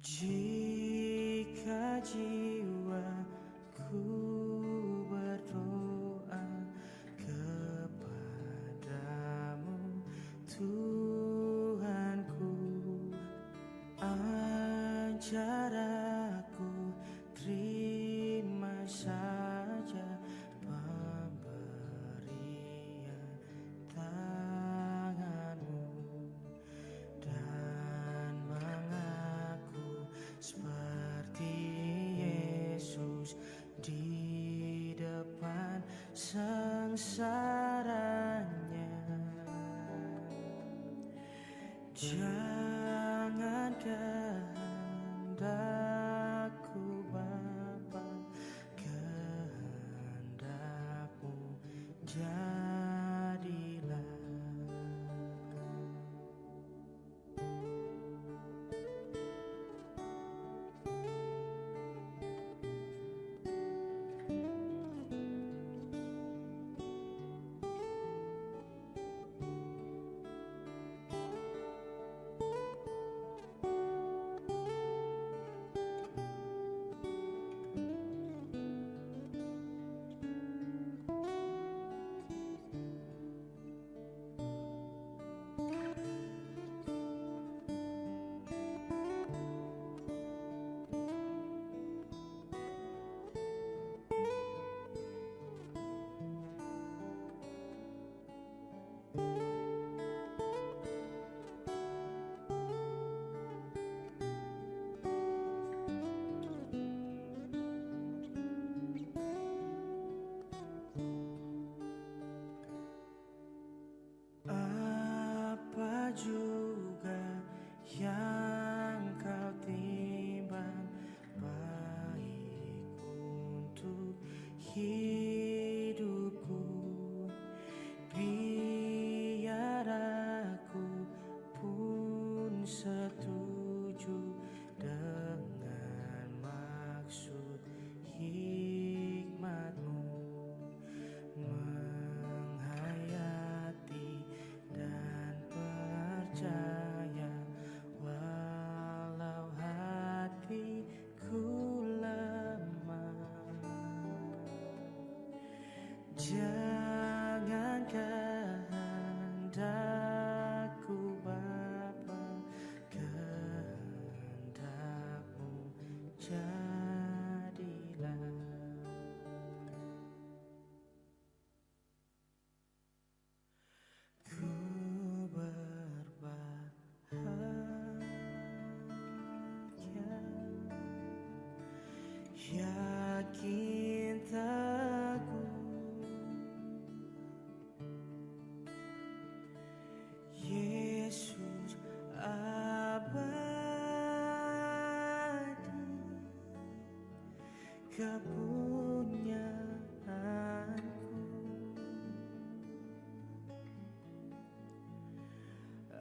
Jika jiwaku berdoa kepadamu, Tuhanku, ajar aku terima saja pemberian tanganmu dan mengaku seperti Yesus di depan sengsaranya. Jangan kehendakku Bapa, kehendakmu jadilah. Apa juga yang kau timbang baik untuk hidupku, biar aku pun setuju dengan maksud hikmatmu, menghayati dan percaya walau hatiku lemah. Jangan kehendakku Bapa, kehendakmu jadilah. Ku berbahagia, yakin teguh, Yesus abadi, kepunyaanku.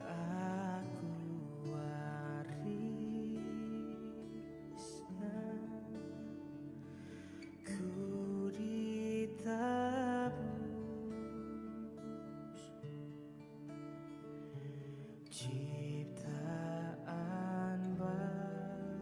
Aku warisnya, ku ditebus, ciptaan baru,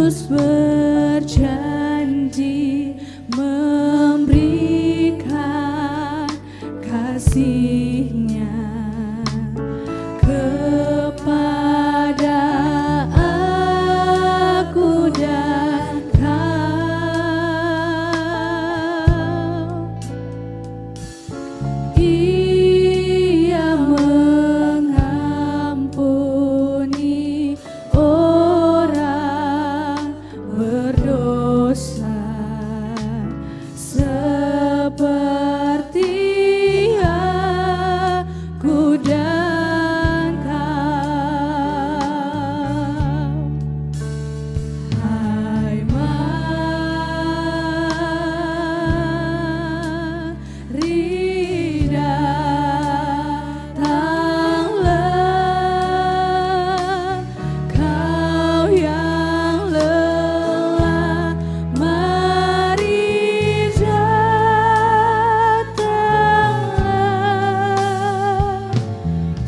Yesus berjanji memberikan kasih-Nya kepada aku dan kau. Ia mengampuni orang berdosa seperti aku dan kau. Hai mari datanglah, kau yang lelah, mari datanglah.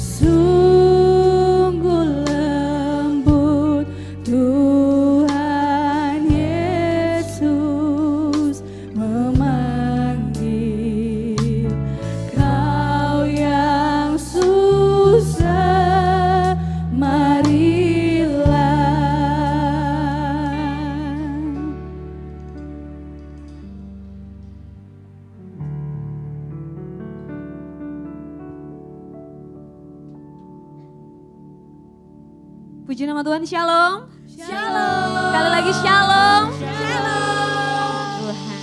Sungguh lembut Tuhan Yesus memanggil kau yang susah, marilah. Puji nama Tuhan, shalom. Shalom. Sekali lagi shalom. Shalom. Tuhan,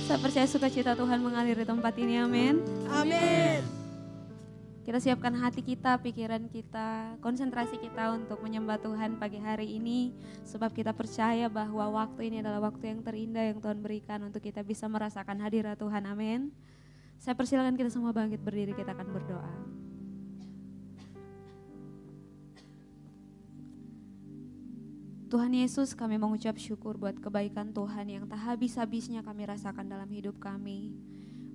saya percaya sukacita Tuhan mengalir di tempat ini, amin. Amin. Kita siapkan hati kita, pikiran kita, konsentrasi kita untuk menyembah Tuhan pagi hari ini. Sebab kita percaya bahwa waktu ini adalah waktu yang terindah yang Tuhan berikan untuk kita bisa merasakan hadirat Tuhan, amin. Saya persilakan kita semua bangkit berdiri, kita akan berdoa. Tuhan Yesus, kami mengucap syukur buat kebaikan Tuhan yang tak habis-habisnya kami rasakan dalam hidup kami.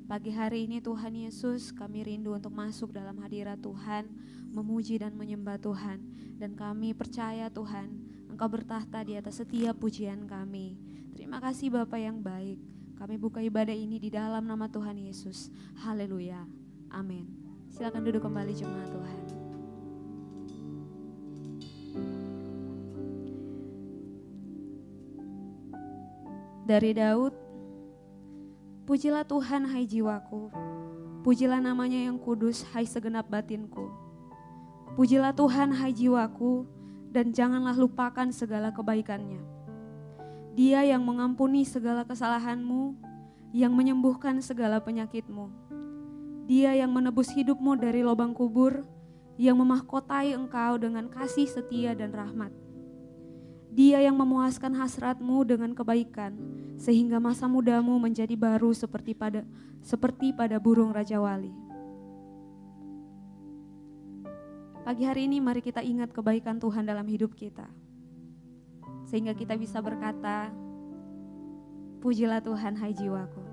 Pagi hari ini Tuhan Yesus, kami rindu untuk masuk dalam hadirat Tuhan, memuji dan menyembah Tuhan. Dan kami percaya Tuhan, Engkau bertahta di atas setiap pujian kami. Terima kasih Bapa yang baik. Kami buka ibadah ini di dalam nama Tuhan Yesus. Haleluya. Amin. Silakan duduk kembali jemaat Tuhan. Dari Daud, pujilah Tuhan hai jiwaku, pujilah namanya yang kudus hai segenap batinku. Pujilah Tuhan hai jiwaku, dan janganlah lupakan segala kebaikannya. Dia yang mengampuni segala kesalahanmu, yang menyembuhkan segala penyakitmu. Dia yang menebus hidupmu dari lubang kubur, yang memahkotai engkau dengan kasih setia dan rahmat. Dia yang memuaskan hasratmu dengan kebaikan, sehingga masa mudamu menjadi baru seperti pada burung Raja Wali. Pagi hari ini mari kita ingat kebaikan Tuhan dalam hidup kita. Sehingga kita bisa berkata, pujilah Tuhan hai jiwaku.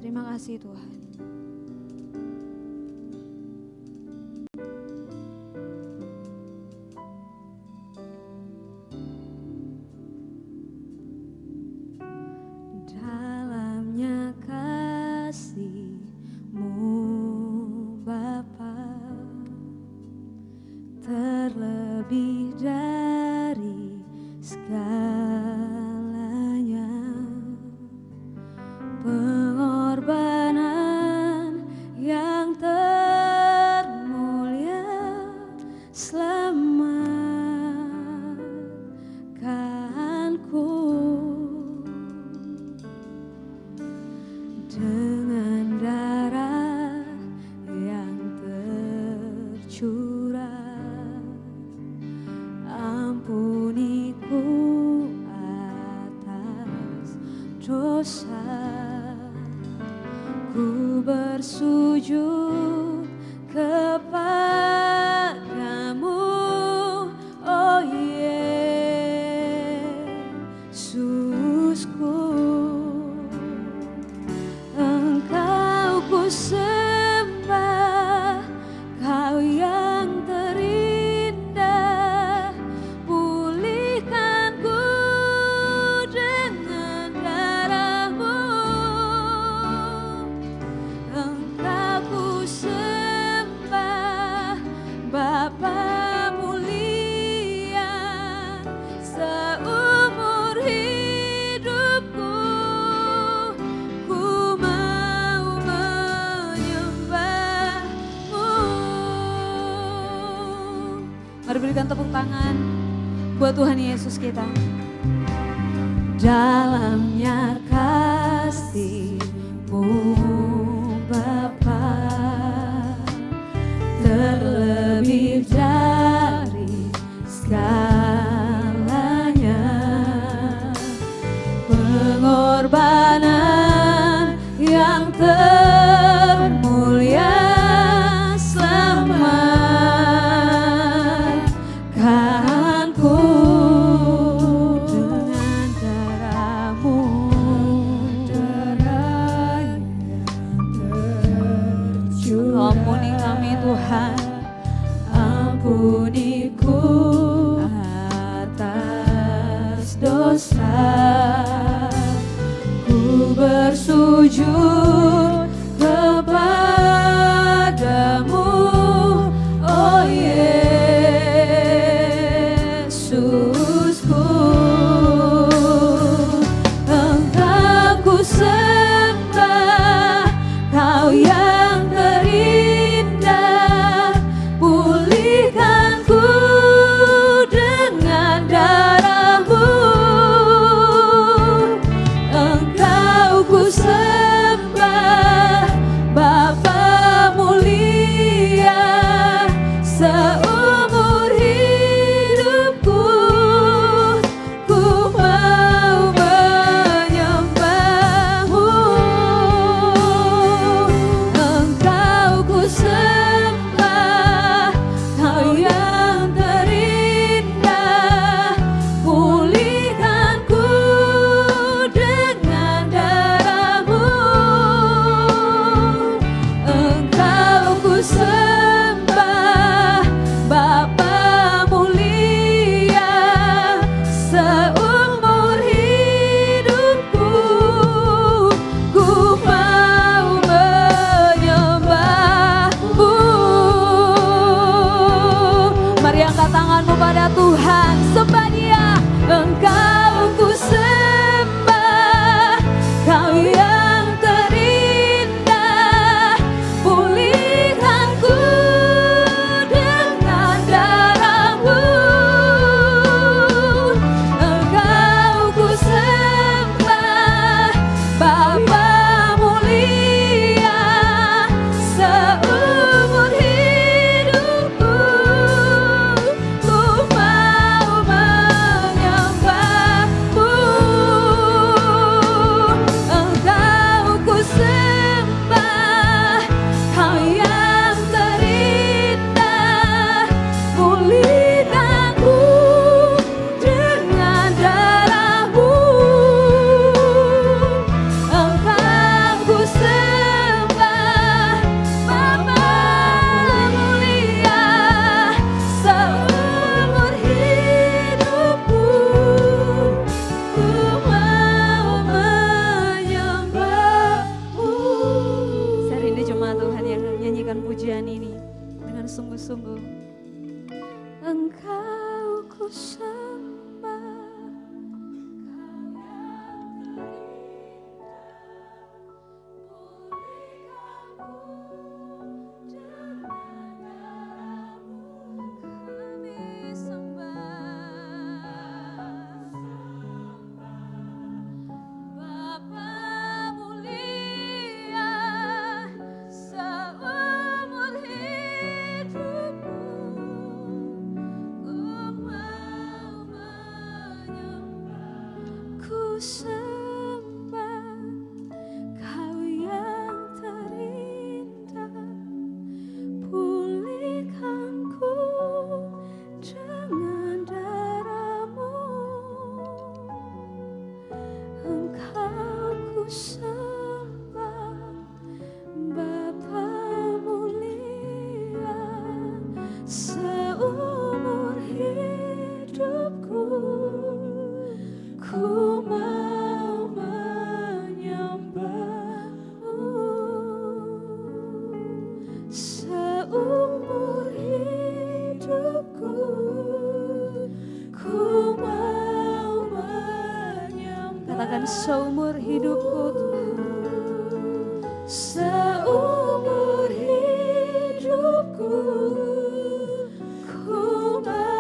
Terima kasih Tuhan. Dalamnya kasih-Mu Bapa, terlebih dari segalanya, pengorbanan yang termulia selamatkanku. Dengan darah yang tercurah, ampuniku atas dosa. Ku bersujud kepadamu, oh Yesusku. Engkau ku sembah, Kau yang Mari berikan tepuk tangan buat Tuhan Yesus kita. Dalamnya kasih-Mu Bapa, terlebih dari segalanya, pengorbanan yang termulia selamatkanku dengan darah-Mu, darah yang tercurah. Ampuni kami Tuhan, ampuniku atas dosa. Ku bersujud kepadamu, oh Yesusku. Engkau ku sembah, Kau yang terindah. Pulihkanku dengan darah-Mu. Engkau ku sembah, Bapa mulia. Seumur hidupku ku mau menyembah-Mu. Engkau ku sembah, Kau yang terindah. Pulihkanku dengan darah-Mu. Engkau ku sembah, Bapa mulia. Seumur hidupku ku mau menyembah-Mu. Mari angkat tanganmu pada Tuhan, sembah Dia. Engkau ku sembah, Kau yang terindah. Pulihkanku dengan darah-Mu. Engkau ku sembah, Bapa mulia. Seumur hidupku ku mau menyembah-Mu. Engkau ku sembah, Kau yang terindah. Pulihkanku dengan darah-Mu. Engkau ku sembah, Bapa mulia. Seumur hidupku ku mau menyembah-Mu. Saya rindu jemaat Tuhan yang menyanyikan pujian ini dengan sungguh-sungguh. Engkau ku sembah, Kami sembah, Bapa mulia. Seumur hidupku ku mau menyembah. Ku sembah, Kau yang terindah. Pulihkanku dengan darah-Mu. Engkau ku sembah, Bapa mulia. Seumur hidupku ku mau menyembah-Mu. Seumur hidupku ku mau menyembah. katakan seumur hidupku Tuhan. Seumur hidupku ku mau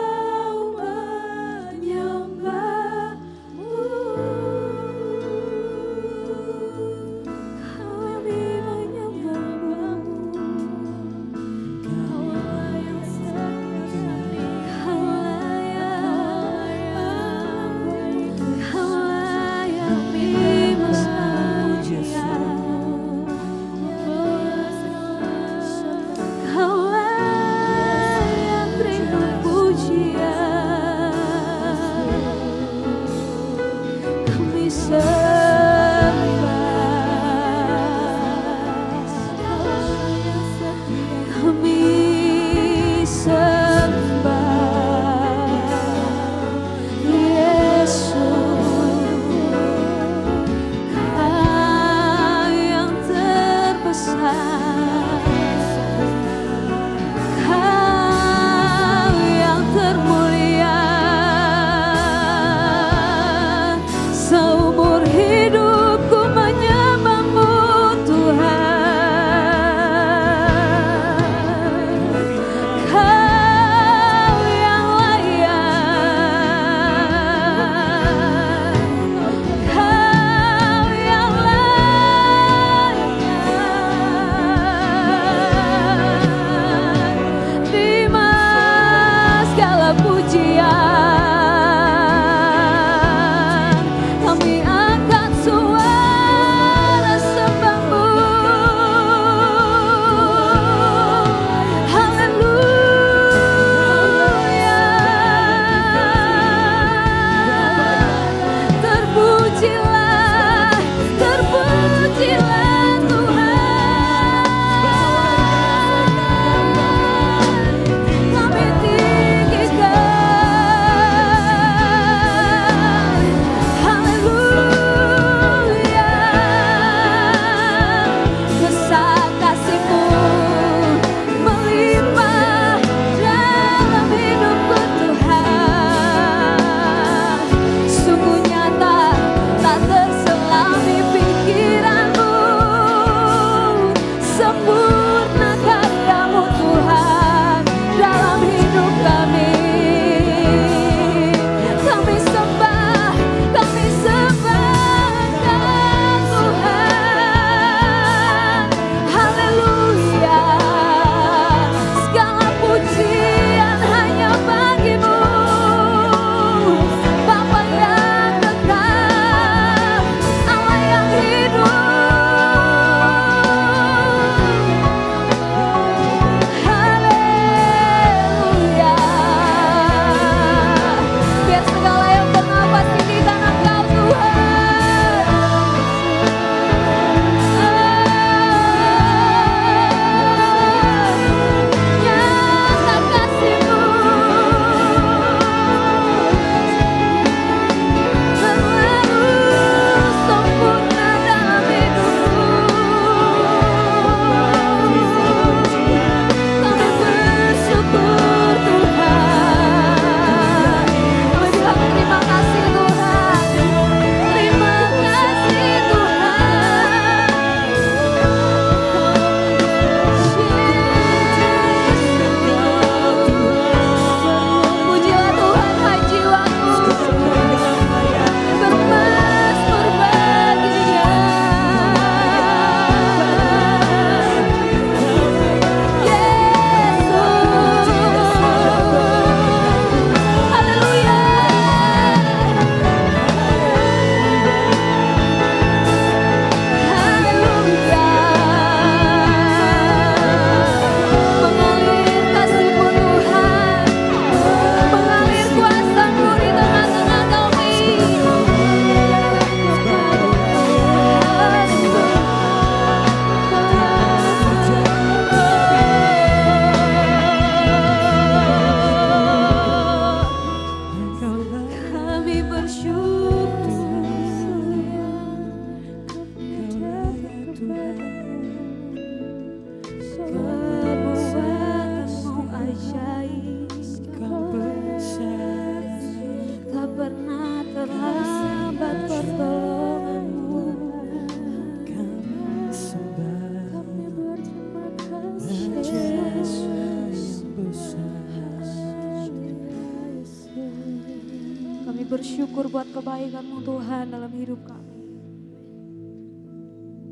bersyukur buat kebaikan-Mu Tuhan dalam hidup kami.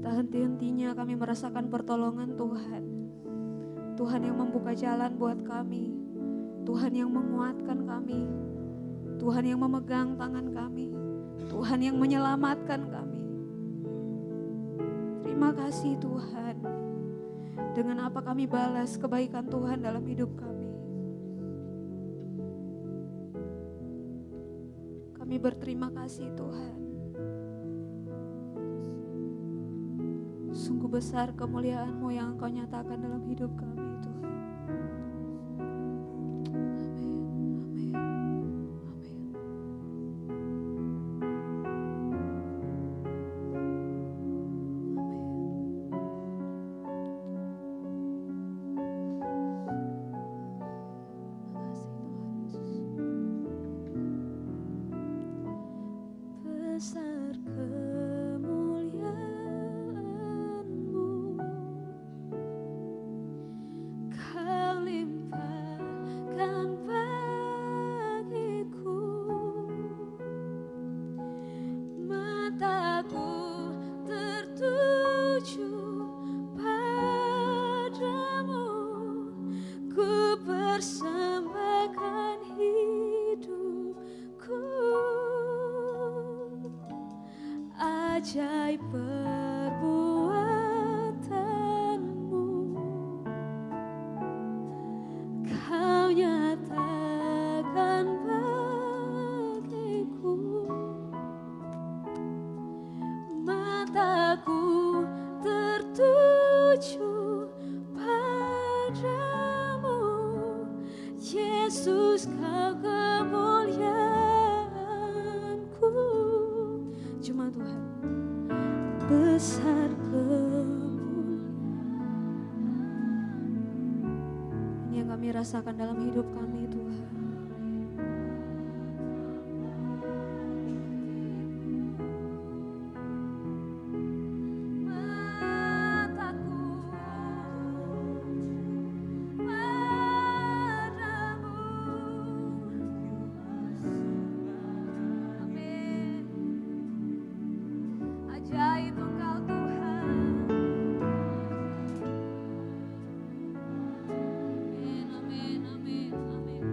Tak henti-hentinya kami merasakan pertolongan Tuhan. Tuhan yang membuka jalan buat kami. Tuhan yang menguatkan kami. Tuhan yang memegang tangan kami. Tuhan yang menyelamatkan kami. Terima kasih Tuhan. Dengan apa kami balas kebaikan Tuhan dalam hidup kami. Kami berterima kasih Tuhan. Sungguh besar kemuliaan-Mu yang Engkau nyatakan dalam hidup kami Tuhan. Amin, amin, amin. Besar kemuliaan-Mu, Kau limpahkan bagiku. Mataku tertuju padamu, ku persembahkan hidupku. Ajaib perbuatan-Mu, Kau nyatakan bagiku. Mataku tertuju padamu, Yesus Kau kemuliaanku. Cuma Tuhan, besar kemuliaan yang kami rasakan dalam hidup kami Tuhan. Mataku padamu. Amin. Ajaib Engkau Tuhan. Amin, amin, amin, amin.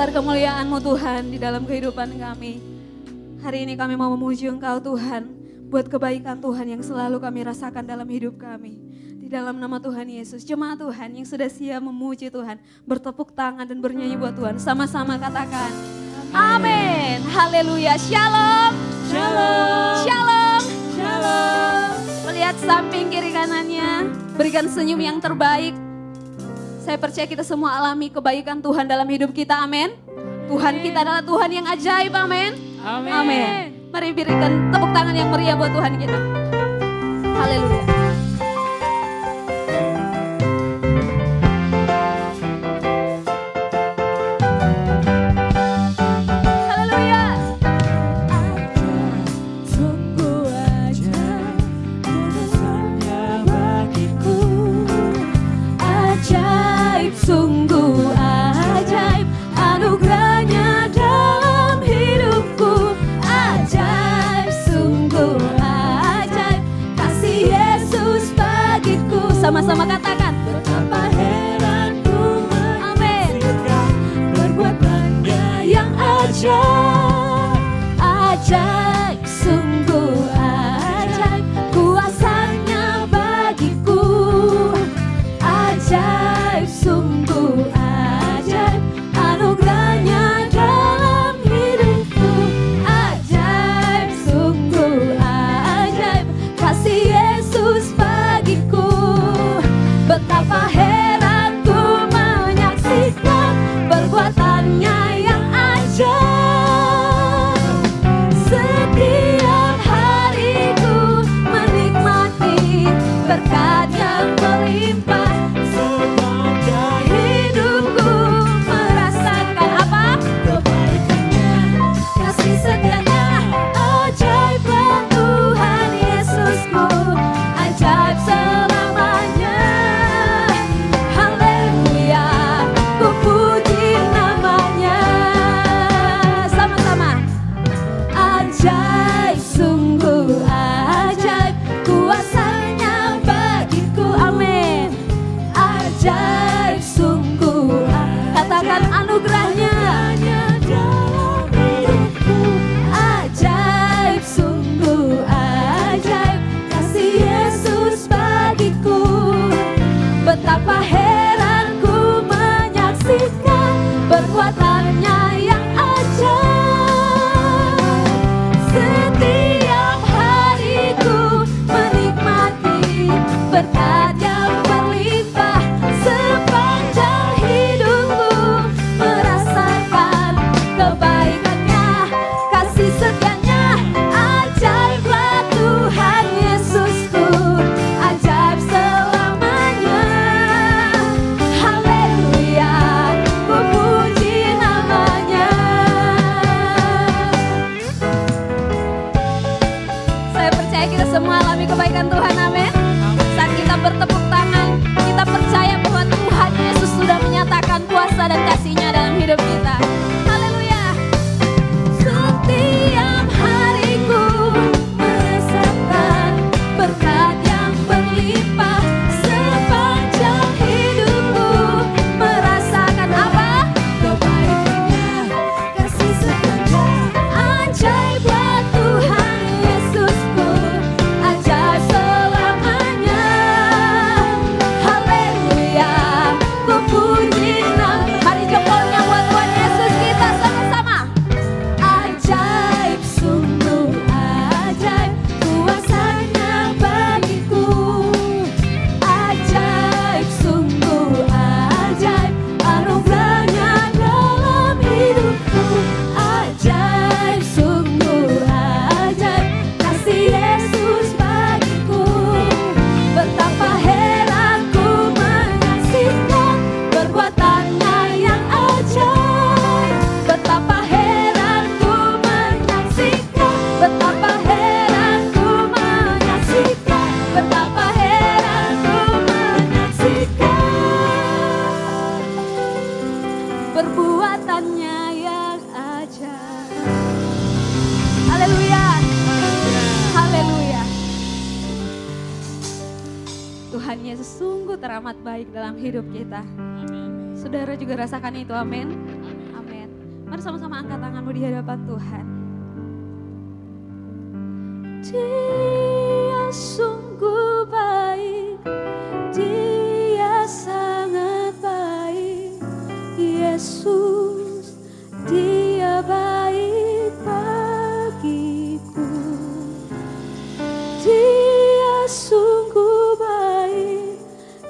besar kemuliaan-Mu Tuhan di dalam kehidupan kami. Hari ini kami mau memuji Engkau Tuhan, buat kebaikan Tuhan yang selalu kami rasakan dalam hidup kami. Di dalam nama Tuhan Yesus, jemaat Tuhan yang sudah siap memuji Tuhan, bertepuk tangan dan bernyanyi buat Tuhan. Sama-sama katakan, amin. Haleluya, shalom. Shalom. Shalom. Shalom. Melihat samping kiri kanannya, berikan senyum yang terbaik. Saya percaya kita semua alami kebaikan Tuhan dalam hidup kita, amin. Tuhan kita adalah Tuhan yang ajaib, amin. Amin. Amin. Mari berikan tepuk tangan yang meriah buat Tuhan kita. Haleluya. Haleluya. Sungguh ajaib kuasanya bagiku. Ajaib, sungguh ajaib anugerahnya dalam hidupku. Ajaib, sungguh ajaib kasih Yesus bagiku. Sama-sama katakan, Betapa heranku amin. menyaksikan perbuatannya yang ajaib. Ajaib, sungguh ajaib kuasanya bagiku. Ajaib, sungguh ajaib anugerahnya dalam hidupku. Ajaib, sungguh ajaib kasih Yesus bagiku. Betapa heranku menyaksikan perbuatannya yang ajaib. Setiap hariku menikmati berkat yang melimpah. Sepanjang Hidupku merasakan apa? kebaikannya, Kasih setianya. Ajaiblah Tuhan Yesusku, ajaib selamanya. Haleluya, ku puji namanya. Sama-sama. Ajaib, sungguh ajaib kuasanya bagiku, amin. Ajaib, sungguh katakan anugerahnya dalam hidupku. Ajaib, sungguh ajaib kasih Yesus bagiku. Betapa heranku menyaksikan perbuatannya yang ajaib. Setiap hariku menikmati berkat yang berlimpah. Sepanjang hidupku merasakan kebaikannya, kasih setianya. Ajaiblah Tuhan Yesusku, ajaib selamanya. Haleluya, ku puji namanya. Saya percaya kita semua alami kebaikan Tuhan, amin. Saat kita bertepuk tangan, kita percaya bahwa Tuhan Yesus sudah menyatakan kuasa dan kasih-Nya dalam hidup kita. Haleluya. Setiap hariku merasakan berkat yang berlimpah. Sepanjang hidupku merasakan apa? kebaikannya, kasih setianya. Ajaiblah Tuhan Yesusku, ajaib selamanya. Haleluya, ku puji nama. Mari jempolnya buat Tuhan Yesus kita sama-sama. Ajaib, sungguh ajaib kuasanya bagiku. Ajaib, sungguh ajaib anugerahnya dalam hidupku. Ajaib, sungguh ajaib kasih Yesus bagiku. Betapa heranku menyaksikan perbuatannya yang ajaib. Betapa heranku menyaksikan, betapa heranku menyaksikan, betapa heranku menyaksikan perbuatannya yang ajaib. Haleluya. Haleluya. Tuhan Yesus sungguh teramat baik dalam hidup kita. Saudara juga rasakan itu, amin. Amin. Mari sama-sama angkat tanganmu di hadapan Tuhan. Dia sungguh baik, Dia sangat baik. Yesus, Dia baik bagiku. Dia sungguh baik,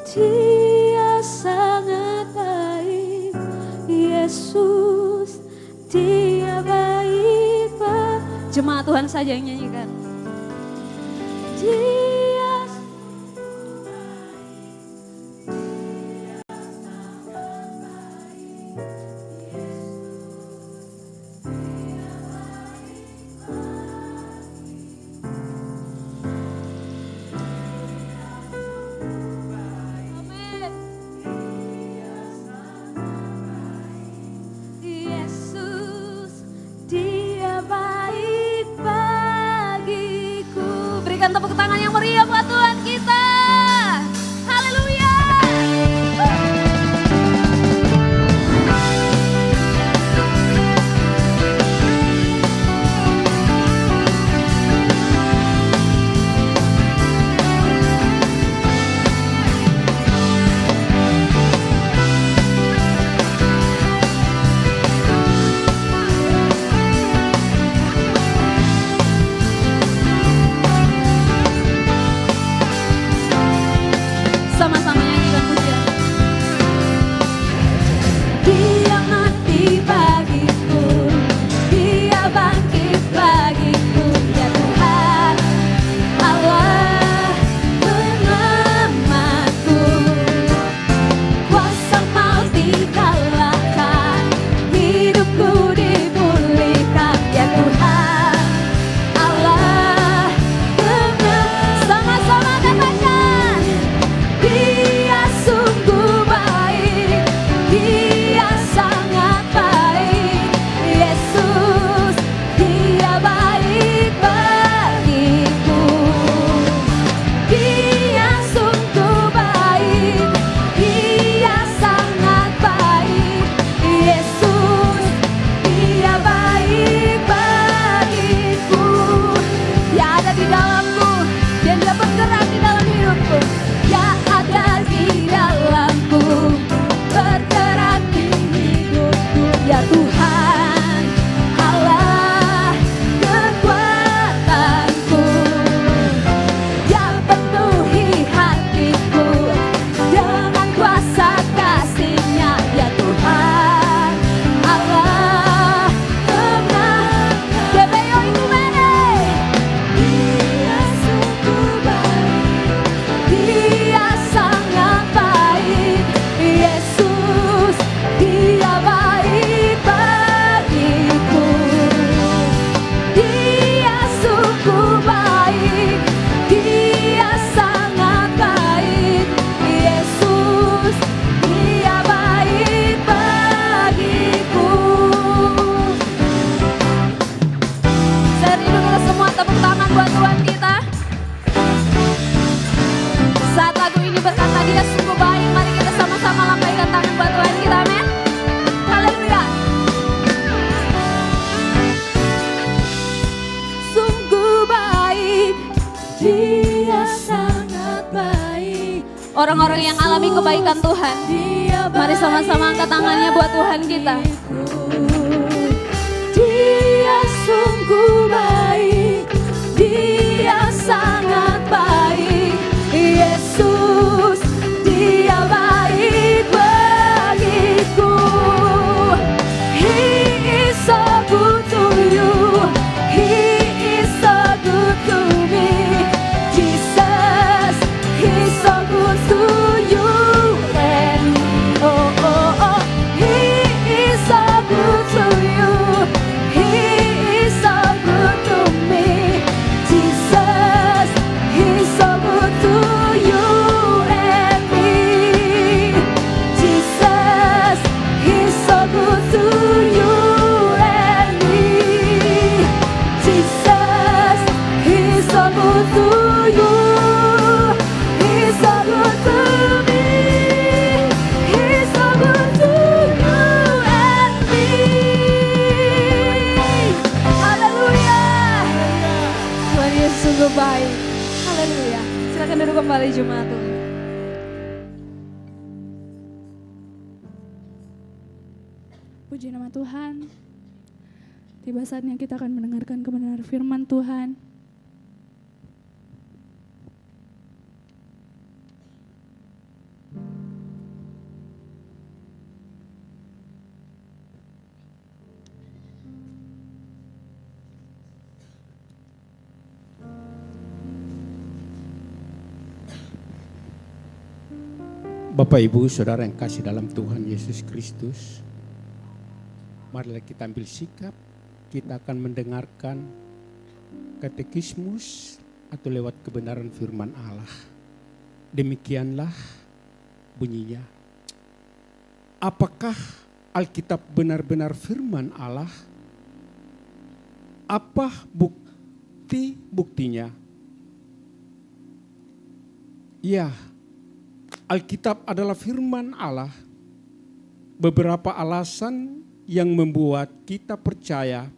Dia sangat baik. Yesus, Dia baik bagiku. Jemaat Tuhan saja yang nyanyikan. Dia sungguh baik, Dia sangat baik. Yesus, Dia baik bagiku. Yesus, Dia baik bagiku. Berikan tepuk tangan yang meriah buat Tuhan kita. Haleluya. Sama-sama nyanyikan pujian. Dia mati bagiku, Dia bangkit bagiku. Ya Tuhan, Allah penyelamatku. Kuasa maut dikalahkan, hidupku dipulihkan. Ya Tuhan, Allah penyelamat. Sama-sama katakan. Dia sungguh baik, Dia sangat baik. Yesus, Dia baik bagiku. Dia sungguh baik, Dia sangat baik. Yesus, Dia baik bagiku. Dia ada di dalamku, dan Dia bergerak di dalam hidupku. Dia ada di dalamku, bergerak di hidupku. Ya Tuhan, Allah kekuatanku. Dia penuhi hatiku dengan kuasa kasih-Nya. Ya Tuhan, Allah pemenang. Gebeo itu mana? Dia sungguh baik, Dia sangat baik. Yesus, Dia baik bagiku. Dia sungguh baik, Dia sangat baik. Yesus, Dia baik bagiku. Saya rindu kita semua tepuk tangan buat Tuhan kita. Saat lagu ini berkata Dia sungguh baik, mari kita sama-sama lambaikan tangan buat Tuhan kita, amin. Haleluya. Sungguh baik, Dia sangat baik. Orang-orang yang alami kebaikan Tuhan, mari sama-sama angkat tangannya buat Tuhan kita. Dia sungguh baik, Dia sangat baik. Yesus, Dia baik bagiku. He is so good to you, He is so good to me. Jesus, He's so good to you and oh oh oh. He is so good kembali jemaat Tuhan. Puji nama Tuhan. Tiba saatnya kita akan mendengarkan kebenaran firman Tuhan. Bapak Ibu Saudara yang kasih dalam Tuhan Yesus Kristus, marilah kita ambil sikap, kita akan mendengarkan katekismus atau lewat kebenaran firman Allah. Demikianlah bunyinya. Apakah Alkitab benar-benar firman Allah? Apa buktinya? Ya, Alkitab adalah firman Allah. Beberapa alasan yang membuat kita percaya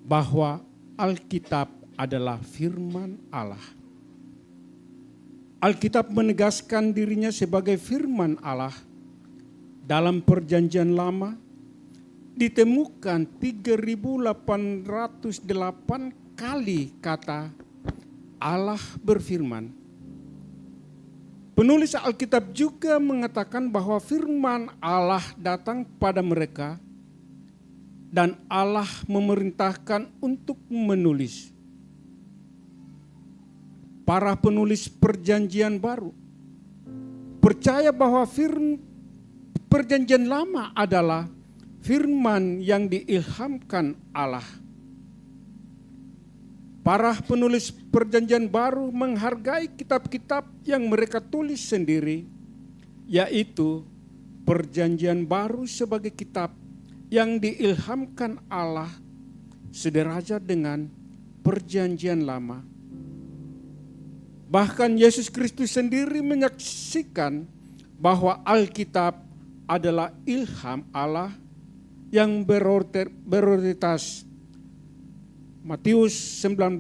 bahwa Alkitab adalah firman Allah. Alkitab menegaskan dirinya sebagai firman Allah. Dalam Perjanjian Lama ditemukan 3.808 kali kata Allah berfirman. Penulis Alkitab juga mengatakan bahwa firman Allah datang pada mereka dan Allah memerintahkan untuk menulis. Para penulis Perjanjian Baru percaya bahwa Perjanjian Lama adalah firman yang diilhamkan Allah. Para penulis Perjanjian Baru menghargai kitab-kitab yang mereka tulis sendiri, yaitu Perjanjian Baru sebagai kitab yang diilhamkan Allah sederajat dengan Perjanjian Lama. Bahkan Yesus Kristus sendiri menyaksikan bahwa Alkitab adalah ilham Allah yang beroritas. Matius 19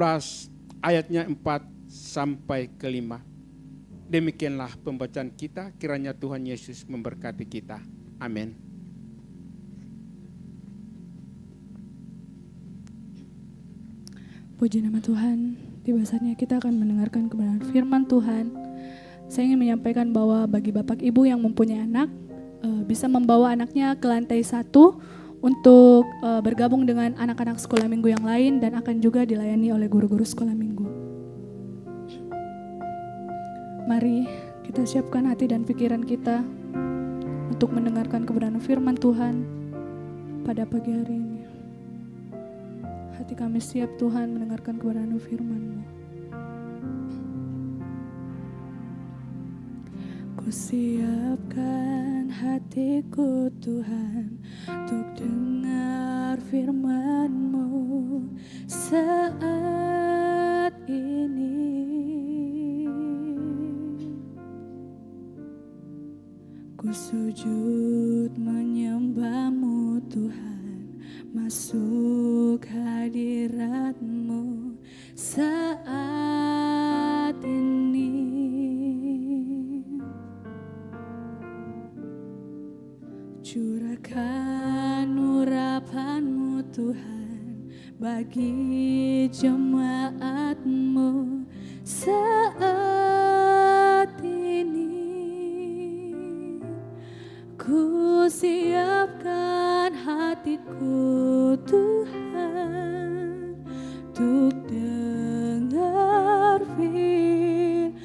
ayatnya 4 sampai ke 5. Demikianlah pembacaan kita, kiranya Tuhan Yesus memberkati kita. Amin. Puji nama Tuhan. Tiba saatnya kita akan mendengarkan kebenaran firman Tuhan. Saya ingin menyampaikan bahwa bagi Bapak Ibu yang mempunyai anak, bisa membawa anaknya ke lantai 1 untuk bergabung dengan anak-anak sekolah minggu yang lain dan akan juga dilayani oleh guru-guru sekolah minggu. Mari kita siapkan hati dan pikiran kita untuk mendengarkan kebenaran firman Tuhan pada pagi hari ini. Hati kami siap Tuhan mendengarkan kebenaran firman-Mu. Ku siapkan hatiku Tuhan untuk dengar firman-Mu saat ini. Ku sujud menyembah-Mu Tuhan, masuk hadirat-Mu saat ini. Curahkan urapan-Mu Tuhan bagi jemaat-Mu saat ini. Ku siapkan hatiku Tuhan untuk dengar firman-Mu.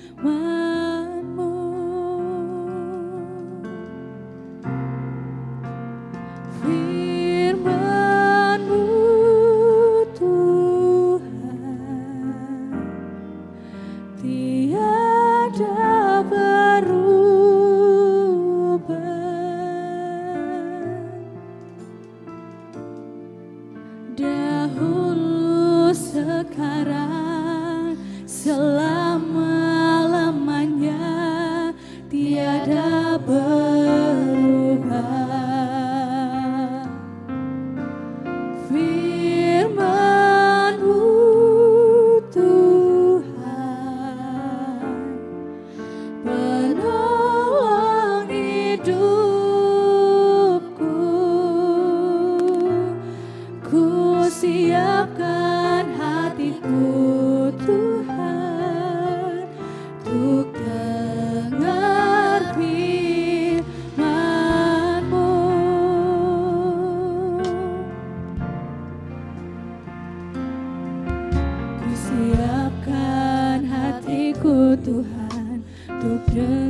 Firman-Mu Tuhan tiada berubah. Dahulu, sekarang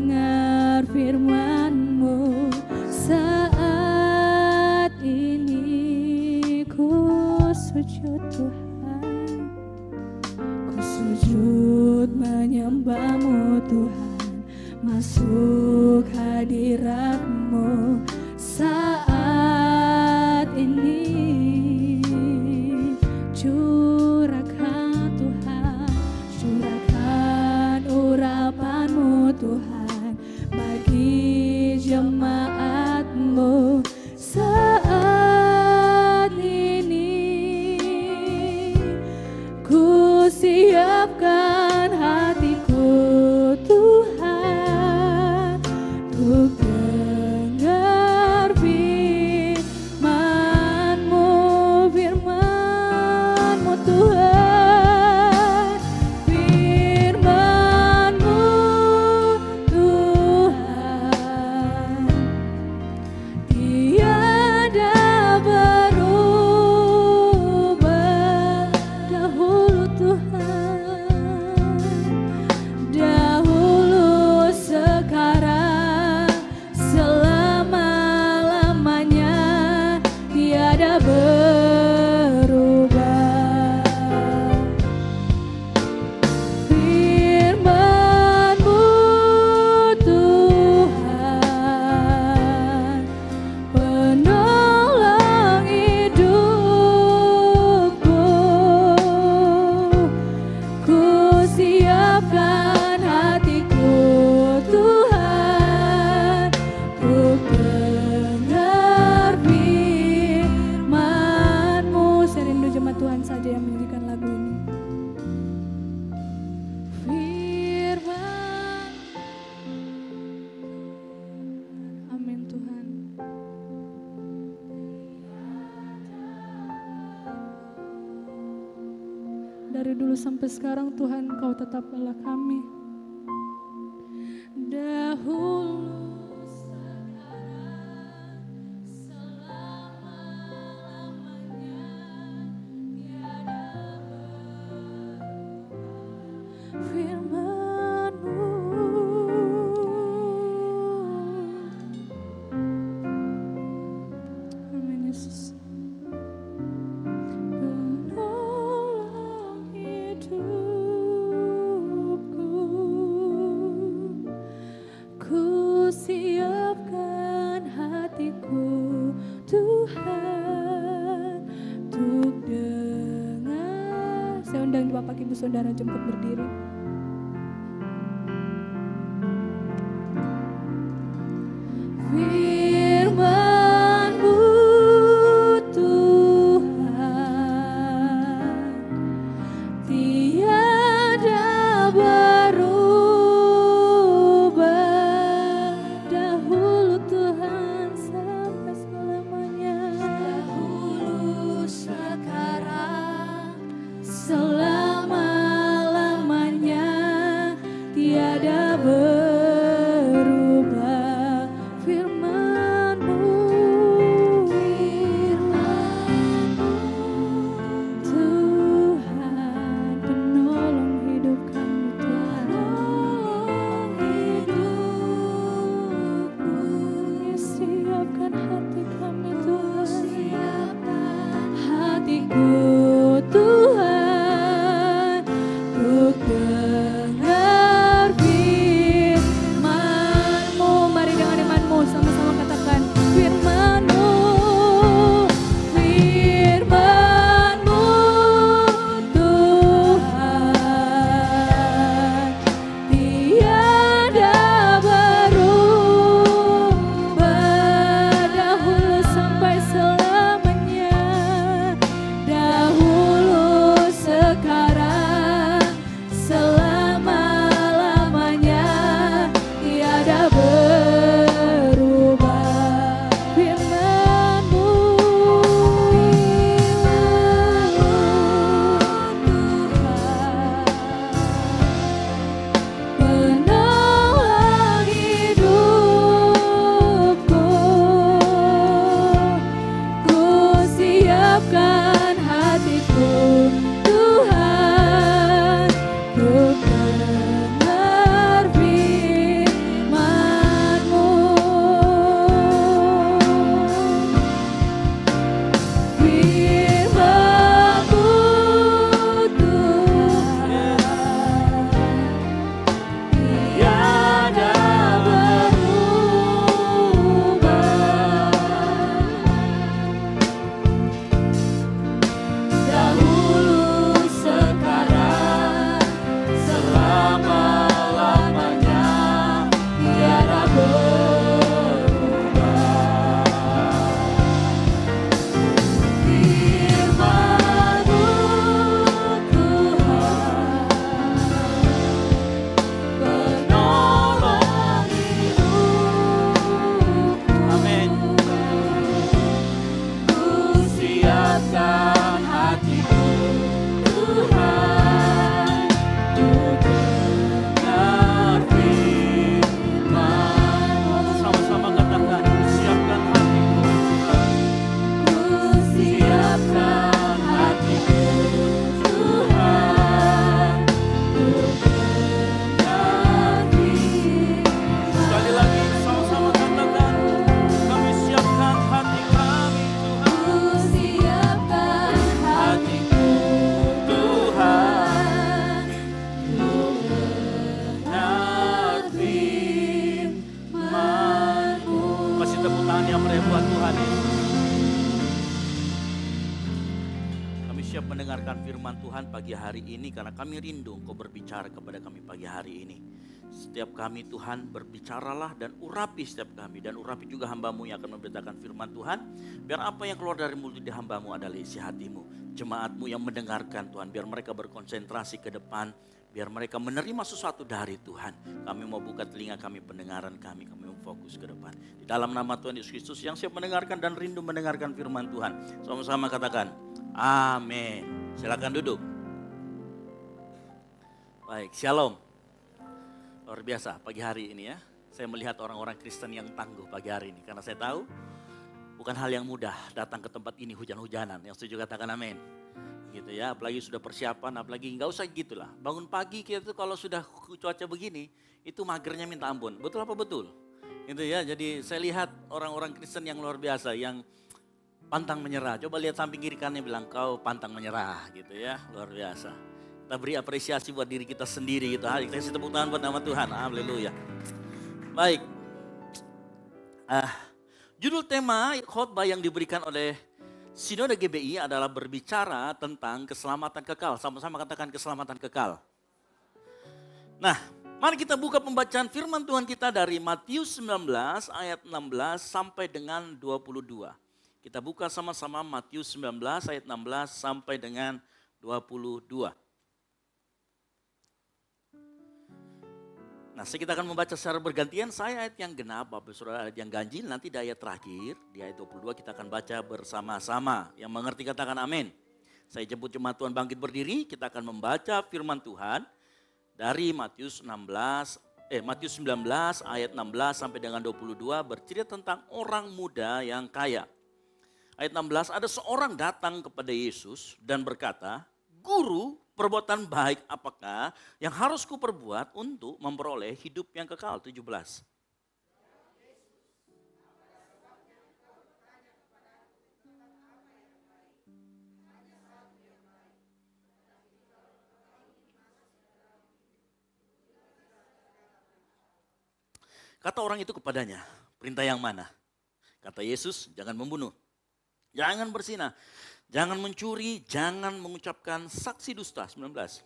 mendengar firman-Mu. Saat ini ku sujud Tuhan, ku sujud menyembah-Mu Tuhan, masuk hadirat-Mu saat ini. Curahkan Tuhan, curahkan urapan-Mu Tuhan bagi jemaat-Mu saat ini. Ku siapkan hatiku Tuhan untuk dengar firman-Mu, firman-Mu Tuhan, firman-Mu Tuhan. Tiada berubah dahulu Tuhan, dahulu sekarang selama-lamanya tiada berubah. Firman-Mu Tuhan, penolong hidupku. Ku siapkan hatiku Tuhan untuk dengar firman-Mu. Saya rindu jemaat Tuhan saja yang menyanyikan lagu ini. Firman, amin Tuhan. Dari dulu sampai sekarang Tuhan Kau tetap Allah kami. Dahulu sekarang selama-lamanya tiada berubah. Firman-Mu, amin Yesus. Penolong hidupku, ku siapkan hatiku Tuhan untuk dengar. Saya undang Bapak Ibu Saudara jemput berdiri. Firman-Mu Tuhan, tiada berubah dahulu Tuhan sampai selamanya, dahulu sekarang selama-lamanya tiada berubah. Firman-Mu Firman-Mu Tuhan, penolong hidupku. Amin. Ku siapkan hatiku, Tuhan, untuk dengar firman-Mu. Sama-sama katakan, siapkan hatiku. Ku siapkan hatiku, Tuhan, untuk dengar firman-Mu. Sekali lagi, sama-sama katakan, kami siapkan hati kami, Tuhan. Ku siapkan hatiku, Tuhan, untuk dengar firman-Mu. Kasih tepuk tangan yang meriah buat Tuhan Yesus. Kami siap mendengarkan firman Tuhan pagi hari ini karena kami rindu Engkau berbicara kepada kami pagi hari ini. Setiap kami Tuhan berbicaralah dan urapi setiap kami. Dan urapi juga hamba-Mu yang akan memberitakan firman Tuhan. Biar apa yang keluar dari mulut di hamba-Mu adalah isi hati-Mu. Jemaat-Mu yang mendengarkan Tuhan. Biar mereka berkonsentrasi ke depan. Biar mereka menerima sesuatu dari Tuhan. Kami mau buka telinga kami, pendengaran kami. Kami mau fokus ke depan. Di dalam nama Tuhan Yesus Kristus yang siap mendengarkan dan rindu mendengarkan firman Tuhan. Sama-sama katakan, amin. Silakan duduk. Baik, shalom. Luar biasa pagi hari ini ya. Saya melihat orang-orang Kristen yang tangguh pagi hari ini. Karena saya tahu bukan hal yang mudah datang ke tempat ini hujan-hujanan. Yang setuju katakan amin. Gitu ya, apalagi sudah persiapan, apalagi nggak usah gitulah. Bangun pagi kita tuh kalau sudah cuaca begini, itu magernya minta ampun. Betul apa betul? Gitu ya, jadi saya lihat orang-orang Kristen yang luar biasa, yang pantang menyerah. Coba lihat samping kiri kanannya bilang, kau pantang menyerah gitu ya, luar biasa. Kita beri apresiasi buat diri kita sendiri gitu. Kita kasih tepuk tangan buat nama Tuhan, haleluya. Baik, judul tema khotbah yang diberikan oleh Sinode GBI adalah berbicara tentang keselamatan kekal. Sama-sama katakan keselamatan kekal. Nah, mari kita buka pembacaan firman Tuhan kita dari Matius 19 ayat 16 sampai dengan 22. Kita buka sama-sama Matius 19 ayat 16 sampai dengan 22. Nah, kita akan membaca secara bergantian. Saya ayat yang genap, Bapak Saudara ayat yang ganjil. Nanti di ayat terakhir, di ayat 22 kita akan baca bersama-sama. Yang mengerti katakan amin. Saya jemput jemaat Tuhan bangkit berdiri. Kita akan membaca firman Tuhan dari Matius 19 ayat 16 sampai dengan 22 bercerita tentang orang muda yang kaya. Ayat 16, ada seorang datang kepada Yesus dan berkata, Guru, perbuatan baik apakah yang harus kuperbuat untuk memperoleh hidup yang kekal? 17. Kata orang itu kepadanya, perintah yang mana? Kata Yesus, jangan membunuh, jangan berzina, jangan mencuri, jangan mengucapkan saksi dusta. 19.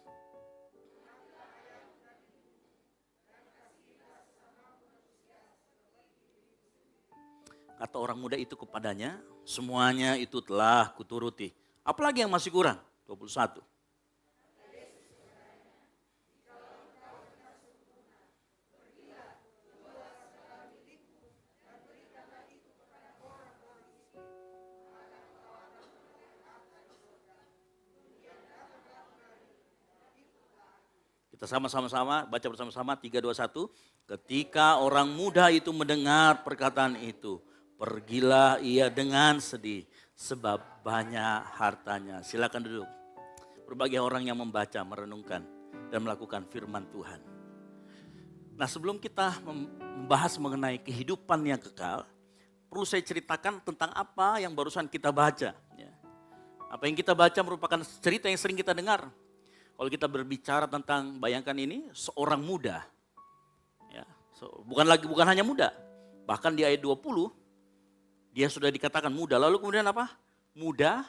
Kata orang muda itu kepadanya, semuanya itu telah kuturuti. Apalagi yang masih kurang? 21. Kita sama-sama baca bersama-sama 3, 2, 1. Ketika orang muda itu mendengar perkataan itu, pergilah ia dengan sedih sebab banyak hartanya. Silakan duduk. Berbagai orang yang membaca, merenungkan dan melakukan firman Tuhan. Nah, sebelum kita membahas mengenai kehidupan yang kekal, perlu saya ceritakan tentang apa yang barusan kita baca. Ya. Apa yang kita baca merupakan cerita yang sering kita dengar. Kalau kita berbicara tentang, bayangkan ini seorang muda, ya, bukan hanya muda, bahkan di ayat 20 dia sudah dikatakan muda. Lalu kemudian apa? Muda,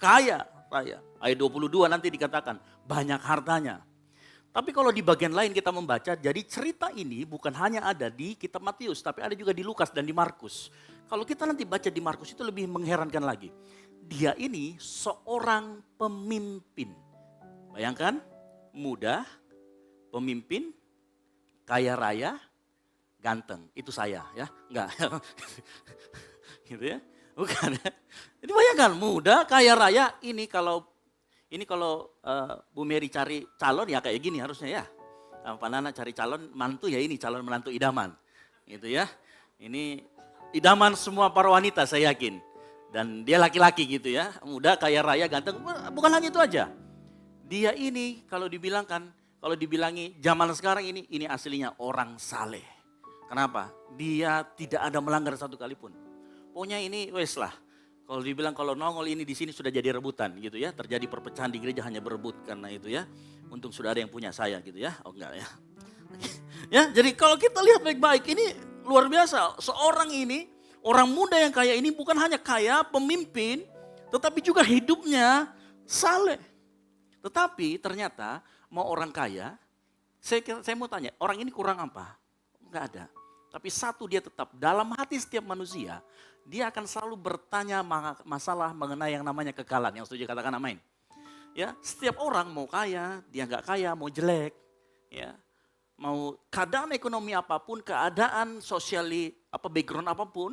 kaya, raya. Ayat 22 nanti dikatakan banyak hartanya. Tapi kalau di bagian lain kita membaca, jadi cerita ini bukan hanya ada di kitab Matius, tapi ada juga di Lukas dan di Markus. Kalau kita nanti baca di Markus itu lebih mengherankan lagi. Dia ini seorang pemimpin. Bayangkan, muda, pemimpin, kaya raya, ganteng. Itu saya ya, enggak. Gitu ya, bukan ya. Jadi bayangkan, muda, kaya raya, ini kalau Bu Mary cari calon ya kayak gini harusnya ya. Pak Nana cari calon mantu ya, ini calon menantu idaman. Gitu ya. Ini idaman semua para wanita saya yakin. Dan dia laki-laki gitu ya. Muda, kaya raya, ganteng. Bukan hanya itu aja. Dia ini kalau dibilangi zaman sekarang ini aslinya orang saleh. Kenapa? Dia tidak ada melanggar satu kali pun. Pokoknya ini wes lah. Kalau dibilang kalau nongol ini di sini sudah jadi rebutan gitu ya. Terjadi perpecahan di gereja hanya berebut karena itu ya. Untung sudah ada yang punya saya gitu ya. Oh enggak ya. Ya, jadi kalau kita lihat baik-baik ini luar biasa. Seorang ini, orang muda yang kaya ini bukan hanya kaya, pemimpin, tetapi juga hidupnya saleh. Tetapi ternyata mau orang kaya, saya mau tanya, orang ini kurang apa? Enggak ada. Tapi satu, dia tetap dalam hati setiap manusia, dia akan selalu bertanya masalah mengenai yang namanya kekalan. Yang setuju katakan amin. Ya, setiap orang mau kaya, dia enggak kaya, mau jelek, ya. Mau keadaan ekonomi apapun, keadaan background apapun,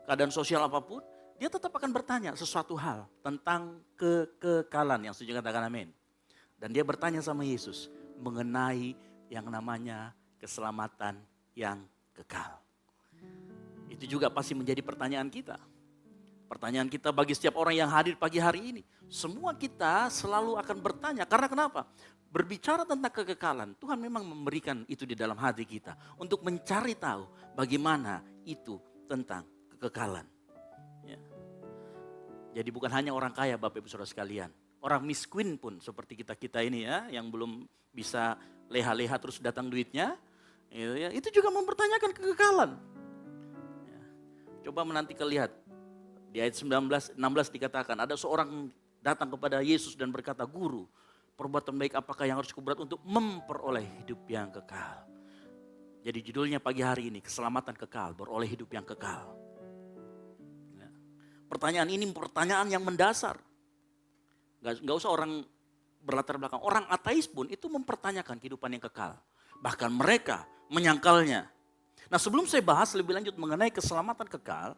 keadaan sosial apapun, dia tetap akan bertanya sesuatu hal tentang kekekalan. Yang setuju katakan amin. Dan dia bertanya sama Yesus mengenai yang namanya keselamatan yang kekal. Itu juga pasti menjadi pertanyaan kita. Pertanyaan kita bagi setiap orang yang hadir pagi hari ini. Semua kita selalu akan bertanya. Karena kenapa? Berbicara tentang kekekalan, Tuhan memang memberikan itu di dalam hati kita. Untuk mencari tahu bagaimana itu tentang kekekalan. Ya. Jadi bukan hanya orang kaya Bapak Ibu Saudara sekalian. Orang miskin pun seperti kita-kita ini ya. Yang belum bisa leha-leha terus datang duitnya. Itu juga mempertanyakan kekekalan. Ya. Coba menanti lihat. Di ayat 16 dikatakan ada seorang datang kepada Yesus dan berkata, Guru, perbuatan baik apakah yang harus kubuat untuk memperoleh hidup yang kekal. Jadi judulnya pagi hari ini, keselamatan kekal, beroleh hidup yang kekal. Ya. Pertanyaan ini pertanyaan yang mendasar. Gak usah orang berlatar belakang, orang ateis pun itu mempertanyakan kehidupan yang kekal. Bahkan mereka menyangkalnya. Nah sebelum saya bahas lebih lanjut mengenai keselamatan kekal,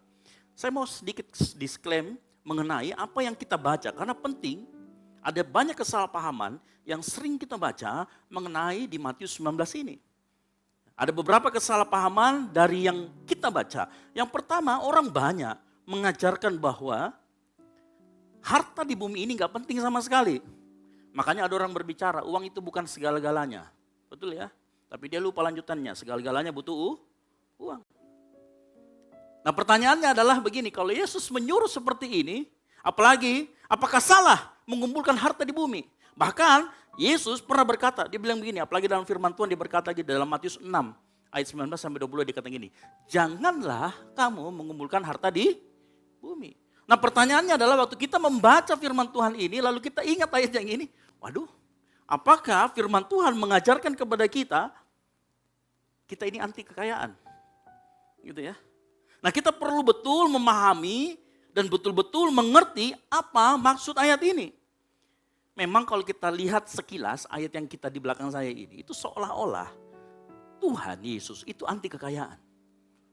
saya mau sedikit disclaim mengenai apa yang kita baca. Karena penting, ada banyak kesalahpahaman yang sering kita baca mengenai di Matius 19 ini. Ada beberapa kesalahpahaman dari yang kita baca. Yang pertama, orang banyak mengajarkan bahwa harta di bumi ini gak penting sama sekali. Makanya ada orang berbicara, uang itu bukan segala-galanya. Betul ya? Tapi dia lupa lanjutannya, segala-galanya butuh uang. Nah pertanyaannya adalah begini, kalau Yesus menyuruh seperti ini, apalagi apakah salah mengumpulkan harta di bumi? Bahkan Yesus pernah berkata, dia bilang begini, apalagi dalam firman Tuhan dia berkata di dalam Matius 6 ayat 19 sampai 20 dia kata gini, janganlah kamu mengumpulkan harta di bumi. Nah pertanyaannya adalah waktu kita membaca firman Tuhan ini, lalu kita ingat ayat yang ini, waduh, apakah firman Tuhan mengajarkan kepada kita ini anti kekayaan? Gitu ya. Nah kita perlu betul memahami dan betul-betul mengerti apa maksud ayat ini. Memang kalau kita lihat sekilas ayat yang kita di belakang saya ini, itu seolah-olah Tuhan Yesus itu anti kekayaan.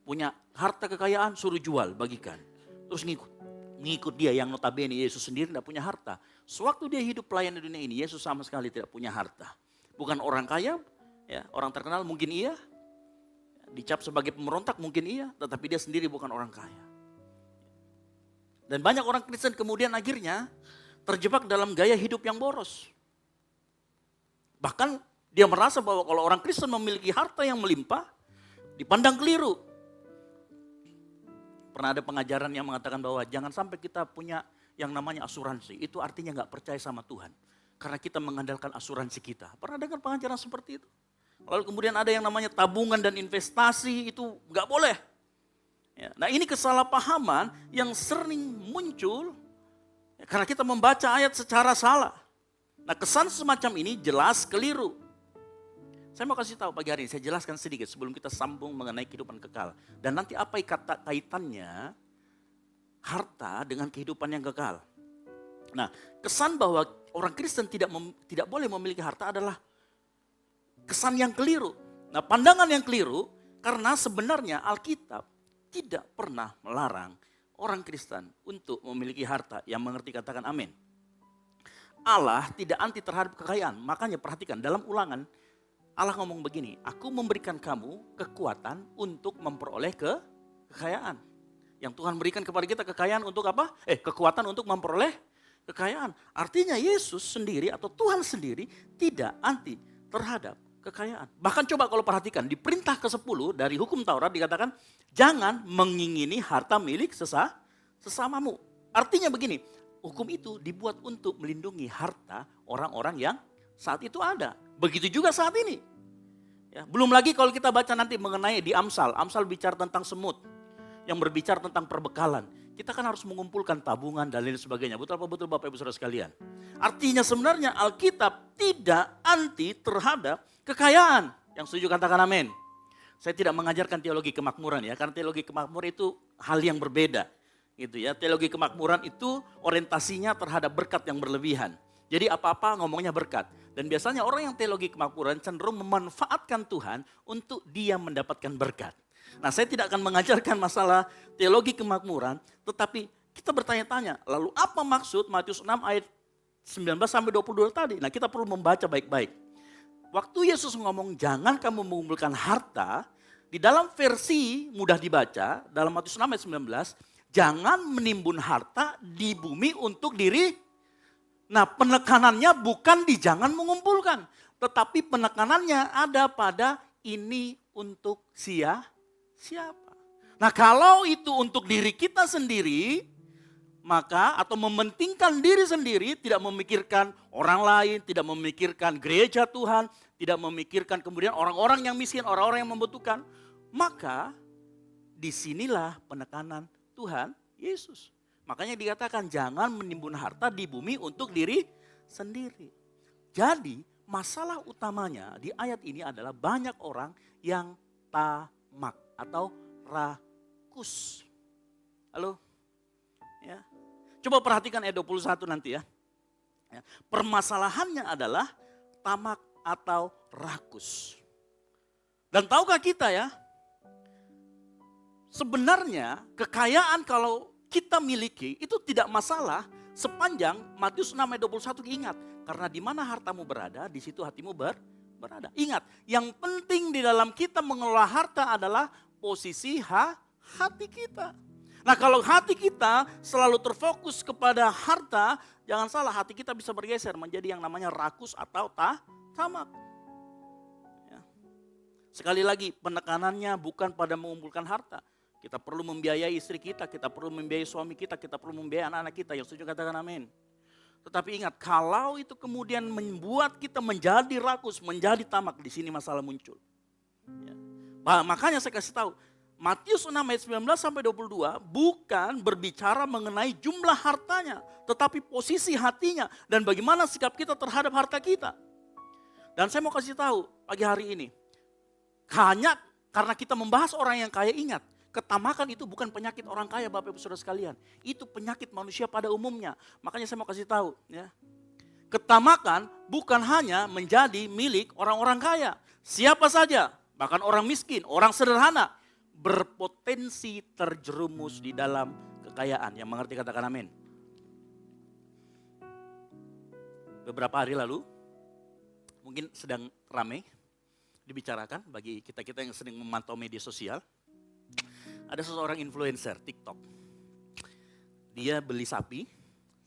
Punya harta kekayaan suruh jual, bagikan. Terus ngikut dia yang notabene Yesus sendiri tidak punya harta. Sewaktu dia hidup pelayan di dunia ini, Yesus sama sekali tidak punya harta. Bukan orang kaya, ya, orang terkenal mungkin iya. Dicap sebagai pemberontak mungkin iya, tetapi dia sendiri bukan orang kaya. Dan banyak orang Kristen kemudian akhirnya terjebak dalam gaya hidup yang boros. Bahkan dia merasa bahwa kalau orang Kristen memiliki harta yang melimpah, dipandang keliru. Pernah ada pengajaran yang mengatakan bahwa jangan sampai kita punya yang namanya asuransi. Itu artinya gak percaya sama Tuhan. Karena kita mengandalkan asuransi kita. Pernah dengar pengajaran seperti itu? Lalu kemudian ada yang namanya tabungan dan investasi, itu gak boleh. Ya, nah ini kesalahpahaman yang sering muncul ya, karena kita membaca ayat secara salah. Nah kesan semacam ini jelas keliru. Saya mau kasih tahu pagi hari ini, saya jelaskan sedikit sebelum kita sambung mengenai kehidupan kekal. Dan nanti apa kaitannya harta dengan kehidupan yang kekal. Nah, kesan bahwa orang Kristen tidak boleh memiliki harta adalah kesan yang keliru. Nah, pandangan yang keliru karena sebenarnya Alkitab tidak pernah melarang orang Kristen untuk memiliki harta. Yang mengerti katakan amin. Allah tidak anti terhadap kekayaan. Makanya perhatikan dalam Ulangan Allah ngomong begini, aku memberikan kamu kekuatan untuk memperoleh kekayaan. Yang Tuhan berikan kepada kita kekayaan untuk apa? Kekuatan untuk memperoleh kekayaan. Artinya Yesus sendiri atau Tuhan sendiri tidak anti terhadap kekayaan. Bahkan coba kalau perhatikan di perintah ke-10 dari hukum Taurat dikatakan jangan mengingini harta milik sesamamu. Artinya begini, hukum itu dibuat untuk melindungi harta orang-orang yang saat itu ada. Begitu juga saat ini. Ya, belum lagi kalau kita baca nanti mengenai di Amsal. Amsal bicara tentang semut. Yang berbicara tentang perbekalan. Kita kan harus mengumpulkan tabungan dan lain sebagainya. Betul apa betul Bapak Ibu Saudara sekalian? Artinya sebenarnya Alkitab tidak anti terhadap kekayaan. Yang setuju katakan amin. Saya tidak mengajarkan teologi kemakmuran ya. Karena teologi kemakmuran itu hal yang berbeda. Gitu ya. Teologi kemakmuran itu orientasinya terhadap berkat yang berlebihan. Jadi apa-apa ngomongnya berkat. Dan biasanya orang yang teologi kemakmuran cenderung memanfaatkan Tuhan untuk dia mendapatkan berkat. Nah, saya tidak akan mengajarkan masalah teologi kemakmuran, tetapi kita bertanya-tanya, lalu apa maksud Matius 6 ayat 19 sampai 22 tadi? Nah, kita perlu membaca baik-baik. Waktu Yesus ngomong jangan kamu mengumpulkan harta, di dalam versi mudah dibaca, dalam Matius 6 ayat 19, jangan menimbun harta di bumi untuk diri. Nah, penekanannya bukan di jangan mengumpulkan, tetapi penekanannya ada pada ini untuk siapa. Nah, kalau itu untuk diri kita sendiri, maka atau mementingkan diri sendiri, tidak memikirkan orang lain, tidak memikirkan gereja Tuhan, tidak memikirkan kemudian orang-orang yang miskin, orang-orang yang membutuhkan, maka disinilah penekanan Tuhan Yesus. Makanya dikatakan jangan menimbun harta di bumi untuk diri sendiri. Jadi masalah utamanya di ayat ini adalah banyak orang yang tamak atau rakus. Halo? Ya. Coba perhatikan ayat 21 nanti ya. Permasalahannya adalah tamak atau rakus. Dan tahukah kita ya, sebenarnya kekayaan kalau kita miliki itu tidak masalah sepanjang Matius 6 ayat 21 ingat. Karena di mana hartamu berada, di situ hatimu berada. Ingat, yang penting di dalam kita mengelola harta adalah posisi hati kita. Nah, kalau hati kita selalu terfokus kepada harta, jangan salah hati kita bisa bergeser menjadi yang namanya rakus atau tamak. Ya. Sekali lagi penekanannya bukan pada mengumpulkan harta. Kita perlu membiayai istri kita perlu membiayai suami kita perlu membiayai anak-anak kita. Yang setuju katakan amin. Tetapi ingat, kalau itu kemudian membuat kita menjadi rakus, menjadi tamak, di sini masalah muncul. Ya. Makanya saya kasih tahu, Matius 6 ayat 19 sampai 22 bukan berbicara mengenai jumlah hartanya, tetapi posisi hatinya dan bagaimana sikap kita terhadap harta kita. Dan saya mau kasih tahu pagi hari ini, hanya karena kita membahas orang yang kaya, ingat, ketamakan itu bukan penyakit orang kaya Bapak Ibu Saudara sekalian. Itu penyakit manusia pada umumnya. Makanya saya mau kasih tahu ya. Ketamakan bukan hanya menjadi milik orang-orang kaya. Siapa saja, bahkan orang miskin, orang sederhana, berpotensi terjerumus di dalam kekayaan. Yang mengerti katakan amin. Beberapa hari lalu, mungkin sedang ramai dibicarakan bagi kita-kita yang sering memantau media sosial. Ada seseorang influencer TikTok. Dia beli sapi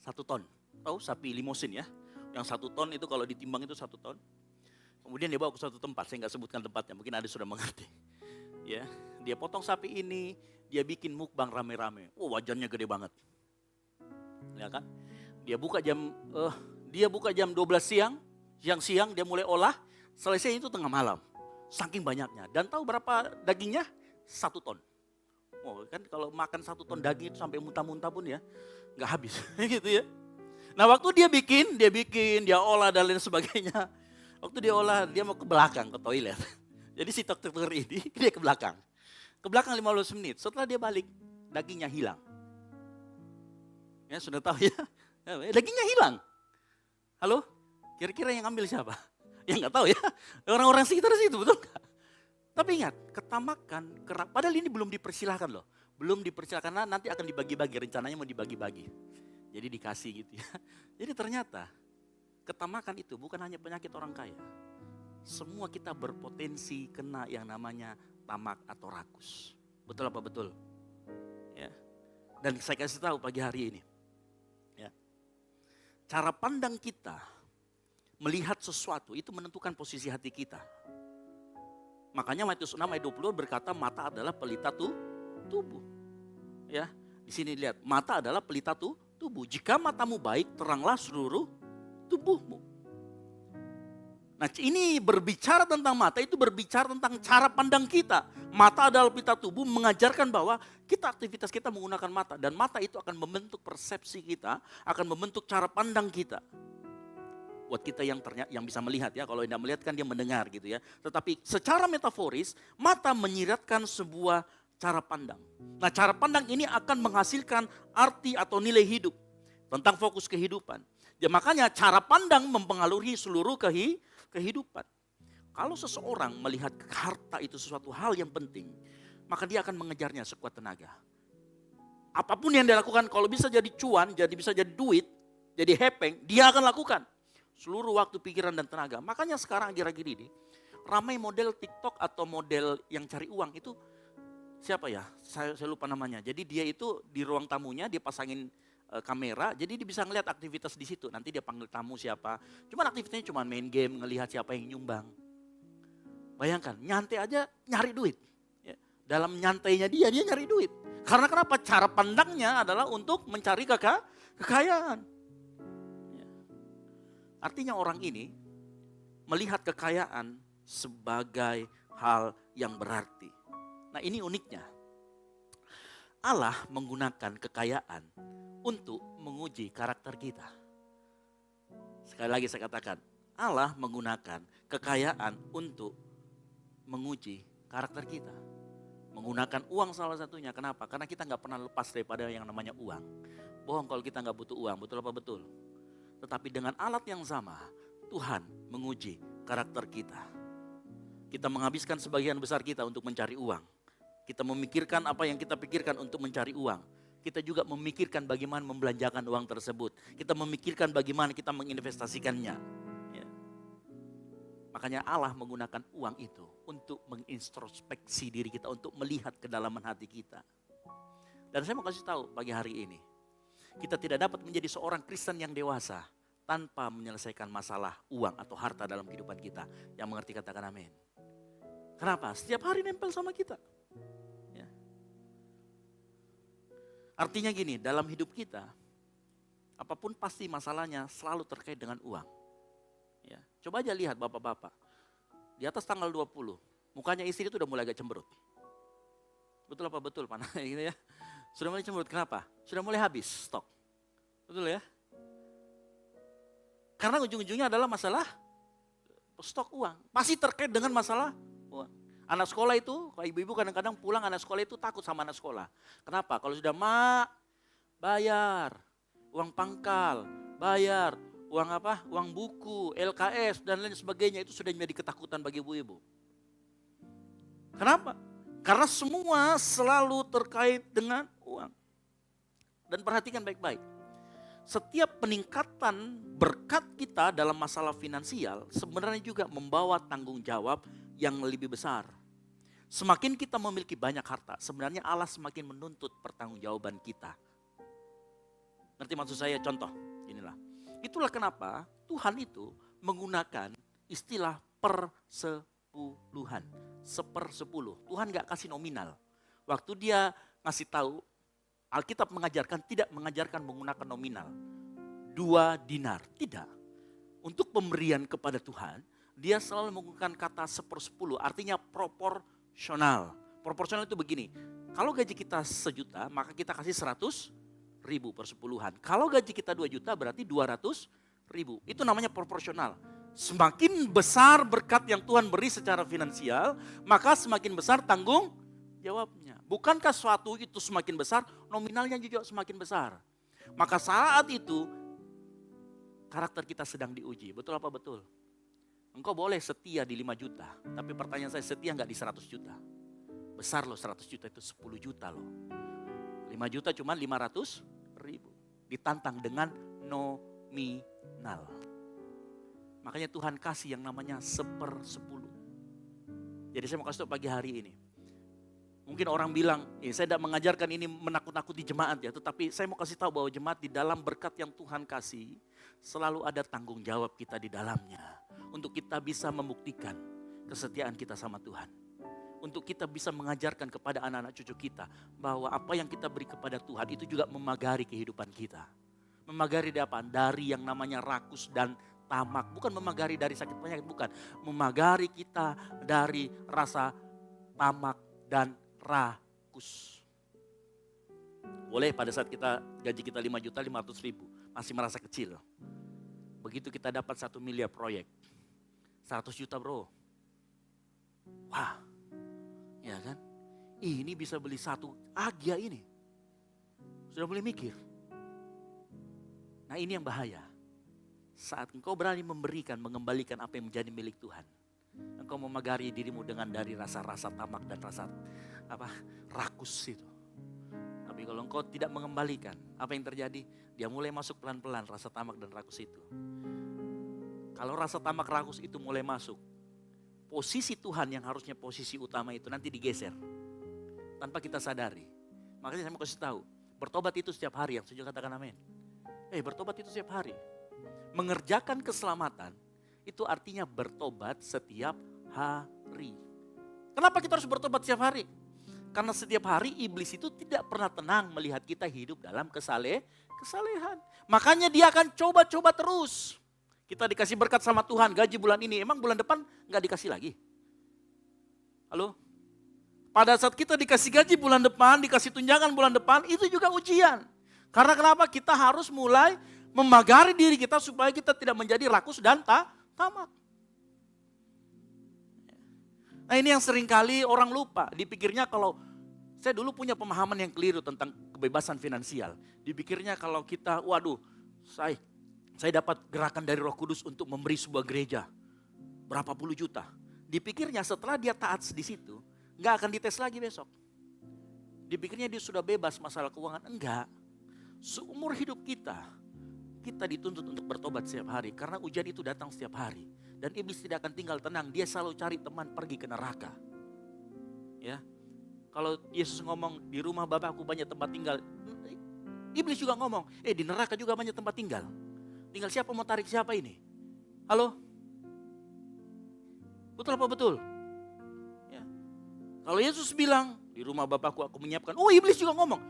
1 ton. Tahu sapi limosin ya? Yang 1 ton itu kalau ditimbang itu 1 ton. Kemudian dia bawa ke suatu tempat, saya nggak sebutkan tempatnya, mungkin ada sudah mengerti. Ya, dia potong sapi ini, dia bikin mukbang rame-rame. Wajannya gede banget. Ya kan? Dia buka jam 12 siang dia mulai olah, selesai itu tengah malam. Saking banyaknya. Dan tahu berapa dagingnya? 1 ton. Oh, kan kalau makan 1 ton daging itu sampai muntah-muntah pun ya nggak habis gitu ya. Nah, waktu dia bikin, dia olah dan lain sebagainya. Waktu dia olah, dia mau ke belakang, ke toilet. Jadi si dokter ini, dia ke belakang. Ke belakang 15 menit, setelah dia balik, dagingnya hilang. Ya sudah tahu ya, dagingnya hilang. Halo, kira-kira yang ambil siapa? Ya nggak tahu ya, orang-orang sekitar situ, betul nggak? Tapi ingat, ketamakan, padahal ini belum dipersilahkan loh. Belum dipersilahkan, karena nanti akan dibagi-bagi, rencananya mau dibagi-bagi. Jadi dikasih gitu ya. Jadi ternyata ketamakan itu bukan hanya penyakit orang kaya. Semua kita berpotensi kena yang namanya tamak atau rakus. Betul apa betul? Ya. Dan saya kasih tahu pagi hari ini. Ya. Cara pandang kita melihat sesuatu itu menentukan posisi hati kita. Makanya Matius 6 ayat 20 berkata mata adalah pelita tubuh. Ya, di sini lihat, mata adalah pelita tubuh. Jika matamu baik, teranglah seluruh tubuhmu. Nah, ini berbicara tentang mata, itu berbicara tentang cara pandang kita. Mata adalah pelita tubuh, mengajarkan bahwa aktivitas kita menggunakan mata. Dan mata itu akan membentuk persepsi kita, akan membentuk cara pandang kita. Buat kita yang bisa melihat ya, kalau tidak melihat kan dia mendengar gitu ya. Tetapi secara metaforis, mata menyiratkan sebuah cara pandang. Nah, cara pandang ini akan menghasilkan arti atau nilai hidup tentang fokus kehidupan. Ya, makanya cara pandang mempengaruhi seluruh kehidupan. Kalau seseorang melihat harta itu sesuatu hal yang penting, maka dia akan mengejarnya sekuat tenaga. Apapun yang dia lakukan, kalau bisa jadi cuan, bisa jadi duit, jadi hepeng, dia akan lakukan. Seluruh waktu, pikiran, dan tenaga. Makanya sekarang akhir-akhir ini, ramai model TikTok atau model yang cari uang itu, siapa ya? Saya lupa namanya. Jadi dia itu di ruang tamunya, dia pasangin kamera, jadi dia bisa ngelihat aktivitas di situ. Nanti dia panggil tamu siapa. Cuman aktivitasnya cuma main game, ngelihat siapa yang nyumbang. Bayangkan, nyantai aja nyari duit. Ya, dalam nyantainya dia nyari duit. Karena kenapa? Cara pandangnya adalah untuk mencari kekayaan. Ya. Artinya orang ini melihat kekayaan sebagai hal yang berarti. Nah, ini uniknya. Allah menggunakan kekayaan untuk menguji karakter kita. Sekali lagi saya katakan, Allah menggunakan kekayaan untuk menguji karakter kita. Menggunakan uang salah satunya. Kenapa? Karena kita nggak pernah lepas daripada yang namanya uang. Bohong kalau kita nggak butuh uang, betul apa betul? Tetapi dengan alat yang sama, Tuhan menguji karakter kita. Kita menghabiskan sebagian besar kita untuk mencari uang. Kita memikirkan apa yang kita pikirkan untuk mencari uang. Kita juga memikirkan bagaimana membelanjakan uang tersebut. Kita memikirkan bagaimana kita menginvestasikannya. Ya. Makanya Allah menggunakan uang itu untuk mengintrospeksi diri kita, untuk melihat kedalaman hati kita. Dan saya mau kasih tahu pagi hari ini, kita tidak dapat menjadi seorang Kristen yang dewasa tanpa menyelesaikan masalah uang atau harta dalam kehidupan kita. Yang mengerti katakan amin. Kenapa? Setiap hari nempel sama kita. Ya. Artinya gini, dalam hidup kita, apapun pasti masalahnya selalu terkait dengan uang. Ya. Coba aja lihat bapak-bapak, di atas tanggal 20, mukanya istri itu udah mulai agak cemberut. Betul apa betul Pak? Gitu ya. Sudah mulai cemberut, kenapa? Sudah mulai habis stok. Betul ya? Karena ujung-ujungnya adalah masalah stok uang. Pasti terkait dengan masalah uang. Anak sekolah itu, ibu-ibu kadang-kadang pulang anak sekolah itu takut sama anak sekolah. Kenapa? Kalau sudah bayar uang pangkal, bayar uang apa? Uang buku, LKS dan lain sebagainya, itu sudah menjadi ketakutan bagi ibu-ibu. Kenapa? Karena semua selalu terkait dengan uang. Dan perhatikan baik-baik. Setiap peningkatan berkat kita dalam masalah finansial sebenarnya juga membawa tanggung jawab yang lebih besar. Semakin kita memiliki banyak harta, sebenarnya Allah semakin menuntut pertanggungjawaban kita. Ngerti maksud saya? Contoh, inilah. Itulah kenapa Tuhan itu menggunakan istilah persepuluhan. 1/10. Tuhan gak kasih nominal. Waktu dia ngasih tahu, Alkitab mengajarkan tidak mengajarkan menggunakan nominal. 2 dinar, tidak. Untuk pemberian kepada Tuhan, dia selalu menggunakan kata 1/10, artinya proporsional. Proporsional itu begini, kalau gaji kita 1 juta, maka kita kasih 100.000 per 10-an. Kalau gaji kita 2 juta berarti 200.000. Itu namanya proporsional. Semakin besar berkat yang Tuhan beri secara finansial, maka semakin besar tanggung jawabnya. Bukankah suatu itu semakin besar, nominalnya juga semakin besar. Maka saat itu, karakter kita sedang diuji. Betul apa betul? Engkau boleh setia di 5 juta, tapi pertanyaan saya, setia nggak di 100 juta? Besar loh, 100 juta itu 10 juta loh. 5 juta cuma 500 ribu. Ditantang dengan nominal. Makanya Tuhan kasih yang namanya 1/10. Jadi saya mau kasih tahu pagi hari ini. Mungkin orang bilang, saya tidak mengajarkan ini menakut-nakuti jemaat ya. Tetapi saya mau kasih tahu bahwa jemaat di dalam berkat yang Tuhan kasih, selalu ada tanggung jawab kita di dalamnya. Untuk kita bisa membuktikan kesetiaan kita sama Tuhan. Untuk kita bisa mengajarkan kepada anak-anak cucu kita bahwa apa yang kita beri kepada Tuhan itu juga memagari kehidupan kita. Memagari dari apa? Dari yang namanya rakus dan tamak. Bukan memagari dari sakit penyakit, bukan. Memagari kita dari rasa tamak dan rakus. Boleh pada saat kita gaji kita 5.500.000 masih merasa kecil. Begitu kita dapat 1 miliar proyek, 100 juta bro. Wah, ya kan? Ini bisa beli 1 Agya ini. Sudah mulai mikir. Nah ini yang bahaya. Saat engkau berani memberikan, mengembalikan apa yang menjadi milik Tuhan. Engkau memagari dirimu dengan dari rasa-rasa tamak dan rasa rakus itu. Tapi kalau engkau tidak mengembalikan, apa yang terjadi? Dia mulai masuk pelan-pelan rasa tamak dan rakus itu. Kalau rasa tamak rakus itu mulai masuk, posisi Tuhan yang harusnya posisi utama itu nanti digeser. Tanpa kita sadari. Makanya saya mau kasih tahu, bertobat itu setiap hari, yang setuju katakan amin. Bertobat itu setiap hari. Mengerjakan keselamatan itu artinya bertobat setiap hari. Kenapa kita harus bertobat setiap hari? Karena setiap hari iblis itu tidak pernah tenang melihat kita hidup dalam kesalehan. Makanya dia akan coba-coba terus. Kita dikasih berkat sama Tuhan, gaji bulan ini, emang bulan depan gak dikasih lagi? Halo? Pada saat kita dikasih gaji bulan depan, dikasih tunjangan bulan depan, itu juga ujian. Karena kenapa? Kita harus mulai memagari diri kita supaya kita tidak menjadi rakus dan tamak. Nah ini yang seringkali orang lupa. Dipikirnya kalau, saya dulu punya pemahaman yang keliru tentang kebebasan finansial. Dipikirnya kalau kita, waduh saya dapat gerakan dari Roh Kudus untuk memberi sebuah gereja. Berapa puluh juta. Dipikirnya setelah dia taat di situ, nggak akan dites lagi besok. Dipikirnya dia sudah bebas masalah keuangan. Enggak. Seumur hidup kita dituntut untuk bertobat setiap hari. Karena ujian itu datang setiap hari. Dan iblis tidak akan tinggal tenang. Dia selalu cari teman pergi ke neraka. Ya, kalau Yesus ngomong di rumah Bapakku banyak tempat tinggal. Iblis juga ngomong, di neraka juga banyak tempat tinggal. Tinggal siapa mau tarik siapa ini? Halo? Betul apa betul? Ya. Kalau Yesus bilang, di rumah Bapakku aku menyiapkan. Oh iblis juga ngomong,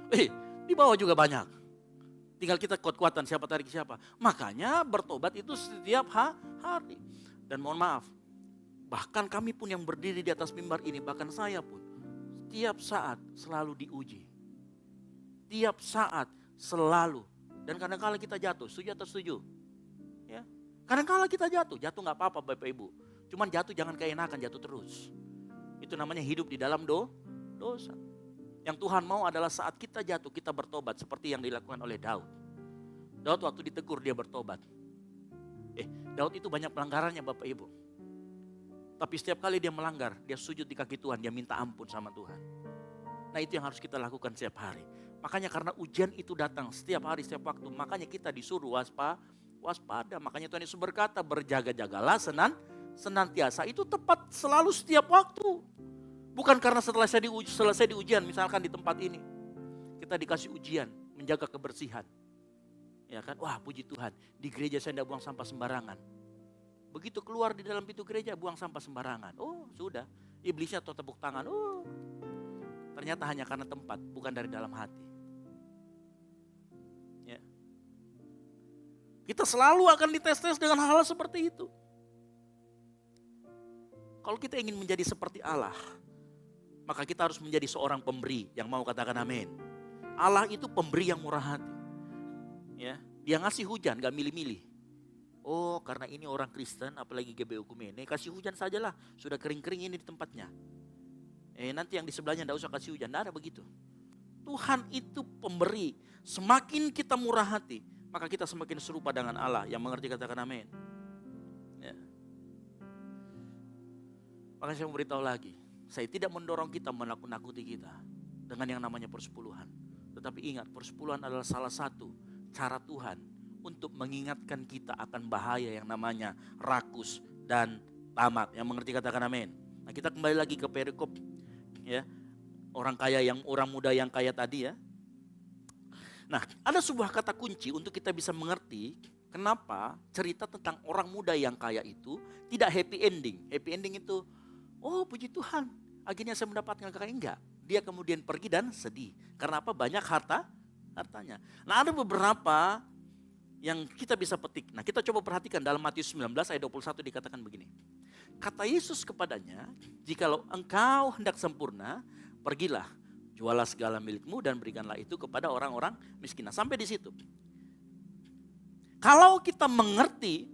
di bawah juga banyak. Tinggal kita kuat-kuatan siapa tarik siapa. Makanya bertobat itu setiap hari. Dan mohon maaf, bahkan kami pun yang berdiri di atas mimbar ini, bahkan saya pun, setiap saat selalu diuji. Tiap saat selalu. Dan kadang-kala kita jatuh, setuju atau setuju? Ya. Kadang-kala kita jatuh gak apa-apa Bapak Ibu. Cuman jatuh jangan keenakan, jatuh terus. Itu namanya hidup di dalam dosa. Yang Tuhan mau adalah saat kita jatuh, kita bertobat seperti yang dilakukan oleh Daud. Daud waktu ditegur dia bertobat. Daud itu banyak pelanggarannya Bapak Ibu. Tapi setiap kali dia melanggar, dia sujud di kaki Tuhan, dia minta ampun sama Tuhan. Nah itu yang harus kita lakukan setiap hari. Makanya karena ujian itu datang setiap hari, setiap waktu. Makanya kita disuruh waspada. Makanya Tuhan Yesus berkata, berjaga-jagalah senantiasa. Itu tepat selalu setiap waktu. Bukan karena selesai di ujian, misalkan di tempat ini. Kita dikasih ujian, menjaga kebersihan. Ya kan, wah puji Tuhan, di gereja saya tidak buang sampah sembarangan. Begitu keluar di dalam pintu gereja, buang sampah sembarangan. Oh sudah, iblisnya atau tepuk tangan. Oh, ternyata hanya karena tempat, bukan dari dalam hati. Ya. Kita selalu akan dites-tes dengan hal seperti itu. Kalau kita ingin menjadi seperti Allah, maka kita harus menjadi seorang pemberi yang mau katakan amin. Allah itu pemberi yang murah hati. Ya, dia ngasih hujan gak milih-milih. Oh karena ini orang Kristen apalagi GBU Kumene, kasih hujan sajalah, sudah kering-kering ini di tempatnya. Nanti yang di sebelahnya tidak usah kasih hujan, tidak ada begitu. Tuhan itu pemberi, semakin kita murah hati, maka kita semakin serupa dengan Allah. Yang mengerti katakan amin. Ya. Maka saya mau beritahu lagi, saya tidak mendorong kita menakut-nakuti kita dengan yang namanya persepuluhan. Tetapi ingat, persepuluhan adalah salah satu cara Tuhan untuk mengingatkan kita akan bahaya yang namanya rakus dan tamak. Yang mengerti katakan amin. Nah, kita kembali lagi ke perikop ya. Orang muda yang kaya tadi ya. Nah, ada sebuah kata kunci untuk kita bisa mengerti kenapa cerita tentang orang muda yang kaya itu tidak happy ending. Happy ending itu, oh puji Tuhan, akhirnya saya mendapatkan kekayaan. Enggak. Dia kemudian pergi dan sedih. Karena apa? Banyak hartanya. Nah, ada beberapa yang kita bisa petik. Nah, kita coba perhatikan dalam Matius 19 ayat 21 dikatakan begini. Kata Yesus kepadanya, jikalau engkau hendak sempurna, pergilah, jualah segala milikmu dan berikanlah itu kepada orang-orang miskin. Nah, sampai di situ. Kalau kita mengerti,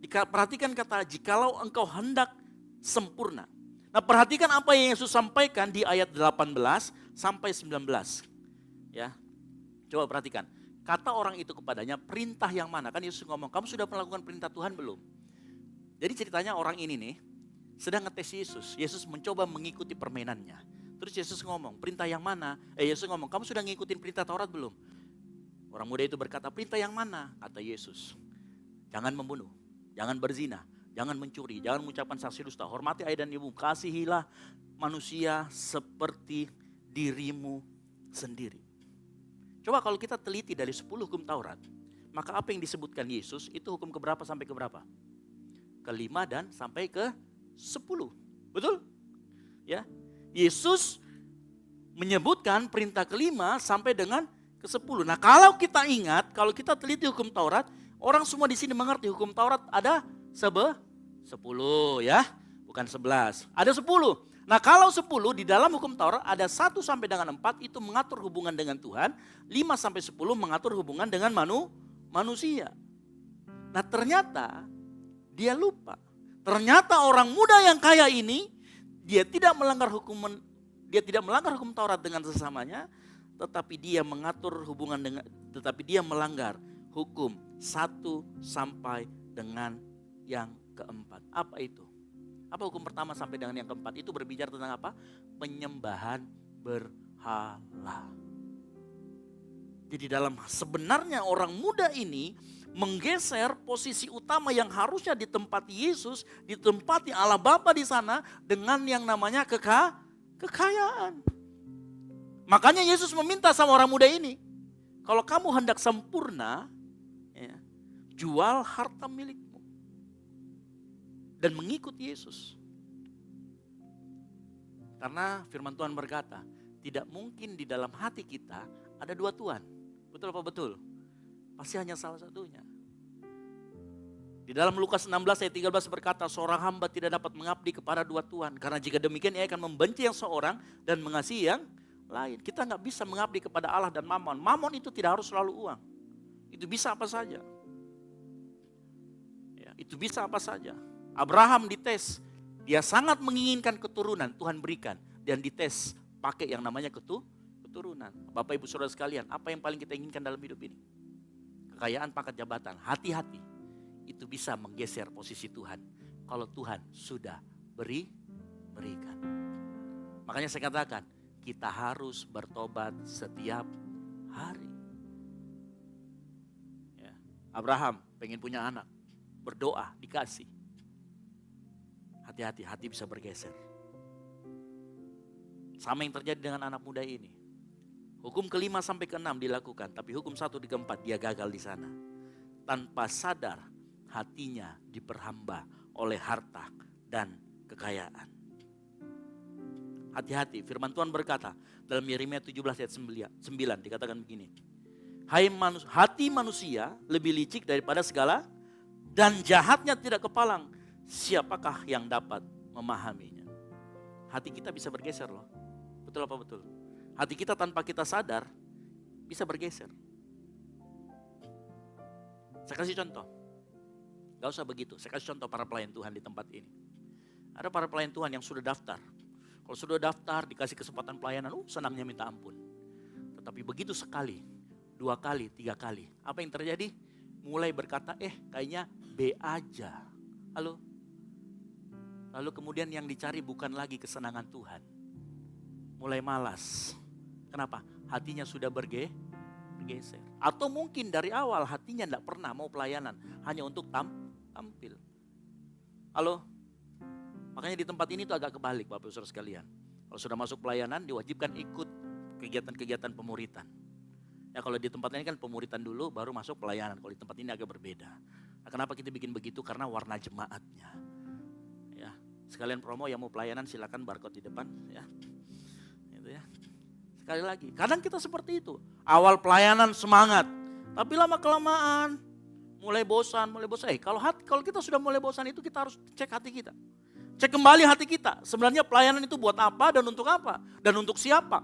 perhatikan kata jikalau engkau hendak sempurna. Nah, perhatikan apa yang Yesus sampaikan di ayat 18 sampai 19. Ya. Coba perhatikan. Kata orang itu kepadanya, perintah yang mana? Kan Yesus ngomong, kamu sudah melakukan perintah Tuhan belum? Jadi ceritanya orang ini nih, sedang ngetes Yesus. Yesus mencoba mengikuti permainannya. Terus Yesus ngomong, perintah yang mana? Yesus ngomong, kamu sudah ngikutin perintah Taurat belum? Orang muda itu berkata, perintah yang mana? Kata Yesus, jangan membunuh, jangan berzina, jangan mencuri, jangan mengucapkan saksi dusta, hormati ayah dan ibu, kasihilah manusia seperti dirimu sendiri. Coba kalau kita teliti dari 10 hukum Taurat, maka apa yang disebutkan Yesus itu hukum keberapa sampai keberapa? Ke-5 dan sampai ke-10. Betul? Ya. Yesus menyebutkan perintah ke-5 sampai dengan ke-10. Nah, kalau kita ingat, kalau kita teliti hukum Taurat, orang semua di sini mengerti hukum Taurat ada 10 ya, bukan 11. Ada 10. Nah, kalau 10 di dalam hukum Taurat ada 1 sampai dengan 4 itu mengatur hubungan dengan Tuhan, 5 sampai 10 mengatur hubungan dengan manusia. Nah, ternyata dia lupa. Ternyata orang muda yang kaya ini dia tidak melanggar hukum Taurat dengan sesamanya, tetapi dia melanggar hukum 1 sampai dengan yang keempat. Apa itu? Apa hukum pertama sampai dengan yang keempat? Itu berbicara tentang apa? Penyembahan berhala. Jadi sebenarnya orang muda ini menggeser posisi utama yang harusnya ditempati Yesus, ditempati Allah Bapa di sana dengan yang namanya kekayaan. Makanya Yesus meminta sama orang muda ini, kalau kamu hendak sempurna, ya, jual harta milikmu dan mengikuti Yesus. Karena firman Tuhan berkata, tidak mungkin di dalam hati kita ada 2 Tuhan. Betul apa betul? Pasti hanya salah satunya. Di dalam Lukas 16 ayat 13 berkata, seorang hamba tidak dapat mengabdi kepada 2 Tuhan. Karena jika demikian ia akan membenci yang seorang dan mengasihi yang lain. Kita nggak bisa mengabdi kepada Allah dan Mammon. Mammon itu tidak harus selalu uang. Itu bisa apa saja. Ya, itu bisa apa saja. Abraham dites, dia sangat menginginkan keturunan, Tuhan berikan. Dan dites pakai yang namanya keturunan. Bapak ibu saudara sekalian, apa yang paling kita inginkan dalam hidup ini? Kekayaan, pangkat, jabatan. Hati-hati, itu bisa menggeser posisi Tuhan. Kalau Tuhan sudah berikan. Makanya saya katakan, kita harus bertobat setiap hari. Ya. Abraham pengen punya anak, berdoa, dikasih. Hati-hati, hati bisa bergeser. Sama yang terjadi dengan anak muda ini. Hukum ke-5 sampai ke-6 dilakukan, tapi hukum 1 di ke-4 dia gagal di sana. Tanpa sadar hatinya diperhamba oleh harta dan kekayaan. Hati-hati, firman Tuhan berkata dalam Yeremia 17 ayat 9 dikatakan begini. Hati manusia lebih licik daripada segala dan jahatnya tidak kepalang. Siapakah yang dapat memahaminya? Hati kita bisa bergeser loh. Betul apa betul? Hati kita tanpa kita sadar bisa bergeser. Saya kasih contoh. Gak usah begitu, saya kasih contoh para pelayan Tuhan di tempat ini. Ada para pelayan Tuhan yang sudah daftar. Kalau sudah daftar, dikasih kesempatan pelayanan, senangnya minta ampun. Tetapi begitu sekali, 2 kali, 3 kali. Apa yang terjadi? Mulai berkata, kayaknya B aja. Lalu kemudian yang dicari bukan lagi kesenangan Tuhan. Mulai malas. Kenapa? Hatinya sudah bergeser. Atau mungkin dari awal hatinya tidak pernah mau pelayanan. Hanya untuk tampil. Makanya di tempat ini tuh agak kebalik Bapak Saudara sekalian. Kalau sudah masuk pelayanan diwajibkan ikut kegiatan-kegiatan pemuritan. Ya kalau di tempat ini kan pemuritan dulu baru masuk pelayanan. Kalau di tempat ini agak berbeda. Nah, kenapa kita bikin begitu? Karena warna jemaatnya. Ya, sekalian promo yang mau pelayanan silakan barcode di depan ya. Gitu ya. Sekali lagi, kadang kita seperti itu. Awal pelayanan semangat, tapi lama kelamaan mulai bosan. Kalau kita sudah mulai bosan itu kita harus cek hati kita. Cek kembali hati kita. Sebenarnya pelayanan itu buat apa dan untuk apa? Dan untuk siapa?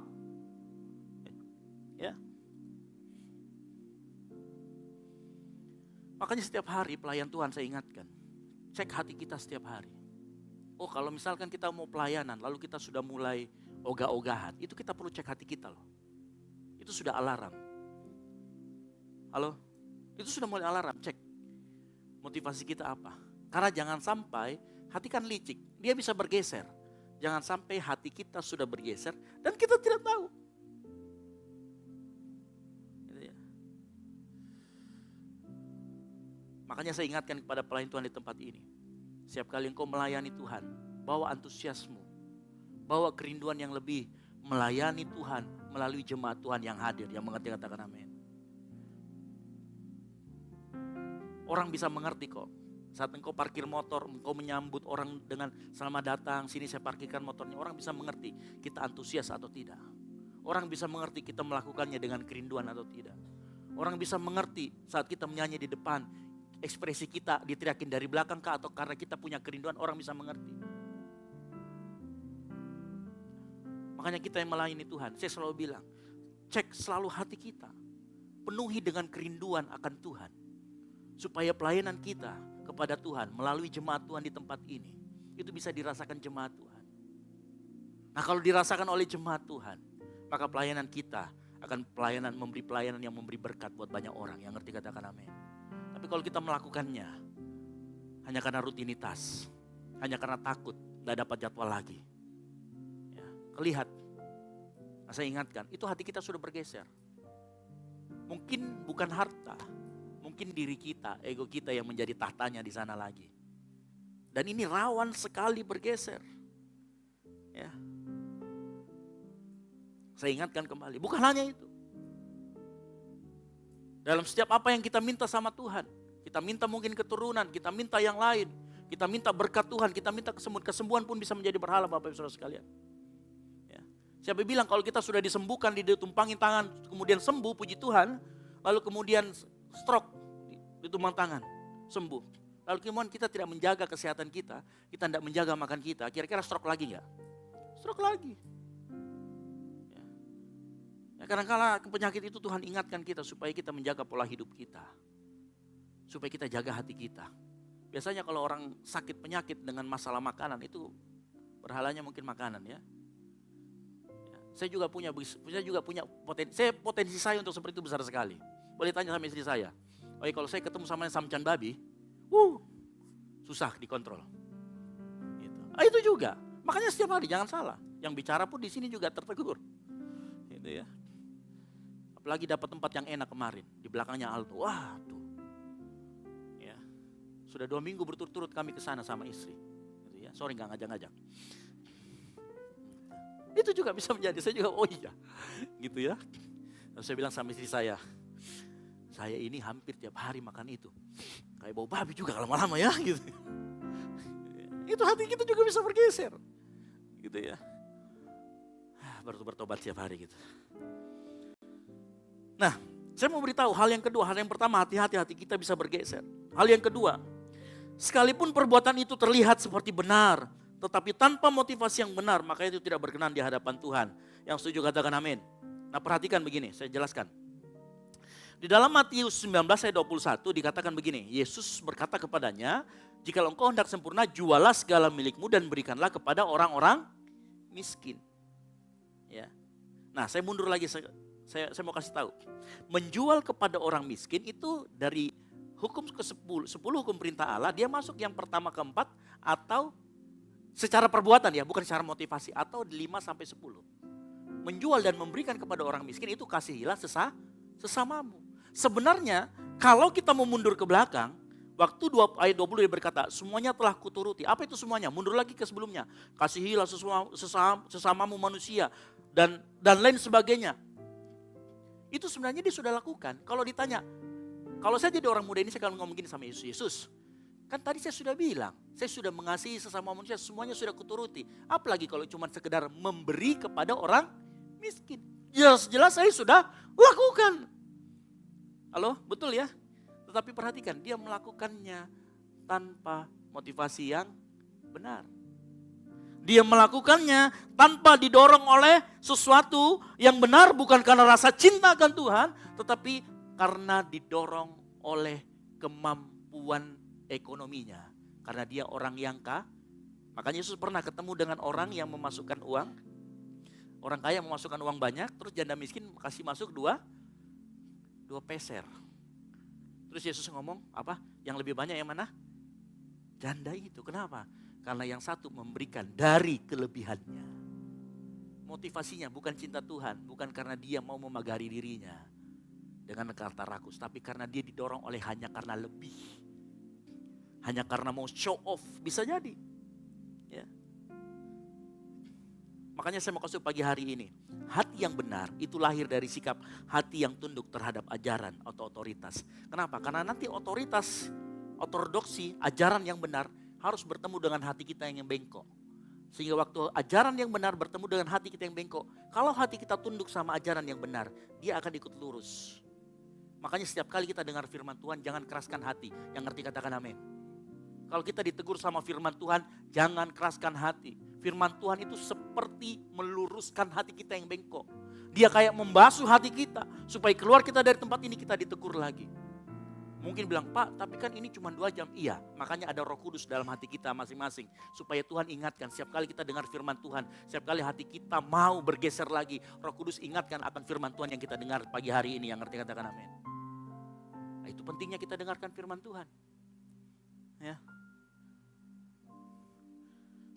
Ya. Makanya setiap hari pelayan Tuhan saya ingatkan. Cek hati kita setiap hari. Oh kalau misalkan kita mau pelayanan lalu kita sudah mulai ogah-ogahan. Itu kita perlu cek hati kita loh. Itu sudah alarm. Itu sudah mulai alarm. Cek motivasi kita apa. Karena jangan sampai hati kan licik, dia bisa bergeser. Jangan sampai hati kita sudah bergeser dan kita tidak tahu. Gitu ya. Makanya saya ingatkan kepada pelayan Tuhan di tempat ini. Setiap kali engkau melayani Tuhan, bawa antusiasme, bawa kerinduan yang lebih melayani Tuhan melalui jemaat Tuhan yang hadir, yang mengerti katakan amin. Orang bisa mengerti kok. Saat engkau parkir motor, engkau menyambut orang dengan selamat datang, sini saya parkirkan motornya. Orang bisa mengerti kita antusias atau tidak. Orang bisa mengerti kita melakukannya dengan kerinduan atau tidak. Orang bisa mengerti saat kita menyanyi di depan, ekspresi kita diteriakin dari belakang kah atau karena kita punya kerinduan, orang bisa mengerti. Makanya kita yang melayani Tuhan, saya selalu bilang, cek selalu hati kita. Penuhi dengan kerinduan akan Tuhan. Supaya pelayanan kita kepada Tuhan melalui jemaat Tuhan di tempat ini, itu bisa dirasakan jemaat Tuhan. Nah kalau dirasakan oleh jemaat Tuhan, maka pelayanan kita akan memberi pelayanan yang memberi berkat buat banyak orang yang ngerti katakan amin. Tapi kalau kita melakukannya hanya karena rutinitas, hanya karena takut gak dapat jadwal lagi, ya, lihat, nah, saya ingatkan, itu hati kita sudah bergeser. Mungkin bukan harta, mungkin diri kita, ego kita yang menjadi tahtanya di sana lagi. Dan ini rawan sekali bergeser. Ya. Saya ingatkan kembali, bukan hanya itu. Dalam setiap apa yang kita minta sama Tuhan, kita minta mungkin keturunan, kita minta yang lain, kita minta berkat Tuhan, kita minta kesembuhan. Kesembuhan pun bisa menjadi berhala Bapak Ibu Saudara sekalian. Ya. Siapa bilang kalau kita sudah disembuhkan, ditumpangin tangan, kemudian sembuh, puji Tuhan, lalu kemudian stroke, ditumpang tangan, sembuh. Lalu kemudian kita tidak menjaga kesehatan kita tidak menjaga makan kita, kira-kira stroke lagi enggak? Stroke lagi. Ya, kadang-kala penyakit itu Tuhan ingatkan kita supaya kita menjaga pola hidup kita. Supaya kita jaga hati kita. Biasanya kalau orang sakit penyakit dengan masalah makanan itu berhalanya mungkin makanan ya. Saya juga punya potensi saya untuk seperti itu besar sekali. Boleh tanya sama istri saya. Oh kalau saya ketemu sama samcan babi, susah dikontrol. Gitu. Itu juga. Makanya setiap hari jangan salah. Yang bicara pun di sini juga tertegur. Gitu ya. Apalagi dapat tempat yang enak kemarin. Di belakangnya Alto. Wah tuh. Ya. Sudah 2 minggu berturut-turut kami ke sana sama istri. Gitu ya. Sorry gak ngajak-ngajak. Itu juga bisa menjadi. Saya juga gitu ya. Lalu saya bilang sama istri saya ini hampir tiap hari makan itu. Kayak bau babi juga lama-lama ya gitu. Itu hati kita juga bisa bergeser. Gitu ya. Bertobat tiap hari gitu. Nah, saya mau beritahu hal yang kedua. Hal yang pertama, hati kita bisa bergeser. Hal yang kedua, sekalipun perbuatan itu terlihat seperti benar, tetapi tanpa motivasi yang benar, maka itu tidak berkenan di hadapan Tuhan. Yang setuju katakan amin. Nah perhatikan begini, saya jelaskan. Di dalam Matius 19 ayat 21 dikatakan begini, Yesus berkata kepadanya, jikalau engkau hendak sempurna, jualah segala milikmu dan berikanlah kepada orang-orang miskin. Ya. Nah, saya mundur lagi, saya mau kasih tahu. Menjual kepada orang miskin itu dari hukum ke-10, 10 hukum perintah Allah, dia masuk yang pertama keempat atau secara perbuatan ya, bukan secara motivasi, atau 5 sampai 10. Menjual dan memberikan kepada orang miskin itu kasihilah sesamamu. Sebenarnya kalau kita mau mundur ke belakang, waktu ayat 20 dia berkata, semuanya telah kuturuti. Apa itu semuanya? Mundur lagi ke sebelumnya. Kasihilah sesamamu manusia dan lain sebagainya. Itu sebenarnya dia sudah lakukan. Kalau ditanya, kalau saya jadi orang muda ini saya akan ngomong gini sama Yesus. Yesus, kan tadi saya sudah bilang, saya sudah mengasihi sesama manusia, semuanya sudah kuturuti. Apalagi kalau cuma sekedar memberi kepada orang miskin. Jelas-jelas saya sudah lakukan. Halo, betul ya? Tetapi perhatikan, dia melakukannya tanpa motivasi yang benar. Dia melakukannya tanpa didorong oleh sesuatu yang benar, bukan karena rasa cinta akan Tuhan, tetapi karena didorong oleh kemampuan ekonominya. Karena dia orang yang kaya. Makanya Yesus pernah ketemu dengan orang yang memasukkan uang. Orang kaya memasukkan uang banyak, terus janda miskin kasih masuk dua peser. Terus Yesus ngomong, apa? Yang lebih banyak yang mana? Janda itu. Kenapa? Karena yang satu memberikan dari kelebihannya. Motivasinya bukan cinta Tuhan, bukan karena dia mau memagari dirinya dengan kata rakus, tapi karena dia didorong oleh hanya karena lebih. Hanya karena mau show off, bisa jadi. Ya. Makanya saya mau kasih pagi hari ini, hati yang benar itu lahir dari sikap hati yang tunduk terhadap ajaran atau otoritas. Kenapa? Karena nanti otoritas, ortodoksi, ajaran yang benar harus bertemu dengan hati kita yang bengkok. Sehingga waktu ajaran yang benar bertemu dengan hati kita yang bengkok, kalau hati kita tunduk sama ajaran yang benar, dia akan ikut lurus. Makanya setiap kali kita dengar firman Tuhan, jangan keraskan hati. Yang ngerti katakan amin. Kalau kita ditegur sama firman Tuhan, jangan keraskan hati. Firman Tuhan itu seperti meluruskan hati kita yang bengkok. Dia kayak membasuh hati kita, supaya keluar kita dari tempat ini kita ditegur lagi. Mungkin bilang, Pak, tapi kan ini cuma 2 jam. Iya, makanya ada Roh Kudus dalam hati kita masing-masing. Supaya Tuhan ingatkan, setiap kali kita dengar firman Tuhan, setiap kali hati kita mau bergeser lagi, Roh Kudus ingatkan akan firman Tuhan yang kita dengar pagi hari ini. Yang ngerti katakan amin. Nah, itu pentingnya kita dengarkan firman Tuhan. Ya.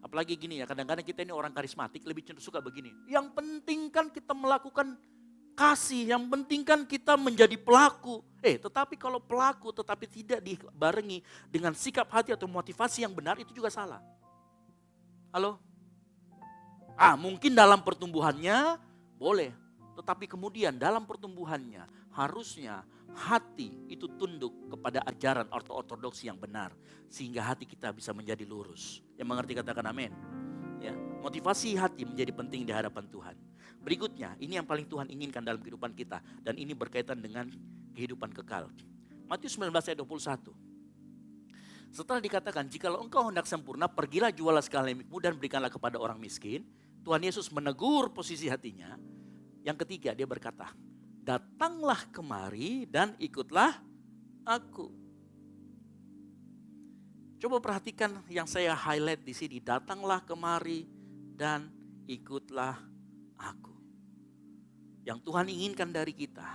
Apalagi gini ya, kadang-kadang kita ini orang karismatik lebih cenderung suka begini. Yang penting kan kita melakukan kasih, yang penting kan kita menjadi pelaku. Tetapi kalau pelaku tetapi tidak dibarengi dengan sikap hati atau motivasi yang benar, itu juga salah. Halo? Mungkin dalam pertumbuhannya boleh, tetapi kemudian dalam pertumbuhannya harusnya hati itu tunduk kepada ajaran ortodoksi yang benar, sehingga hati kita bisa menjadi lurus. Yang mengerti katakan amin. Ya, motivasi hati menjadi penting di hadapan Tuhan. Berikutnya, ini yang paling Tuhan inginkan dalam kehidupan kita. Dan ini berkaitan dengan kehidupan kekal. Matius 19 ayat 21. Setelah dikatakan, jikalau engkau hendak sempurna, pergilah jualah segala milikmu dan berikanlah kepada orang miskin. Tuhan Yesus menegur posisi hatinya. Yang ketiga, dia berkata, datanglah kemari dan ikutlah aku. Coba perhatikan yang saya highlight di sini. Datanglah kemari dan ikutlah aku. Yang Tuhan inginkan dari kita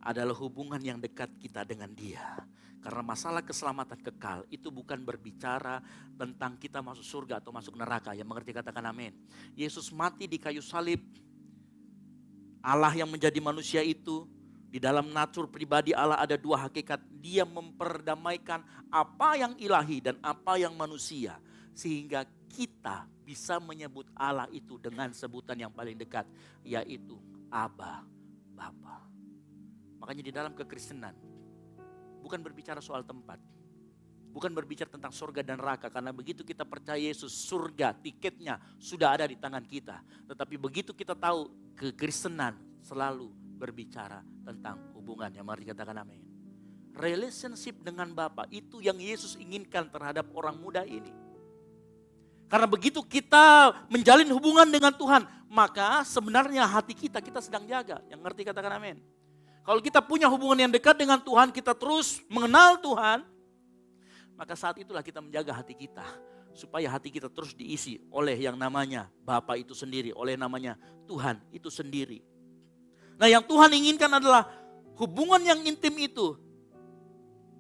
adalah hubungan yang dekat kita dengan Dia. Karena masalah keselamatan kekal itu bukan berbicara tentang kita masuk surga atau masuk neraka. Yang mengerti katakan amin. Yesus mati di kayu salib. Allah yang menjadi manusia itu, di dalam natur pribadi Allah ada 2 hakikat. Dia memperdamaikan apa yang ilahi dan apa yang manusia. Sehingga kita bisa menyebut Allah itu dengan sebutan yang paling dekat, yaitu Aba, Bapa. Makanya di dalam kekristenan, bukan berbicara soal tempat. Bukan berbicara tentang surga dan neraka. Karena begitu kita percaya Yesus, surga, tiketnya sudah ada di tangan kita. Tetapi begitu kita tahu kekristenan selalu berbicara tentang hubungan. Yang mari katakan amin. Relationship dengan Bapa itu yang Yesus inginkan terhadap orang muda ini. Karena begitu kita menjalin hubungan dengan Tuhan, maka sebenarnya hati kita sedang jaga. Yang ngerti katakan amin. Kalau kita punya hubungan yang dekat dengan Tuhan, kita terus mengenal Tuhan, maka saat itulah kita menjaga hati kita. Supaya hati kita terus diisi oleh yang namanya Bapa itu sendiri, oleh namanya Tuhan itu sendiri. Nah, yang Tuhan inginkan adalah hubungan yang intim itu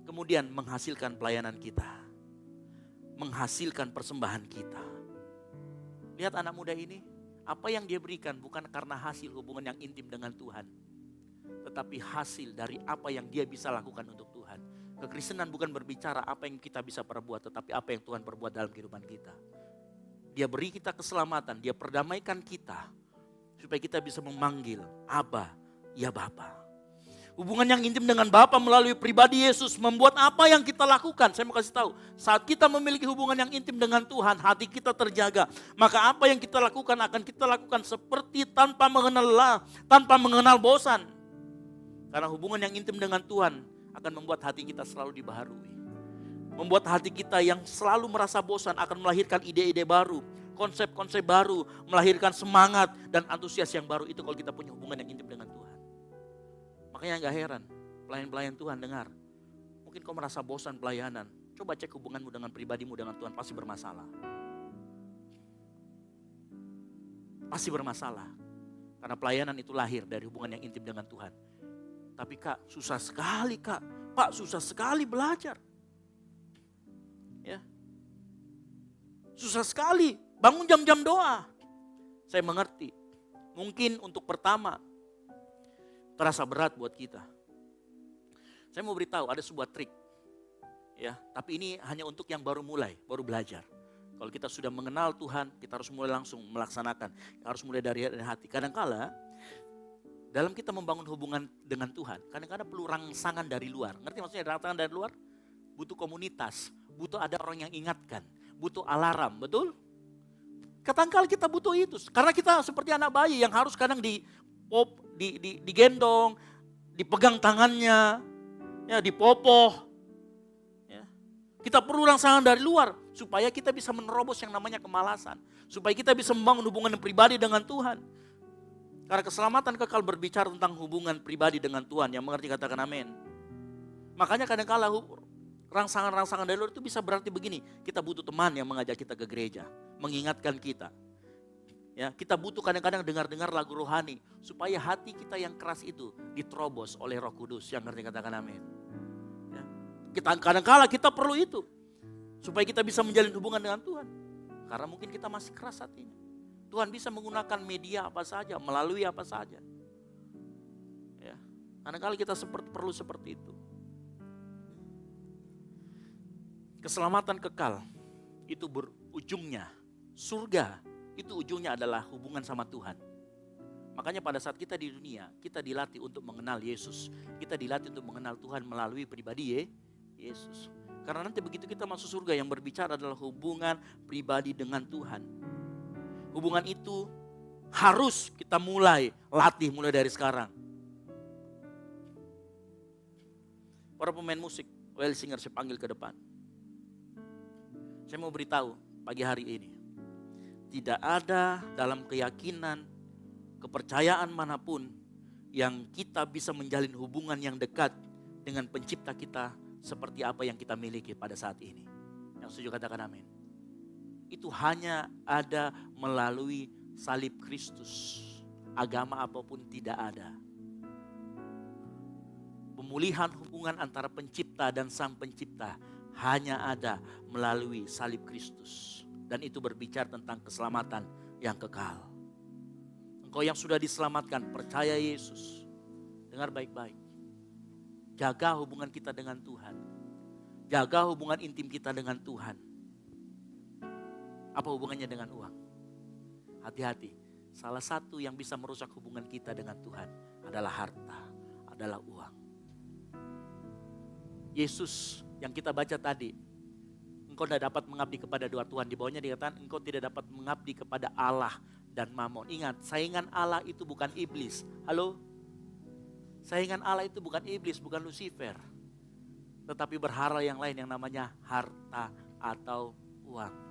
kemudian menghasilkan pelayanan kita. Menghasilkan persembahan kita. Lihat anak muda ini, apa yang dia berikan bukan karena hasil hubungan yang intim dengan Tuhan. Tetapi hasil dari apa yang dia bisa lakukan untuk Tuhan. Kekristenan bukan berbicara apa yang kita bisa perbuat, tetapi apa yang Tuhan perbuat dalam kehidupan kita. Dia beri kita keselamatan, dia perdamaikan kita. Supaya kita bisa memanggil Aba, ya Bapa. Hubungan yang intim dengan Bapa melalui pribadi Yesus membuat apa yang kita lakukan. Saya mau kasih tahu, saat kita memiliki hubungan yang intim dengan Tuhan, hati kita terjaga. Maka apa yang kita lakukan akan kita lakukan seperti tanpa mengenal bosan. Karena hubungan yang intim dengan Tuhan akan membuat hati kita selalu dibaharui. Membuat hati kita yang selalu merasa bosan akan melahirkan ide-ide baru, konsep-konsep baru, melahirkan semangat dan antusias yang baru. Itu kalau kita punya hubungan yang intim dengan Tuhan. Makanya gak heran, pelayan-pelayan Tuhan dengar. Mungkin kau merasa bosan pelayanan, coba cek hubunganmu dengan pribadimu dengan Tuhan, pasti bermasalah. Pasti bermasalah. Karena pelayanan itu lahir dari hubungan yang intim dengan Tuhan. Tapi Kak, susah sekali Kak. Pak, susah sekali belajar. Ya. Susah sekali bangun jam-jam doa. Saya mengerti. Mungkin untuk pertama terasa berat buat kita. Saya mau beritahu ada sebuah trik. Ya, tapi ini hanya untuk yang baru mulai, baru belajar. Kalau kita sudah mengenal Tuhan, kita harus mulai langsung melaksanakan. Harus mulai dari hati. Kadang-kala dalam kita membangun hubungan dengan Tuhan, kadang-kadang perlu rangsangan dari luar. Ngerti maksudnya rangsangan dari luar? Butuh komunitas, butuh ada orang yang ingatkan, butuh alarm, betul? Kadang-kala kita butuh itu, karena kita seperti anak bayi yang harus kadang digendong, dipegang tangannya, ya, dipopoh. Ya. Kita perlu rangsangan dari luar, supaya kita bisa menerobos yang namanya kemalasan. Supaya kita bisa membangun hubungan pribadi dengan Tuhan. Karena keselamatan kekal berbicara tentang hubungan pribadi dengan Tuhan. Yang mengerti katakan amin. Makanya kadang-kala rangsangan-rangsangan dari luar itu bisa berarti begini. Kita butuh teman yang mengajak kita ke gereja. Mengingatkan kita. Ya, kita butuh kadang-kadang dengar-dengar lagu rohani. Supaya hati kita yang keras itu diterobos oleh Roh Kudus. Yang ngerti katakan amin. Ya. Kadang-kala kita perlu itu. Supaya kita bisa menjalin hubungan dengan Tuhan. Karena mungkin kita masih keras hatinya. Tuhan bisa menggunakan media apa saja, melalui apa saja. Ya. Kadang-kadang kita perlu seperti itu. Keselamatan kekal itu berujungnya surga, itu ujungnya adalah hubungan sama Tuhan. Makanya pada saat kita di dunia, kita dilatih untuk mengenal Yesus. Kita dilatih untuk mengenal Tuhan melalui pribadi Yesus. Karena nanti begitu kita masuk surga, yang berbicara adalah hubungan pribadi dengan Tuhan. Hubungan itu harus kita latih mulai dari sekarang. Para pemain musik, well singer saya panggil ke depan. Saya mau beritahu pagi hari ini. Tidak ada dalam keyakinan, kepercayaan manapun yang kita bisa menjalin hubungan yang dekat dengan pencipta kita seperti apa yang kita miliki pada saat ini. Yang setuju katakan amin. Itu hanya ada melalui salib Kristus. Agama apapun tidak ada. Pemulihan hubungan antara pencipta dan sang pencipta hanya ada melalui salib Kristus. Dan itu berbicara tentang keselamatan yang kekal. Engkau yang sudah diselamatkan, percaya Yesus. Dengar baik-baik. Jaga hubungan kita dengan Tuhan. Jaga hubungan intim kita dengan Tuhan. Apa hubungannya dengan uang? Hati-hati. Salah satu yang bisa merusak hubungan kita dengan Tuhan adalah harta, adalah uang. Yesus yang kita baca tadi, engkau tidak dapat mengabdi kepada dua Tuhan. Di bawahnya dikatakan engkau tidak dapat mengabdi kepada Allah dan Mamon. Ingat, saingan Allah itu bukan iblis. Halo? Saingan Allah itu bukan iblis, bukan Lucifer. Tetapi berhala yang lain yang namanya harta atau uang.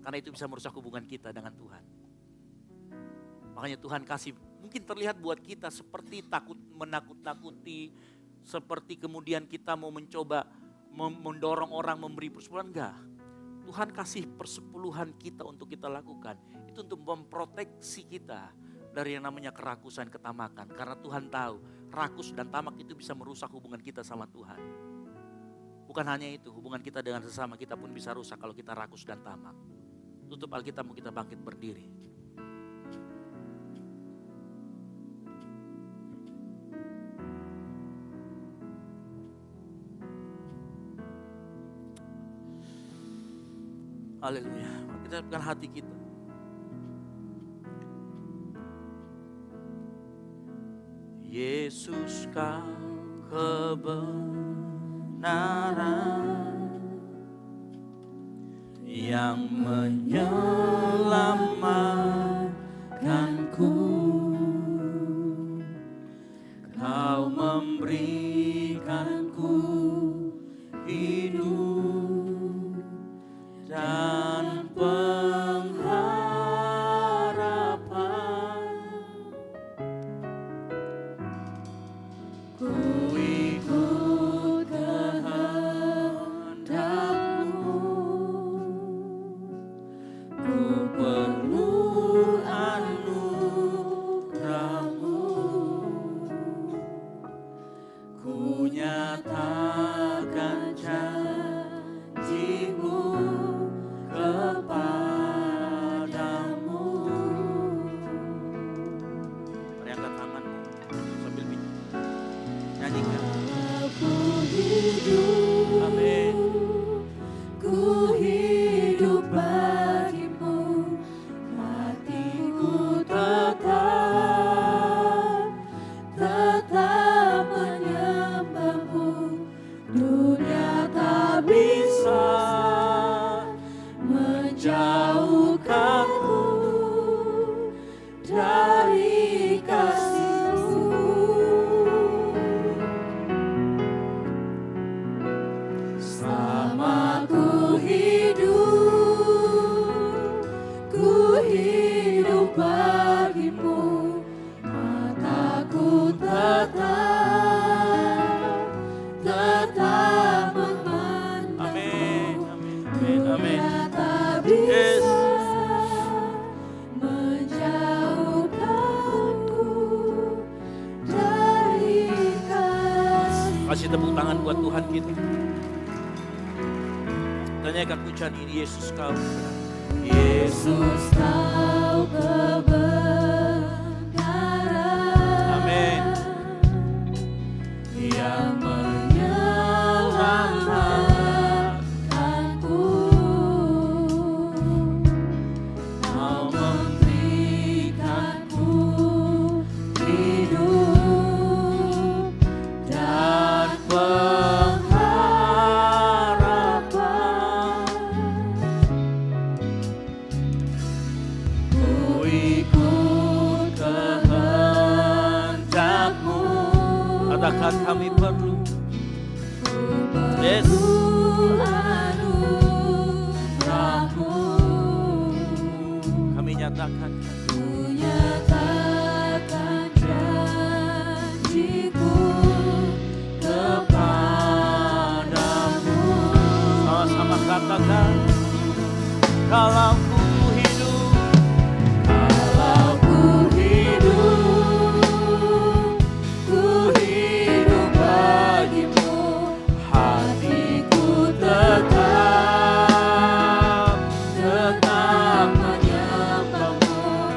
Karena itu bisa merusak hubungan kita dengan Tuhan. Makanya Tuhan kasih mungkin terlihat buat kita seperti takut menakut-nakuti, seperti kemudian kita mau mencoba mendorong orang memberi persepuluhan. Enggak. Tuhan kasih persepuluhan kita untuk kita lakukan. Itu untuk memproteksi kita dari yang namanya kerakusan, ketamakan. Karena Tuhan tahu rakus dan tamak itu bisa merusak hubungan kita sama Tuhan. Bukan hanya itu, hubungan kita dengan sesama kita pun bisa rusak kalau kita rakus dan tamak. Tutup Alkitabmu, kita bangkit berdiri. Haleluya. Kita siapkan hati kita. Yesus, Kau kebenaran yang menyelamatkanku. Kau memberikanku hidup dan pengharapan. Ku ikut kehendak-Mu, ku perlu anugerah-Mu, ku nyatakan janji-Mu kepadamu. Mari angkat tanganmu sambil nyanyikan. Ku hidup, Amin. ku hidup bagimu, hatiku tetap menyembahmu. Dunia tak bisa menjauhkanku dari kasih-Mu. Selama ku hidup bagimu, mataku tetap memandangmu. Amin. Amin. Amin. Amin. Dunia tak Yes. bisa menjauhkanku dari kasih. Kasih tepuk tangan buat Tuhan kita. Tanyakan pujian ini, Yesus Kau. Yesus, Kau kebenaran Amin. yang menyelamatkanku. Kau memberikanku hidup dan pengharapan. Ku ikut kehendak-Mu, Katakan kami perlu. Yes. anugerah-Mu. Kami nyatakan. Ku nyatakan janji-Ku kepadamu. Sama-sama katakan. Kalau ku hidup, Kalau ku hidup bagimu, hatiku tetap menyembahmu.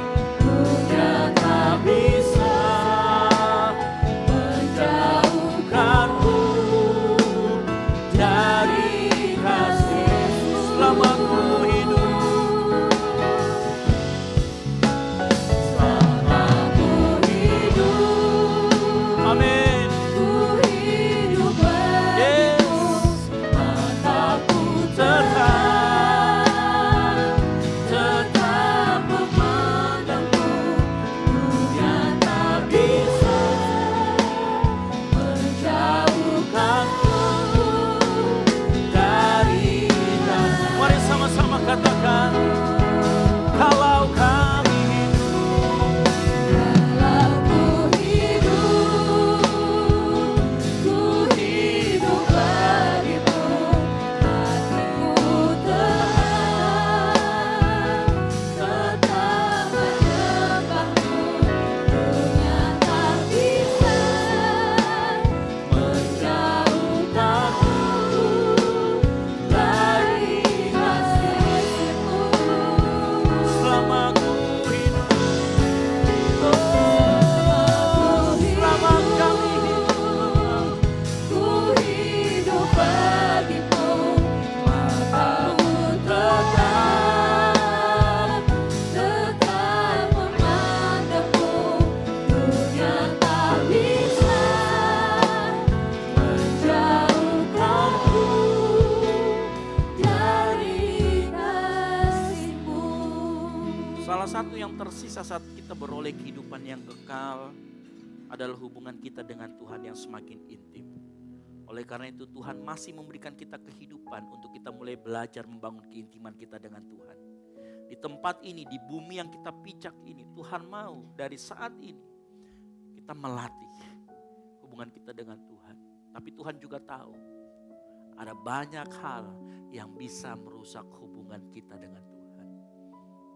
Bisa saat kita beroleh kehidupan yang kekal adalah hubungan kita dengan Tuhan yang semakin intim. Oleh karena itu Tuhan masih memberikan kita kehidupan untuk kita mulai belajar membangun keintiman kita dengan Tuhan. Di tempat ini, di bumi yang kita pijak ini, Tuhan mau dari saat ini kita melatih hubungan kita dengan Tuhan. Tapi Tuhan juga tahu ada banyak hal yang bisa merusak hubungan kita dengan Tuhan.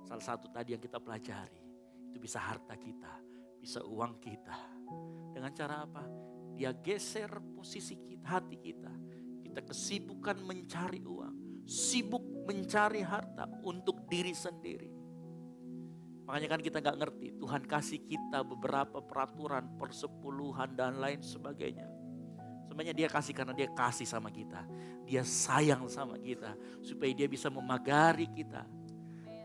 Salah satu tadi yang kita pelajari, itu bisa harta kita, bisa uang kita. Dengan cara apa? Dia geser posisi kita, hati kita. Kita kesibukan mencari uang, sibuk mencari harta untuk diri sendiri. Makanya kan kita gak ngerti, Tuhan kasih kita beberapa peraturan, persepuluhan dan lain sebagainya. Sebenarnya dia kasih karena dia kasih sama kita. Dia sayang sama kita, supaya dia bisa memagari kita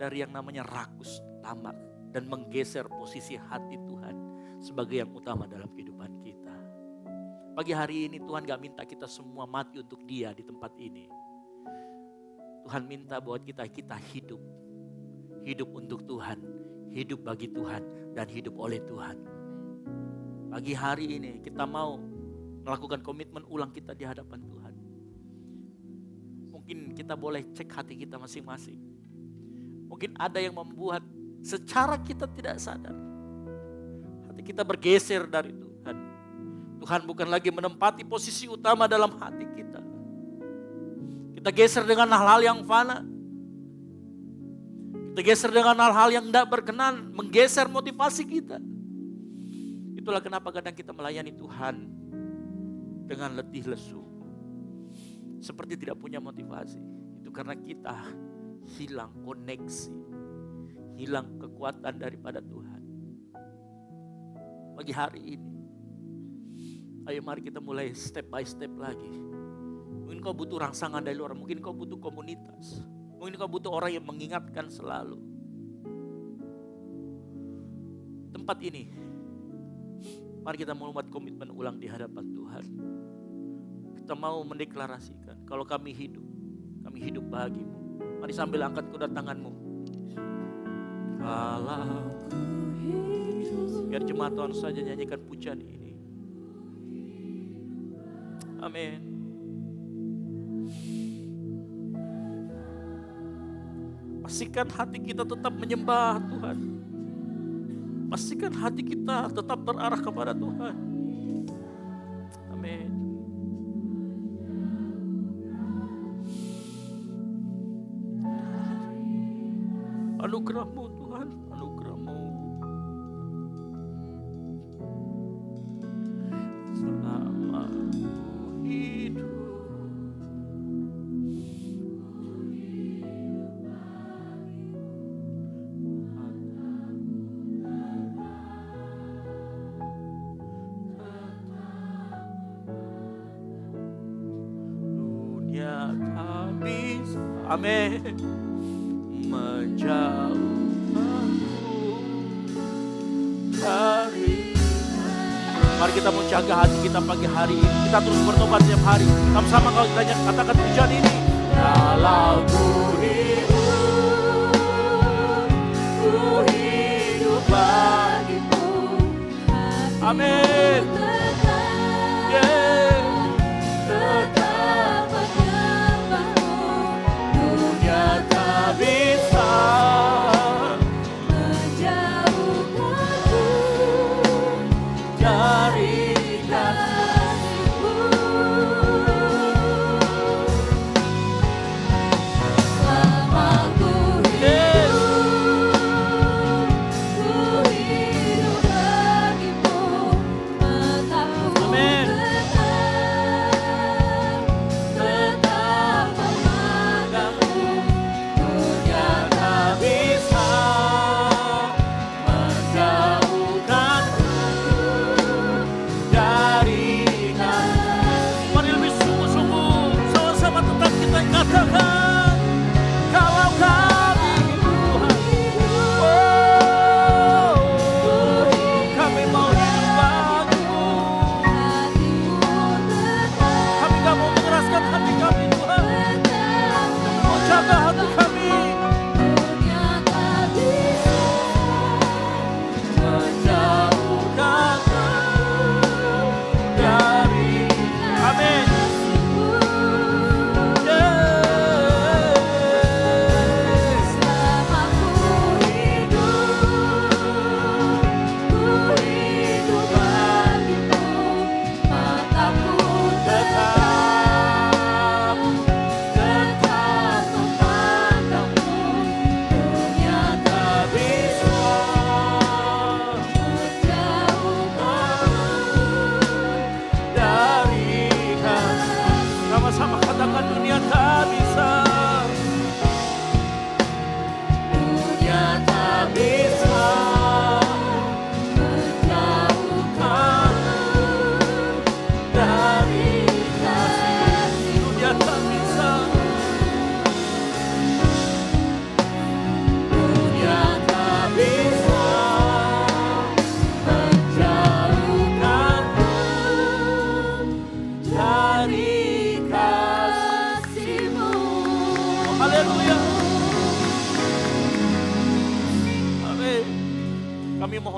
dari yang namanya rakus, tamak, dan menggeser posisi hati Tuhan sebagai yang utama dalam kehidupan kita. Pagi hari ini Tuhan gak minta kita semua mati untuk Dia di tempat ini. Tuhan minta buat kita hidup. Hidup untuk Tuhan, hidup bagi Tuhan, dan hidup oleh Tuhan. Pagi hari ini kita mau melakukan komitmen ulang kita di hadapan Tuhan. Mungkin kita boleh cek hati kita masing-masing. Mungkin ada yang membuat secara kita tidak sadar hati kita bergeser dari Tuhan. Tuhan bukan lagi menempati posisi utama dalam hati kita. Kita geser dengan hal-hal yang fana. Kita geser dengan hal-hal yang tidak berkenan, menggeser motivasi kita. Itulah kenapa kadang kita melayani Tuhan dengan letih lesu. Seperti tidak punya motivasi. Itu karena kita hilang koneksi, hilang kekuatan daripada Tuhan. Pagi hari ini, ayo mari kita mulai step by step lagi. Mungkin kau butuh rangsangan dari luar, mungkin kau butuh komunitas, mungkin kau butuh orang yang mengingatkan selalu. Tempat ini, mari kita membuat komitmen ulang di hadapan Tuhan. Kita mau mendeklarasikan, kalau kami hidup bagimu. Mari sambil angkat kedua tanganmu. Kalau biar jemaat Tuhan saja nyanyikan pujian ini. Amin. Pastikan hati kita tetap menyembah Tuhan. Pastikan hati kita tetap terarah kepada Tuhan. Amin. Anugerah-Mu Tuhan, anugerah-Mu. Selama ku hidup, dunia tak bisa, amin, menjauhkanku dari. Mari kita mau jaga hati kita pagi hari ini. Kita terus bertobat setiap hari. Sama-sama kalau kita katakan pujian ini. Kalau ku hidup bagimu. Amin. Yeah. Tetap menyembahmu. Dunia tak bisa menjauhkanku dari kasih-Mu. Selama ku hidup bagimu, menantikan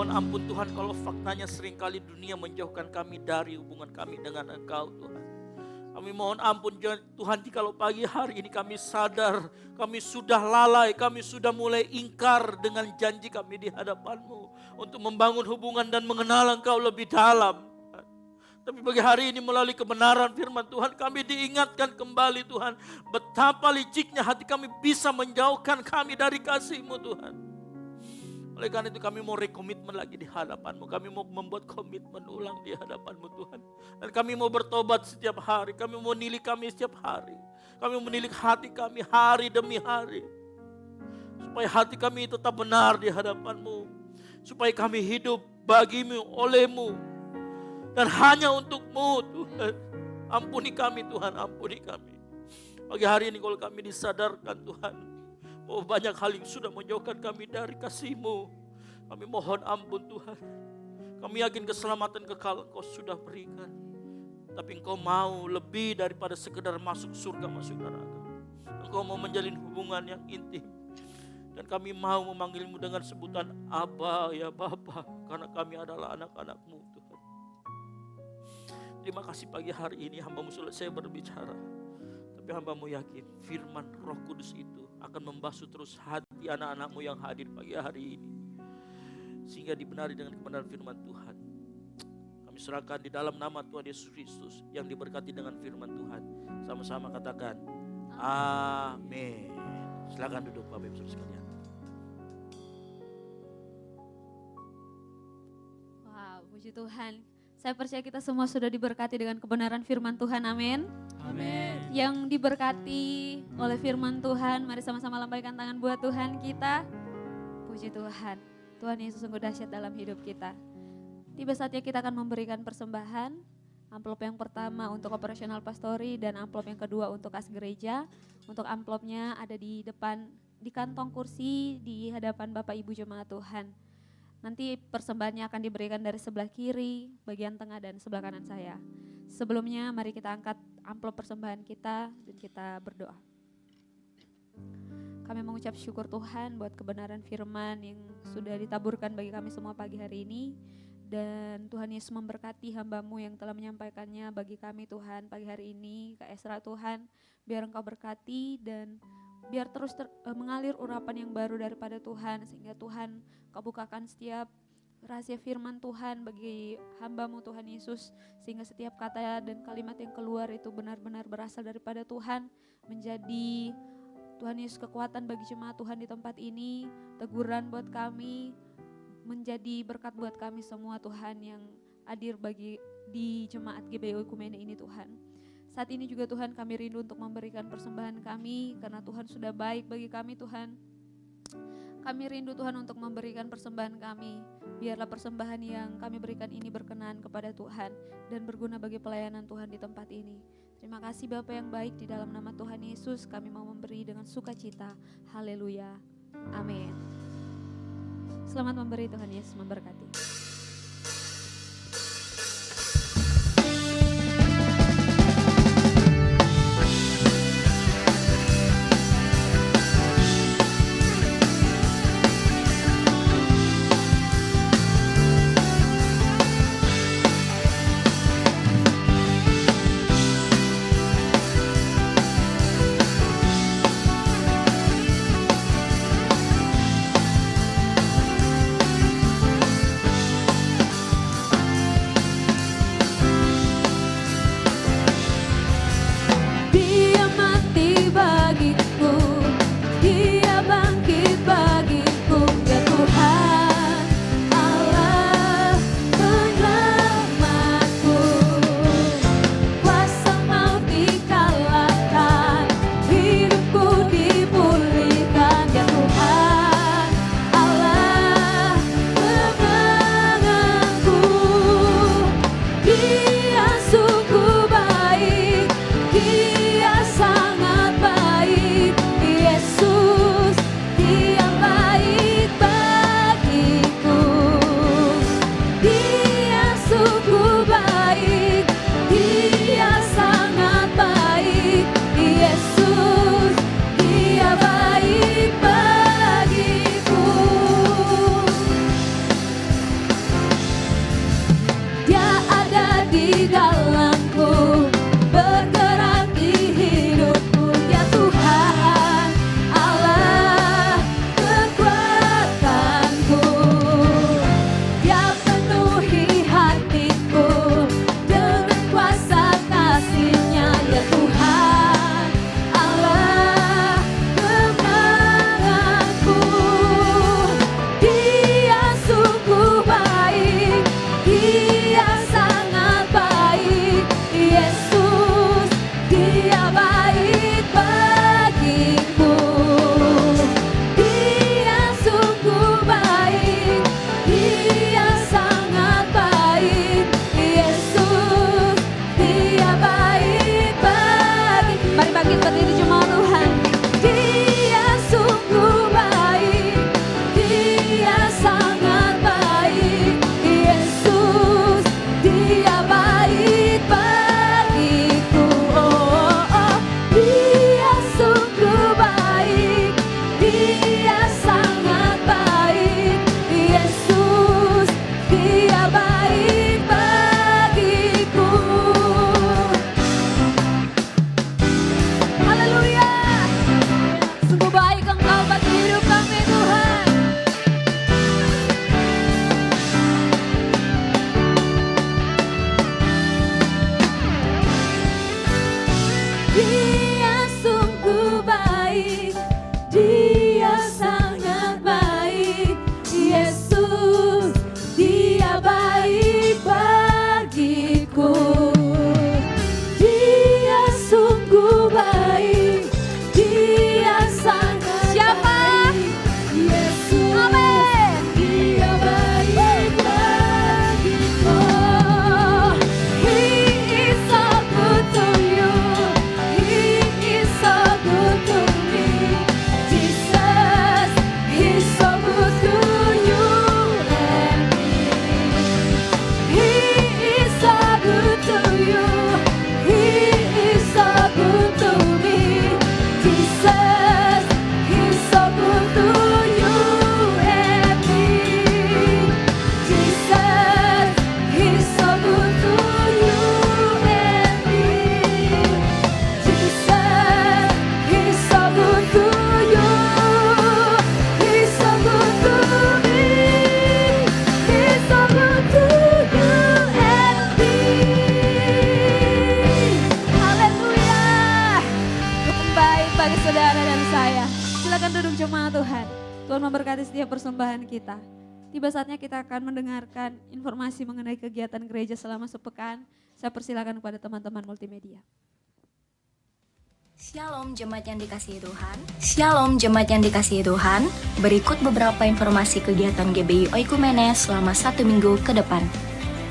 mohon ampun Tuhan kalau faktanya seringkali dunia menjauhkan kami dari hubungan kami dengan Engkau Tuhan. Kami mohon ampun Tuhan jikalau pagi hari ini kami sadar kami sudah lalai, kami sudah mulai ingkar dengan janji kami di hadapan-Mu untuk membangun hubungan dan mengenal Engkau lebih dalam. Tapi bagi hari ini melalui kebenaran firman Tuhan kami diingatkan kembali Tuhan betapa liciknya hati kami bisa menjauhkan kami dari kasih-Mu Tuhan. Oleh karena itu kami mau rekomitmen lagi di hadapan-Mu. Kami mau membuat komitmen ulang di hadapan-Mu Tuhan. Dan kami mau bertobat setiap hari. Kami mau nilik kami setiap hari. Kami mau menilik hati kami hari demi hari. Supaya hati kami tetap benar di hadapan-Mu. Supaya kami hidup bagi-Mu, oleh-Mu. Dan hanya untuk-Mu Tuhan. Ampuni kami Tuhan, ampuni kami. Pagi hari ini kalau kami disadarkan Tuhan. Oh banyak hal yang sudah menjauhkan kami dari kasih-Mu. Kami mohon ampun Tuhan. Kami yakin keselamatan kekal Engkau sudah berikan. Tapi Engkau mau lebih daripada sekedar masuk surga, masuk neraka. Engkau mau menjalin hubungan yang intim. Dan kami mau memanggil-Mu dengan sebutan Abba ya Bapa. Karena kami adalah anak-anak-Mu Tuhan. Terima kasih pagi hari ini hamba-Mu selesai berbicara. Tapi hamba-Mu yakin firman Roh Kudus itu akan membasuh terus hati anak-anak-Mu yang hadir pagi hari ini. Sehingga dibenari dengan kebenaran firman Tuhan. Kami serahkan di dalam nama Tuhan Yesus Kristus yang diberkati dengan firman Tuhan. Sama-sama katakan amin. Silakan duduk Bapak Ibu sekalian. Wow, puji Tuhan. Saya percaya kita semua sudah diberkati dengan kebenaran firman Tuhan, amin. Amin. Yang diberkati oleh firman Tuhan, mari sama-sama lambaikan tangan buat Tuhan kita. Puji Tuhan, Tuhan Yesus sungguh dahsyat dalam hidup kita. Tiba saatnya kita akan memberikan persembahan. Amplop yang pertama untuk operasional pastori dan amplop yang kedua untuk kas gereja. Untuk amplopnya ada di depan, di kantong kursi di hadapan Bapak Ibu Jemaat Tuhan. Nanti persembahannya akan diberikan dari sebelah kiri, bagian tengah dan sebelah kanan saya. Sebelumnya mari kita angkat amplop persembahan kita dan kita berdoa. Kami mengucap syukur Tuhan buat kebenaran firman yang sudah ditaburkan bagi kami semua pagi hari ini. Dan Tuhan Yesus memberkati hamba-Mu yang telah menyampaikannya bagi kami Tuhan pagi hari ini. Kak Esra Tuhan, biar Engkau berkati dan biar terus mengalir urapan yang baru daripada Tuhan. Sehingga Tuhan Kau bukakan setiap rahasia firman Tuhan bagi hamba-Mu Tuhan Yesus. Sehingga setiap kata dan kalimat yang keluar itu benar-benar berasal daripada Tuhan. Menjadi Tuhan Yesus kekuatan bagi jemaat Tuhan di tempat ini. Teguran buat kami. Menjadi berkat buat kami semua Tuhan yang hadir bagi di jemaat GBI Oikumene ini Tuhan. Saat ini juga Tuhan kami rindu untuk memberikan persembahan kami karena Tuhan sudah baik bagi kami Tuhan. Kami rindu Tuhan untuk memberikan persembahan kami. Biarlah persembahan yang kami berikan ini berkenan kepada Tuhan dan berguna bagi pelayanan Tuhan di tempat ini. Terima kasih Bapa yang baik, di dalam nama Tuhan Yesus kami mau memberi dengan sukacita. Haleluya. Amin. Selamat memberi, Tuhan Yesus memberkati. di dalamku, bergerak di hidupku. Ya Tuhan, Allah kekuatanku, Dia penuhi hatiku dengan kuasa kasih-Nya. Ya Tuhan, Allah kemenanganku. Dia sungguh baik, Dia sangat baik. Yesus, Dia baik bagiku. Dia sungguh baik, Dia sangat baik. Yesus, Dia baik bagi. Mari bangkit berdiri jemaat Tuhan. Dia sungguh baik, Dia sangat baik. Yesus, Dia baik bagiku. Oh, oh. Dia sungguh baik, Dia sangat baik. Yesus, Dia baik bagiku. Haleluya. Sungguh baik Engkau bagi hidup kami Tuhan. Dia sungguh baik, Dia sangat baik. Yesus, Dia baik bagiku. Dia sungguh baik, Dia sangat baik. Yesus, amin. Dia baik bagiku. He is so good to you. He is so good to me. Jesus, He's so good to you and me. He is so good to you. He is so good to me. Jesus, He's so good to you and me. Jesus, He's so good to you and me. Jesus, He's so good to you. He's so good to me. He's so good to you and me. Haleluya. Tuhan baik bagi saudara dan saya. Silakan duduk jemaat Tuhan. Tuhan memberkati setiap persembahan kita. Tiba saatnya kita akan mendengarkan informasi mengenai kegiatan gereja selama sepekan. Saya persilakan kepada teman-teman multimedia. Shalom jemaat yang dikasihi Tuhan. Shalom jemaat yang dikasihi Tuhan. Berikut beberapa informasi kegiatan GBI Oikumene selama 1 minggu ke depan.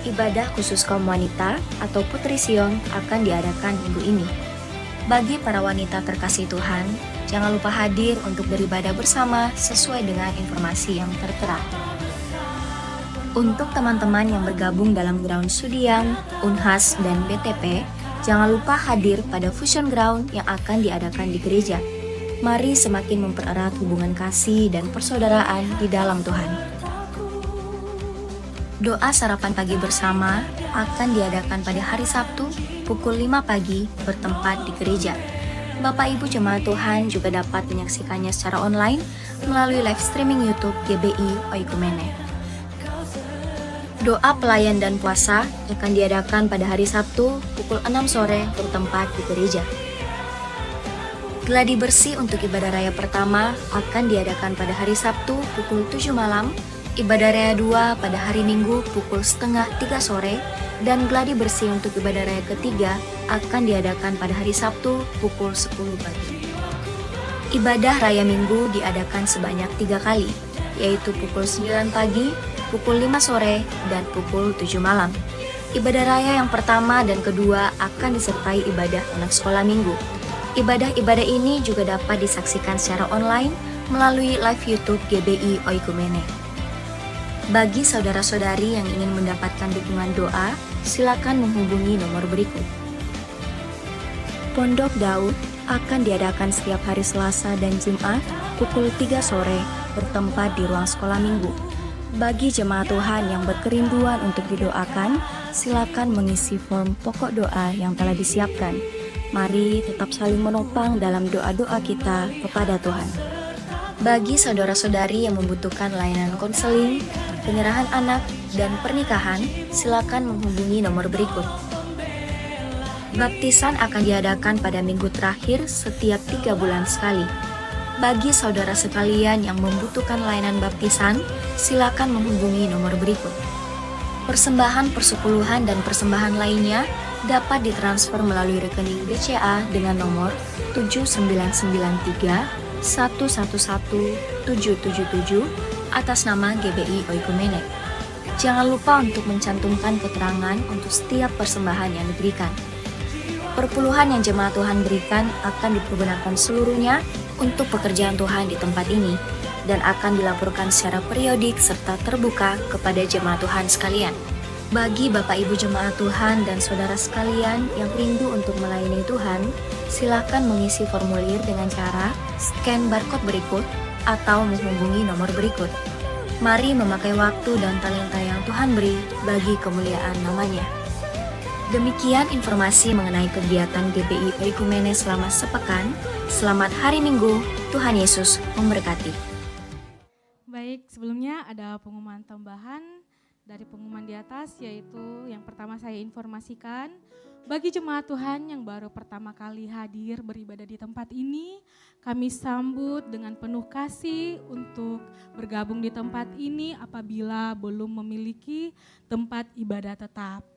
Ibadah khusus kaum wanita atau Putri Sion akan diadakan minggu ini. Bagi para wanita terkasih Tuhan, jangan lupa hadir untuk beribadah bersama sesuai dengan informasi yang tertera. Untuk teman-teman yang bergabung dalam Ground Sudiang, Unhas, dan BTP, jangan lupa hadir pada Fusion Ground yang akan diadakan di gereja. Mari semakin mempererat hubungan kasih dan persaudaraan di dalam Tuhan. Doa sarapan pagi bersama akan diadakan pada hari Sabtu pukul 5 pagi bertempat di gereja. Bapak Ibu jemaat Tuhan juga dapat menyaksikannya secara online melalui live streaming YouTube GBI Oikumene. Doa pelayan dan puasa akan diadakan pada hari Sabtu pukul 6 sore bertempat di gereja. Gladi bersih untuk ibadah raya pertama akan diadakan pada hari Sabtu pukul 7 malam, ibadah raya 2 pada hari Minggu pukul 2:30 sore, dan gladi bersih untuk ibadah raya ketiga akan diadakan pada hari Sabtu pukul 10 pagi. Ibadah raya Minggu diadakan sebanyak 3 kali, yaitu pukul 9 pagi, pukul 5 sore, dan pukul 7 malam. Ibadah raya yang pertama dan kedua akan disertai ibadah anak sekolah minggu. Ibadah-ibadah ini juga dapat disaksikan secara online melalui live YouTube GBI Oikumene. Bagi saudara-saudari yang ingin mendapatkan dukungan doa, silakan menghubungi nomor berikut. Pondok Daud akan diadakan setiap hari Selasa dan Jumat pukul 3 sore bertempat di ruang sekolah minggu. Bagi jemaat Tuhan yang berkerinduan untuk didoakan, silakan mengisi form pokok doa yang telah disiapkan. Mari tetap saling menopang dalam doa-doa kita kepada Tuhan. Bagi saudara-saudari yang membutuhkan layanan konseling, penyerahan anak, dan pernikahan, silakan menghubungi nomor berikut. Baptisan akan diadakan pada minggu terakhir setiap 3 bulan sekali. Bagi saudara sekalian yang membutuhkan layanan baptisan, silakan menghubungi nomor berikut. Persembahan persepuluhan dan persembahan lainnya dapat ditransfer melalui rekening BCA dengan nomor 7993 111 777 atas nama GBI Oikumene. Jangan lupa untuk mencantumkan keterangan untuk setiap persembahan yang diberikan. Perpuluhan yang jemaat Tuhan berikan akan dipergunakan seluruhnya untuk pekerjaan Tuhan di tempat ini dan akan dilaporkan secara periodik serta terbuka kepada jemaat Tuhan sekalian. Bagi Bapak Ibu jemaat Tuhan dan saudara sekalian yang rindu untuk melayani Tuhan, silakan mengisi formulir dengan cara scan barcode berikut atau menghubungi nomor berikut. Mari memakai waktu dan talenta yang Tuhan beri bagi kemuliaan namanya. Demikian informasi mengenai kegiatan GBI Oikumene selama sepekan. Selamat hari Minggu, Tuhan Yesus memberkati. Baik, sebelumnya ada pengumuman tambahan dari pengumuman di atas, yaitu yang pertama saya informasikan bagi jemaat Tuhan yang baru pertama kali hadir beribadah di tempat ini, kami sambut dengan penuh kasih untuk bergabung di tempat ini apabila belum memiliki tempat ibadah tetap.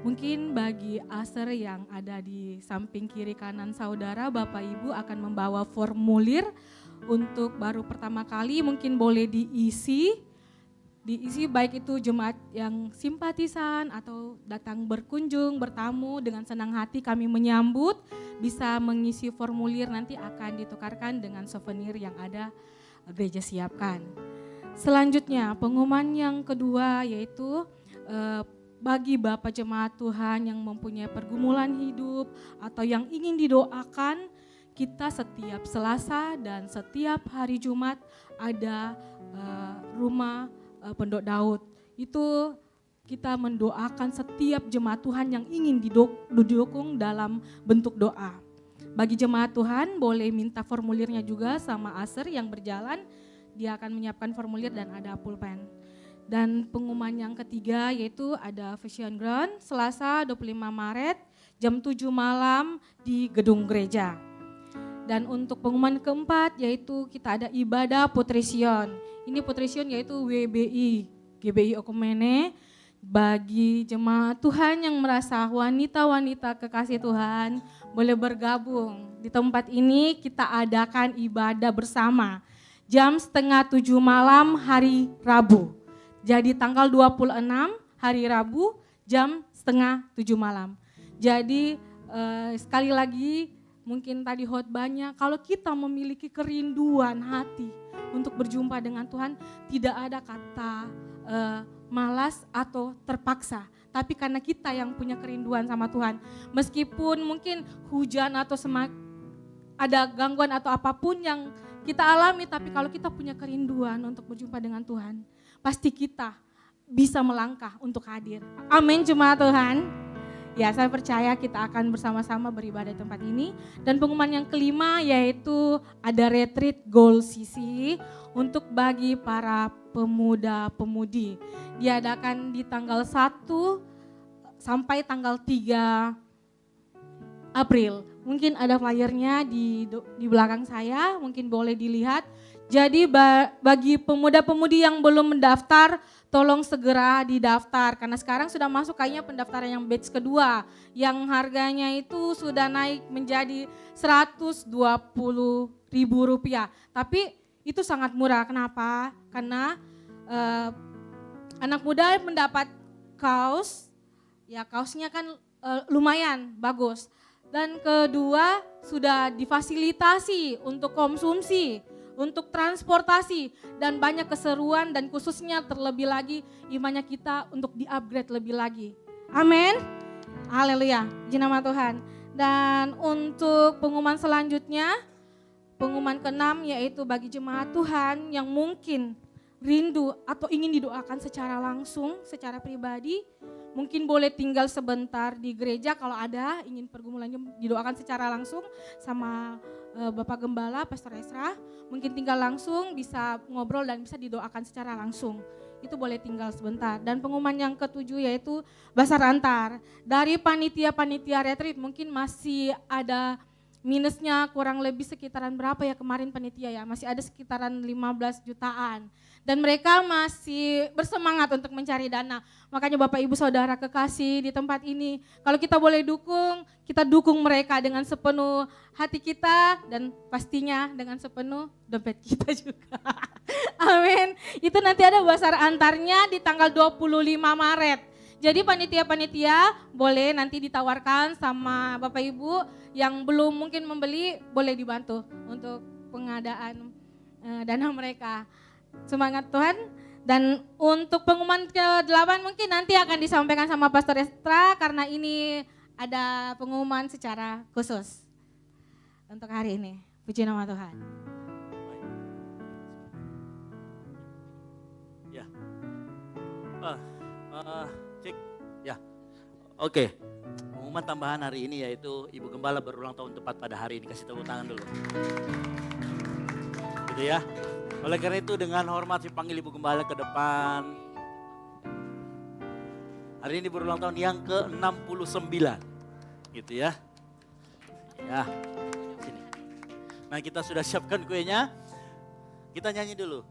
Mungkin bagi aser yang ada di samping kiri kanan saudara, Bapak Ibu akan membawa formulir untuk baru pertama kali, mungkin boleh diisi baik itu jemaat yang simpatisan atau datang berkunjung, bertamu dengan senang hati kami menyambut, bisa mengisi formulir, nanti akan ditukarkan dengan souvenir yang ada gereja siapkan. Selanjutnya pengumuman yang kedua yaitu bagi Bapak jemaat Tuhan yang mempunyai pergumulan hidup atau yang ingin didoakan, kita setiap Selasa dan setiap hari Jumat ada rumah Pendok Daud. Itu kita mendoakan setiap jemaat Tuhan yang ingin didukung dalam bentuk doa. Bagi jemaat Tuhan boleh minta formulirnya juga sama Aser yang berjalan, dia akan menyiapkan formulir dan ada pulpen. Dan pengumuman yang ketiga yaitu ada Vision Ground Selasa 25 Maret jam 7 malam di gedung gereja. Dan untuk pengumuman keempat yaitu kita ada ibadah Putri Sion. Ini Putri Sion yaitu WBI, GBI Oikumene. Bagi jemaat Tuhan yang merasa wanita-wanita kekasih Tuhan boleh bergabung. Di tempat ini kita adakan ibadah bersama. Jam 6:30 malam hari Rabu. Jadi tanggal 26 hari Rabu jam 6:30 malam. Jadi sekali lagi mungkin tadi khotbahnya, kalau kita memiliki kerinduan hati untuk berjumpa dengan Tuhan, tidak ada kata malas atau terpaksa. Tapi karena kita yang punya kerinduan sama Tuhan, meskipun mungkin hujan atau ada gangguan atau apapun yang kita alami, tapi kalau kita punya kerinduan untuk berjumpa dengan Tuhan, pasti kita bisa melangkah untuk hadir. Amin jemaat Tuhan. Ya, saya percaya kita akan bersama-sama beribadah di tempat ini. Dan pengumuman yang kelima yaitu ada retreat Goal CC untuk bagi para pemuda-pemudi. Diadakan di tanggal 1 sampai tanggal 3 April. Mungkin ada flyernya di belakang saya, mungkin boleh dilihat. Jadi bagi pemuda-pemudi yang belum mendaftar, tolong segera didaftar. Karena sekarang sudah masuk kayaknya pendaftaran yang batch kedua. Yang harganya itu sudah naik menjadi Rp120.000. Tapi itu sangat murah, kenapa? Karena anak muda mendapat kaos, ya kaosnya kan lumayan bagus. Dan kedua sudah difasilitasi untuk konsumsi, untuk transportasi dan banyak keseruan dan khususnya terlebih lagi imannya kita untuk di-upgrade lebih lagi. Amin. Haleluya. Puji nama Tuhan. Dan untuk pengumuman selanjutnya, pengumuman ke-6 yaitu bagi jemaat Tuhan yang mungkin rindu atau ingin didoakan secara langsung, secara pribadi, mungkin boleh tinggal sebentar di gereja kalau ada ingin pergumulan didoakan secara langsung sama Bapak Gembala, Pastor Esra, mungkin tinggal langsung bisa ngobrol dan bisa didoakan secara langsung. Itu boleh tinggal sebentar. Dan pengumuman yang ketujuh yaitu Basar Antar. Dari panitia-panitia retreat mungkin masih ada minusnya kurang lebih sekitaran berapa ya kemarin panitia ya, masih ada sekitaran 15 jutaan. Dan mereka masih bersemangat untuk mencari dana. Makanya Bapak Ibu Saudara kekasih di tempat ini, kalau kita boleh dukung, kita dukung mereka dengan sepenuh hati kita dan pastinya dengan sepenuh dompet kita juga. Amin. Itu nanti ada basar antarnya di tanggal 25 Maret. Jadi panitia-panitia boleh nanti ditawarkan sama Bapak Ibu yang belum mungkin membeli, boleh dibantu untuk pengadaan dana mereka. Semangat Tuhan. Dan untuk pengumuman ke-8 mungkin nanti akan disampaikan sama Pastor Estra karena ini ada pengumuman secara khusus untuk hari ini. Puji nama Tuhan. Ya. Cek. Ya. Oke. Pengumuman tambahan hari ini yaitu Ibu Gembala berulang tahun tepat pada hari ini. Kasih tepuk tangan dulu. Gitu ya. Oleh karena itu dengan hormat saya panggil Ibu Gembala ke depan. Hari ini berulang tahun yang ke-69. Gitu ya. Ya. Sini. Nah, kita sudah siapkan kuenya. Kita nyanyi dulu.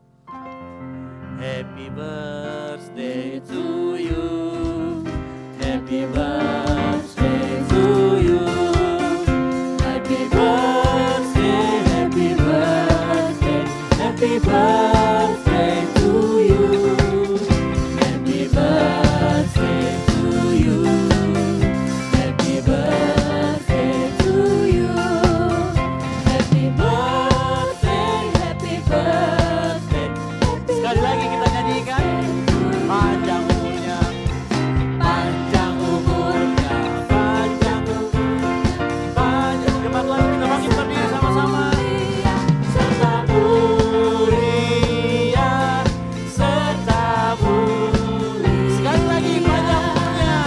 Happy birthday to you. Happy birthday to you. Happy birthday, happy birthday, happy birthday to you. Happy birthday to you. Happy birthday to you. Happy birthday, happy birthday. Sekali lagi kita nyanyikan. Panjang umurnya, panjang umurnya, panjang umurnya, panjang. Jemaat Tuhan kita bangkit berdiri sama-sama. Serta mulia, serta mulia. Sekali lagi panjang umurnya,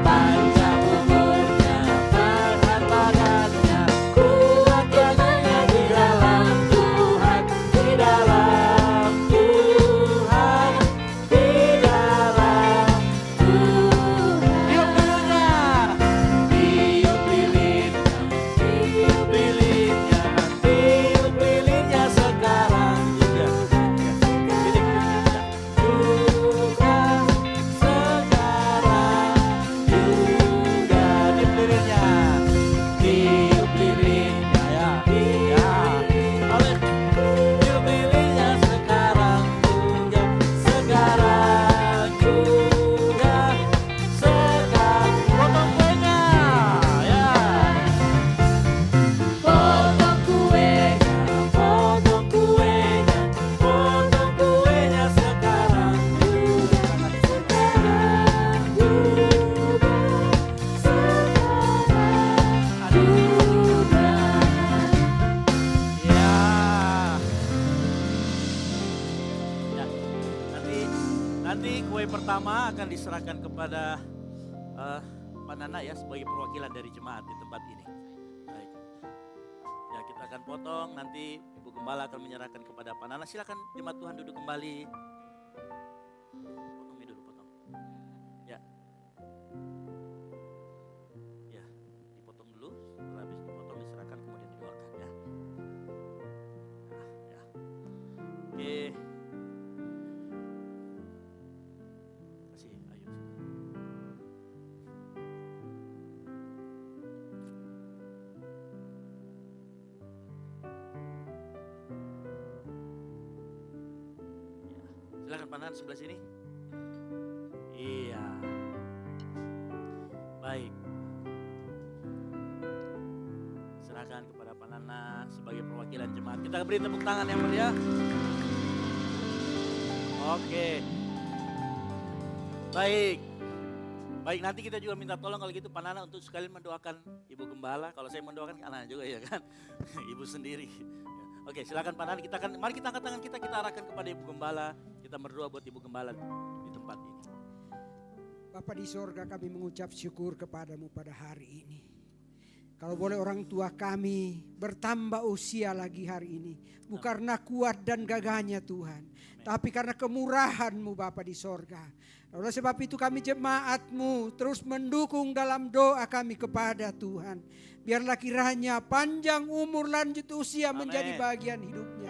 panjang umurnya, tahan badannya, kuat badannya di dalam Tuhan, di dalam Tuhan, di dalam Tuhan. Tiup lilinnya, tiup lilinnya sekarang juga. Juga sekarang juga. Tiup lilinnya, tiup lilinnya ya. Oleh tiup lilinnya sekarang juga, sekarang juga, sekarang. Potong kuenya ya. Potong kuenya, potong kuenya, potong kuenya sekarang juga, sekarang juga, sekarang juga. Ya. Ya, nanti kue pertama akan diserahkan kepada Pak Nana ya sebagai perwakilan dari jemaat di tempat ini. Baik. Ya, kita akan potong, nanti Ibu Gembala akan menyerahkan kepada Pak Nana. Silakan jemaat Tuhan duduk kembali. Potong dulu, potong. Ya. Ya, dipotong dulu. Setelah habis dipotong diserahkan kemudian didoakan ya. Nah, ya. Oke. Kasih Ayu. Silakan Pak Nana sebelah sini. Iya. Baik. Serahkan kepada Pak Nana sebagai perwakilan jemaat. Kita beri tepuk tangan yang meriah. Oke. Baik. Baik, nanti kita juga minta tolong kalau gitu Pak Nana untuk sekalian mendoakan Ibu Gembala. Kalau saya mendoakan anak juga ya kan. Ibu sendiri. Oke, silakan Pak Nani. Mari kita angkat tangan kita arahkan kepada Ibu Gembala. Kita berdoa buat Ibu Gembala di tempat ini. Bapa di sorga, kami mengucap syukur kepadamu pada hari ini. Kalau boleh orang tua kami bertambah usia lagi hari ini. Bukan karena kuat dan gagahnya Tuhan. Tapi karena kemurahan-Mu Bapa di sorga. Oleh sebab itu kami jemaat-Mu terus mendukung dalam doa kami kepada Tuhan. Biarlah kiranya panjang umur lanjut usia menjadi bagian hidupnya.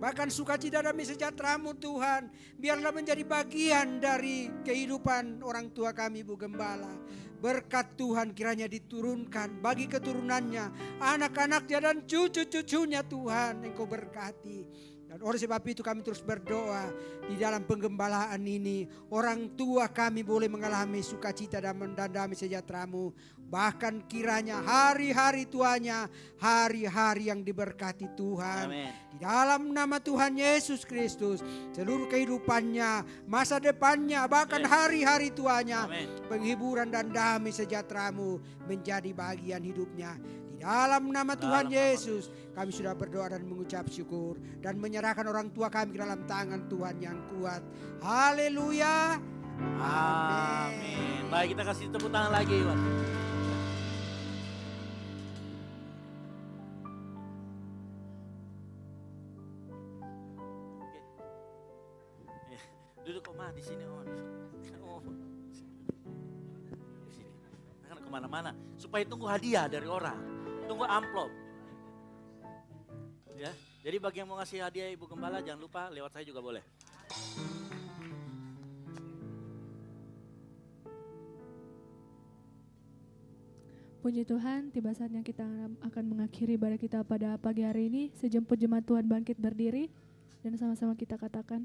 Bahkan sukacita damai sejahtera-Mu Tuhan. Biarlah menjadi bagian dari kehidupan orang tua kami Ibu Gembala. Berkat Tuhan kiranya diturunkan bagi keturunannya, anak-anaknya dan cucu-cucunya Tuhan Engkau berkati. Dan oleh sebab itu kami terus berdoa di dalam penggembalaan ini. Orang tua kami boleh mengalami sukacita dan damai sejahtera-Mu. Bahkan kiranya hari-hari tuanya, hari-hari yang diberkati Tuhan. Amin. Di dalam nama Tuhan Yesus Kristus, seluruh kehidupannya, masa depannya, bahkan hari-hari tuanya, penghiburan dan damai sejahtera-Mu menjadi bagian hidupnya. Di dalam nama Tuhan Yesus, kami sudah berdoa dan mengucap syukur dan menyerahkan orang tua kami ke dalam tangan Tuhan yang kuat. Haleluya. Amin. Baik, kita kasih tepuk tangan lagi, Iwan. Duduk Oma di sini, Oma. Di sini. Jangan kemana-mana. Supaya tunggu hadiah dari orang. Tunggu amplop. Ya. Jadi bagi yang mau ngasih hadiah Ibu Gembala, jangan lupa lewat saya juga boleh. Puji Tuhan, tiba saatnya kita akan mengakhiri ibadah kita pada pagi hari ini. Sejemput jemaat Tuhan bangkit berdiri dan sama-sama kita katakan,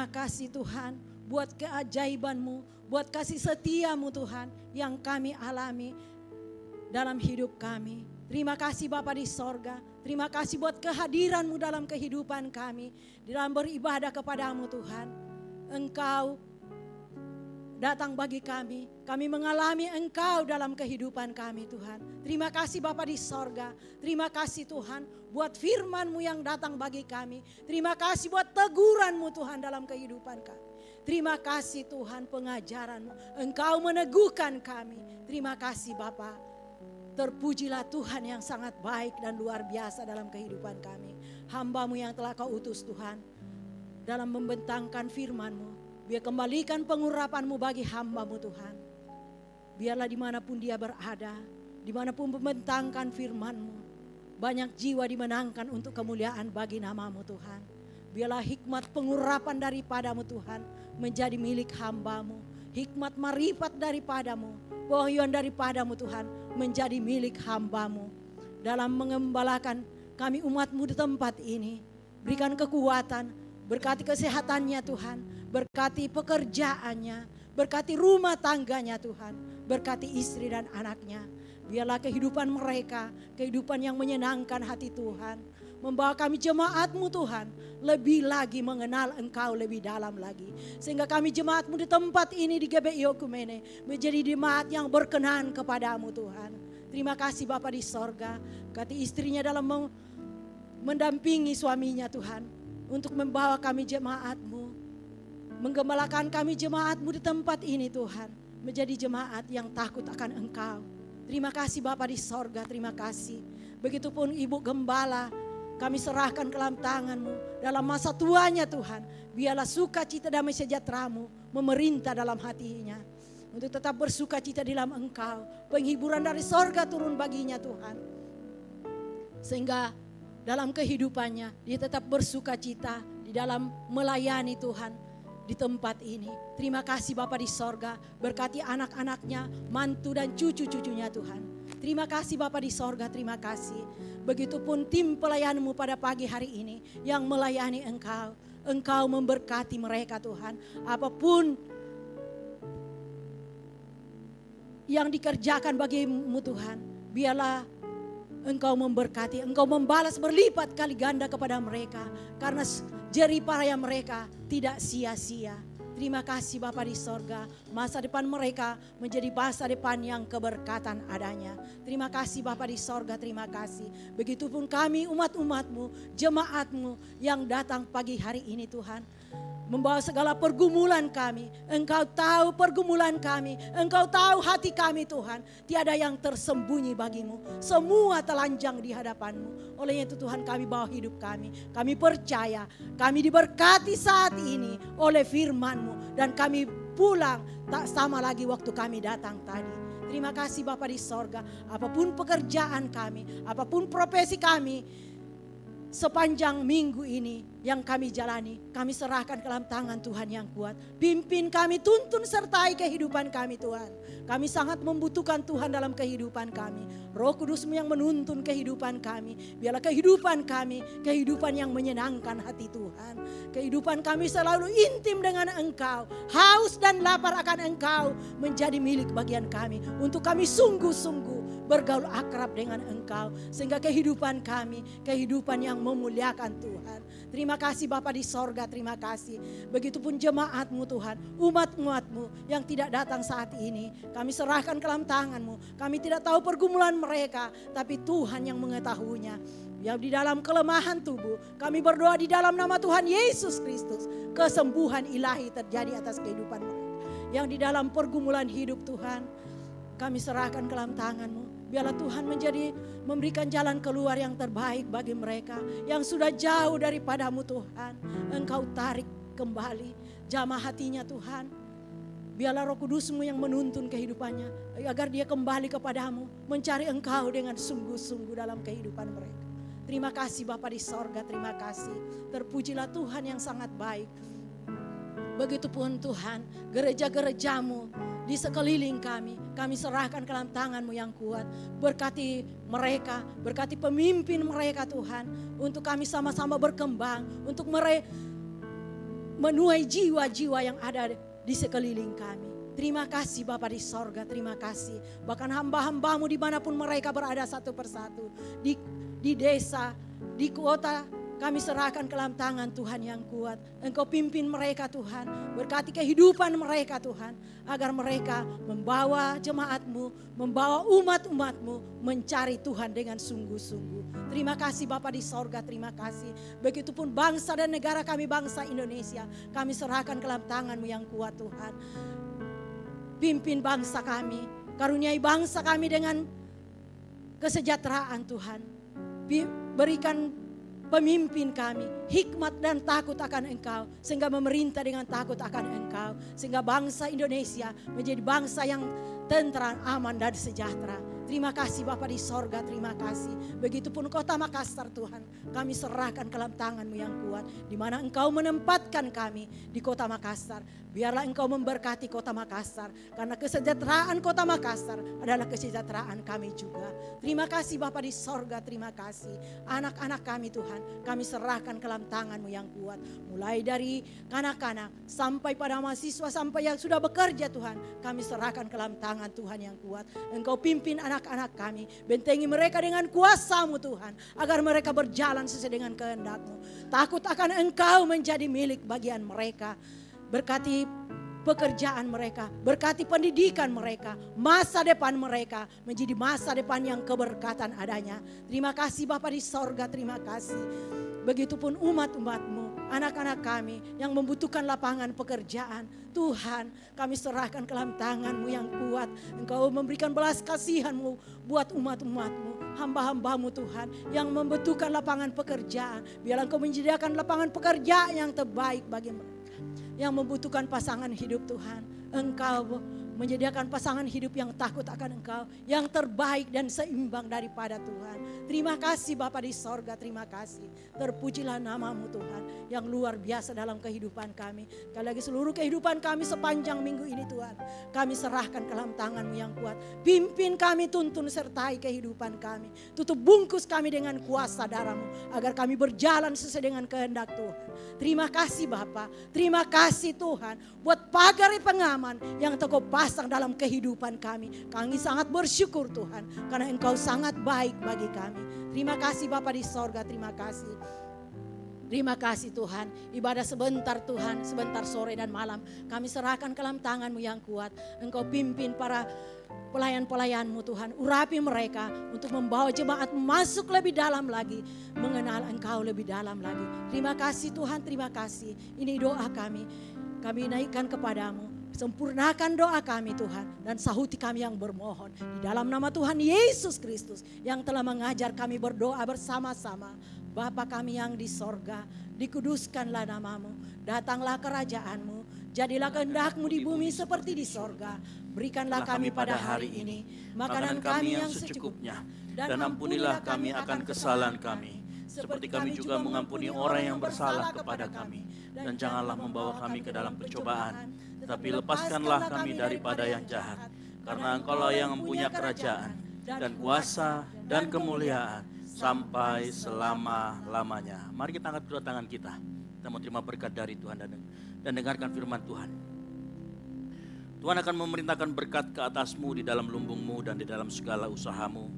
kasih Tuhan, buat keajaiban-Mu, buat kasih setia-Mu Tuhan yang kami alami dalam hidup kami. Terima kasih Bapa di sorga, terima kasih buat kehadiran-Mu dalam kehidupan kami, dalam beribadah kepadamu Tuhan. Engkau datang bagi kami mengalami Engkau dalam kehidupan kami Tuhan. Terima kasih Bapa di sorga, terima kasih Tuhan buat firman-Mu yang datang bagi kami. Terima kasih buat teguran-Mu Tuhan dalam kehidupan kami. Terima kasih Tuhan pengajaran-Mu, Engkau meneguhkan kami. Terima kasih Bapa. Terpujilah Tuhan yang sangat baik dan luar biasa dalam kehidupan kami. Hamba-Mu yang telah Kau utus Tuhan dalam membentangkan firman-Mu. Biar kembalikan pengurapan-Mu bagi hamba-Mu Tuhan. Biarlah dimanapun dia berada, dimanapun membentangkan firman-Mu, banyak jiwa dimenangkan untuk kemuliaan bagi nama-Mu Tuhan. Biarlah hikmat pengurapan daripada-Mu Tuhan menjadi milik hamba-Mu. hikmat marifat daripadamu, pewahyuan daripadamu Tuhan menjadi milik hamba-Mu. Dalam mengembalakan kami umat-Mu di tempat ini, berikan kekuatan, berkati kesehatannya Tuhan, berkati pekerjaannya, berkati rumah tangganya Tuhan, berkati istri dan anaknya. Biarlah kehidupan mereka, kehidupan yang menyenangkan hati Tuhan, membawa kami jemaat-Mu Tuhan lebih lagi mengenal Engkau lebih dalam lagi. Sehingga kami jemaat-Mu di tempat ini di GBI Okumene menjadi jemaat yang berkenan kepadamu Tuhan. Terima kasih Bapa di sorga, berkati istrinya dalam mendampingi suaminya Tuhan, untuk membawa kami jemaat-Mu, menggembalakan kami jemaat-Mu di tempat ini Tuhan, menjadi jemaat yang takut akan Engkau. Terima kasih Bapa di sorga, terima kasih. Begitupun Ibu Gembala, kami serahkan ke dalam tangan-Mu dalam masa tuanya Tuhan. Biarlah sukacita damai sejahtera-Mu memerintah dalam hatinya, untuk tetap bersukacita di dalam Engkau. Penghiburan dari sorga turun baginya Tuhan, sehingga dalam kehidupannya dia tetap bersukacita di dalam melayani Tuhan di tempat ini. Terima kasih Bapa di sorga, berkati anak-anaknya, mantu dan cucu-cucunya Tuhan. Terima kasih Bapa di sorga, terima kasih. Begitupun tim pelayan-Mu pada pagi hari ini yang melayani Engkau. Engkau memberkati mereka Tuhan. Apapun yang dikerjakan bagimu Tuhan, biarlah Engkau memberkati, Engkau membalas berlipat kali ganda kepada mereka, karena jerih payah mereka tidak sia-sia. Terima kasih Bapa di sorga, masa depan mereka menjadi masa depan yang keberkatan adanya. Terima kasih Bapa di sorga, terima kasih. Begitupun kami umat-umat-Mu, jemaat-Mu yang datang pagi hari ini Tuhan, membawa segala pergumulan kami. Engkau tahu pergumulan kami, Engkau tahu hati kami Tuhan. Tiada yang tersembunyi bagimu, semua telanjang di hadapan-Mu. Oleh itu Tuhan, kami bawa hidup kami. Kami percaya kami diberkati saat ini oleh firman-Mu, dan kami pulang tak sama lagi waktu kami datang tadi. Terima kasih Bapa di sorga. Apapun pekerjaan kami, apapun profesi kami sepanjang minggu ini yang kami jalani, kami serahkan ke dalam tangan Tuhan yang kuat. Pimpin kami, tuntun sertai kehidupan kami Tuhan. Kami sangat membutuhkan Tuhan dalam kehidupan kami. Roh Kudus-Mu yang menuntun kehidupan kami. Biarlah kehidupan kami, kehidupan yang menyenangkan hati Tuhan. Kehidupan kami selalu intim dengan Engkau. Haus dan lapar akan Engkau menjadi milik bagian kami. Untuk kami sungguh-sungguh bergaul akrab dengan Engkau, sehingga kehidupan kami, kehidupan yang memuliakan Tuhan. Terima kasih Bapa di sorga, terima kasih. Begitupun jemaat-Mu Tuhan, umat-umat-Mu yang tidak datang saat ini, kami serahkan ke dalam tangan-Mu. Kami tidak tahu pergumulan mereka, tapi Tuhan yang mengetahuinya. Yang di dalam kelemahan tubuh, kami berdoa di dalam nama Tuhan Yesus Kristus, kesembuhan ilahi terjadi atas kehidupan mereka. Yang di dalam pergumulan hidup Tuhan, kami serahkan ke dalam tangan-Mu. Biarlah Tuhan memberikan jalan keluar yang terbaik bagi mereka yang sudah jauh daripada-Mu Tuhan. Engkau tarik kembali jamah hatinya Tuhan. Biarlah Roh Kudus-Mu yang menuntun kehidupannya, agar dia kembali kepada-Mu, mencari Engkau dengan sungguh-sungguh dalam kehidupan mereka. Terima kasih Bapa di sorga, terima kasih. Terpujilah Tuhan yang sangat baik. Begitupun Tuhan, gereja-gereja-Mu di sekeliling kami serahkan ke dalam tangan-Mu yang kuat. Berkati mereka, berkati pemimpin mereka Tuhan, untuk kami sama-sama berkembang, untuk menuai jiwa-jiwa yang ada di sekeliling kami. Terima kasih Bapa di sorga, terima kasih. Bahkan hamba-hamba-Mu dimanapun mereka berada satu persatu, di desa, di kota, kami serahkan ke dalam tangan Tuhan yang kuat. Engkau pimpin mereka Tuhan. Berkati kehidupan mereka Tuhan. Agar mereka membawa jemaat-Mu, membawa umat-umat-Mu mencari Tuhan dengan sungguh-sungguh. Terima kasih Bapa di sorga, terima kasih. Begitupun bangsa dan negara kami, bangsa Indonesia. Kami serahkan ke dalam tangan-Mu yang kuat Tuhan. Pimpin bangsa kami. Karuniai bangsa kami dengan kesejahteraan Tuhan. Berikan pemimpin kami hikmat dan takut akan Engkau, sehingga memerintah dengan takut akan Engkau, sehingga bangsa Indonesia menjadi bangsa yang tentram, aman dan sejahtera. Terima kasih Bapa di sorga, terima kasih. Begitupun kota Makassar Tuhan, kami serahkan ke dalam tangan-Mu yang kuat. Di mana Engkau menempatkan kami di kota Makassar. Biarlah Engkau memberkati kota Makassar. Karena kesejahteraan kota Makassar adalah kesejahteraan kami juga. Terima kasih Bapa di sorga, terima kasih. Anak-anak kami Tuhan, kami serahkan ke dalam tangan-Mu yang kuat. Mulai dari kanak-kanak sampai pada mahasiswa, sampai yang sudah bekerja Tuhan. Kami serahkan ke dalam tangan Tuhan yang kuat. Engkau pimpin anak-anak kami. Bentengi mereka dengan kuasa-Mu Tuhan. Agar mereka berjalan sesuai dengan kehendak-Mu. Takut akan Engkau menjadi milik bagian mereka. Berkati pekerjaan mereka, berkati pendidikan mereka, masa depan mereka menjadi masa depan yang keberkatan adanya. Terima kasih Bapa di sorga, terima kasih. Begitupun umat-umat-Mu, anak-anak kami yang membutuhkan lapangan pekerjaan. Tuhan, kami serahkan ke dalam tangan-Mu yang kuat. Engkau memberikan belas kasihan-Mu buat umat-umat-Mu, hamba-hamba-Mu Tuhan, yang membutuhkan lapangan pekerjaan. Biarlah Engkau menyediakan lapangan pekerjaan yang terbaik bagi mereka. Yang membutuhkan pasangan hidup Tuhan. Engkau menyediakan pasangan hidup yang takut akan Engkau. Yang terbaik dan seimbang daripada Tuhan. Terima kasih Bapa di sorga, terima kasih. Terpujilah nama-Mu Tuhan. Yang luar biasa dalam kehidupan kami. Sekali lagi seluruh kehidupan kami sepanjang minggu ini Tuhan. Kami serahkan ke dalam tangan-Mu yang kuat. Pimpin kami, tuntun sertai kehidupan kami. Tutup bungkus kami dengan kuasa darah-Mu. Agar kami berjalan sesuai dengan kehendak Tuhan. Terima kasih Bapa, terima kasih Tuhan. Buat pagar pengaman yang Engkau pasang dalam kehidupan kami. Kami sangat bersyukur Tuhan. Karena Engkau sangat baik bagi kami. Terima kasih Bapa di sorga, terima kasih. Terima kasih Tuhan. Ibadah sebentar Tuhan, sebentar sore dan malam. Kami serahkan ke dalam tangan-Mu yang kuat. Engkau pimpin para pelayan-pelayan-Mu Tuhan. Urapi mereka untuk membawa jemaat masuk lebih dalam lagi. Mengenal Engkau lebih dalam lagi. Terima kasih Tuhan, terima kasih. Ini doa kami. Kami naikkan kepadamu. Sempurnakan doa kami Tuhan. Dan sahuti kami yang bermohon. Di dalam nama Tuhan Yesus Kristus. Yang telah mengajar kami berdoa bersama-sama. Bapa kami yang di sorga, dikuduskanlah nama-Mu, datanglah kerajaan-Mu, jadilah kehendak-Mu di bumi seperti di sorga. Berikanlah kami pada hari ini makanan kami yang secukupnya, dan ampunilah kami akan kesalahan kami, seperti kami juga mengampuni orang yang bersalah kepada kami. Dan janganlah membawa kami ke dalam pencobaan, tetapi lepaskanlah kami daripada yang jahat. Karena Engkau-lah yang mempunyai kerajaan, dan kuasa, dan kemuliaan, sampai selama-lamanya. Mari kita angkat kedua tangan kita. Kita mau terima berkat dari Tuhan dan dengarkan firman Tuhan. Tuhan akan memerintahkan berkat ke atasmu di dalam lumbungmu dan di dalam segala usahamu.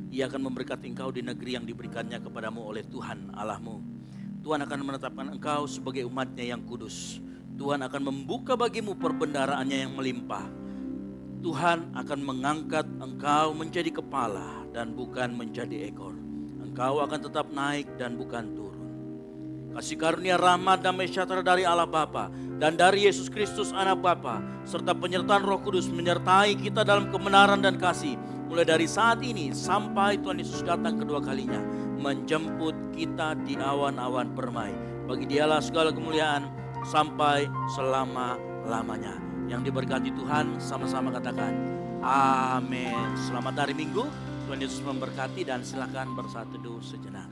Ia akan memberkati engkau di negeri yang diberikannya kepadamu oleh Tuhan Allahmu. Tuhan akan menetapkan engkau sebagai umatnya yang kudus. Tuhan akan membuka bagimu perbendaraannya yang melimpah. Tuhan akan mengangkat engkau menjadi kepala dan bukan menjadi ekor. Engkau akan tetap naik dan bukan turun. Kasih karunia, rahmat, damai sejahtera dari Allah Bapa dan dari Yesus Kristus Anak Bapa, serta penyertaan Roh Kudus menyertai kita dalam kebenaran dan kasih, mulai dari saat ini sampai Tuhan Yesus datang kedua kalinya, menjemput kita di awan-awan permai. Bagi Dialah segala kemuliaan sampai selama-lamanya. Yang diberkati Tuhan, sama-sama katakan amin. Selamat hari Minggu. Tuhan Yesus memberkati dan silakan bersatu teduh sejenak.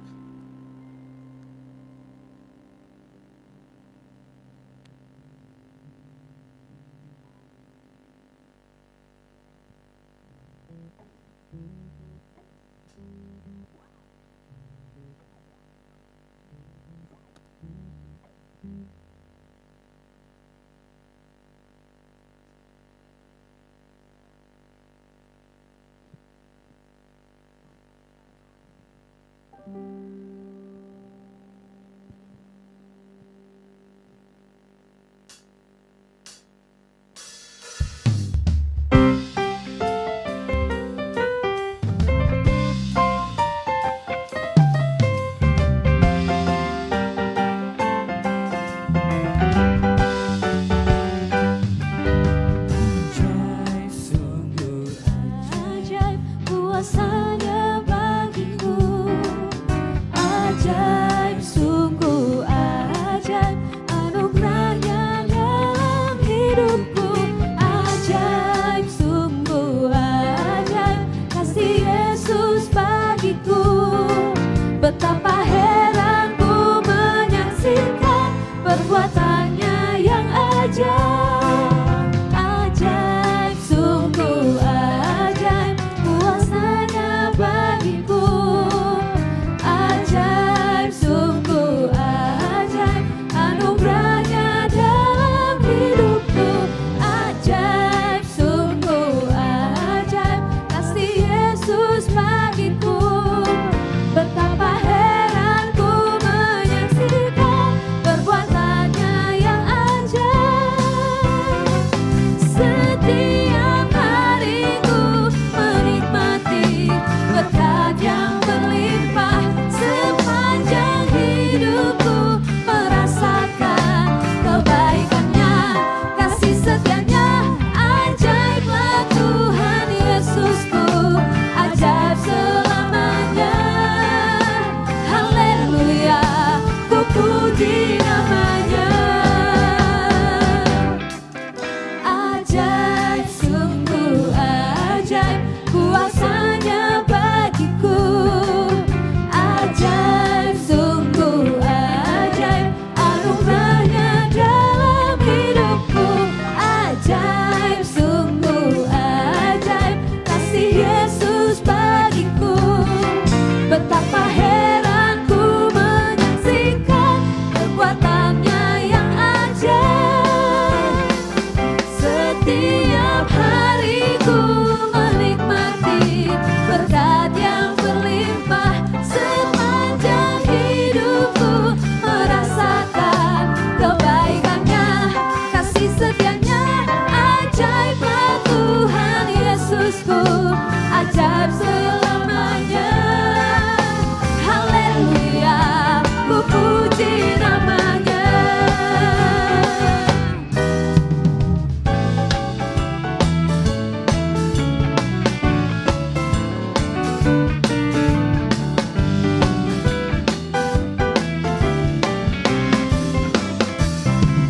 puji namanya.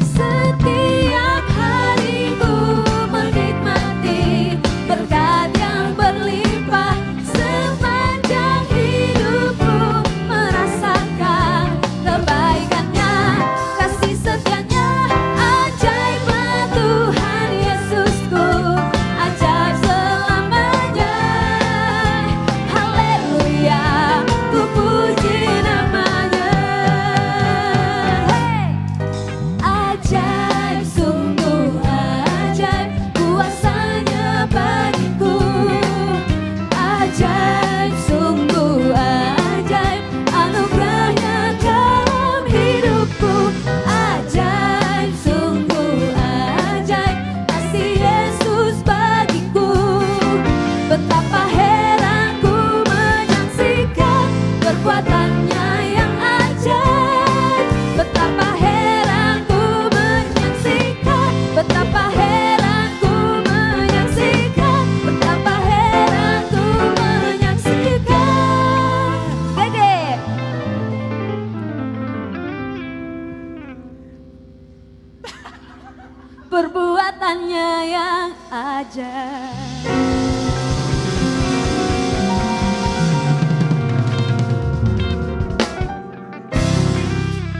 Setiap hariku menikmati berkat yang berlimpah, sepanjang hidupku merasakan kebaikannya, kasih setianya, ajaiblah Tuhan Yesusku, ajaib selamanya. Haleluya, ku puji namanya. Hey! Ajaib, sungguh ajaib kuasanya bagiku. Ajaib, sungguh ajaib anugerahnya dalam hidupku. Ajaib, sungguh ajaib kasih Yesus bagiku. Betapa heranku menyaksikan perbuatannya yang ajaib. Betapa heranku menyaksikan, betapa heranku menyaksikan, betapa heranku menyaksikan. Gede. Perbuatannya yang ajaib.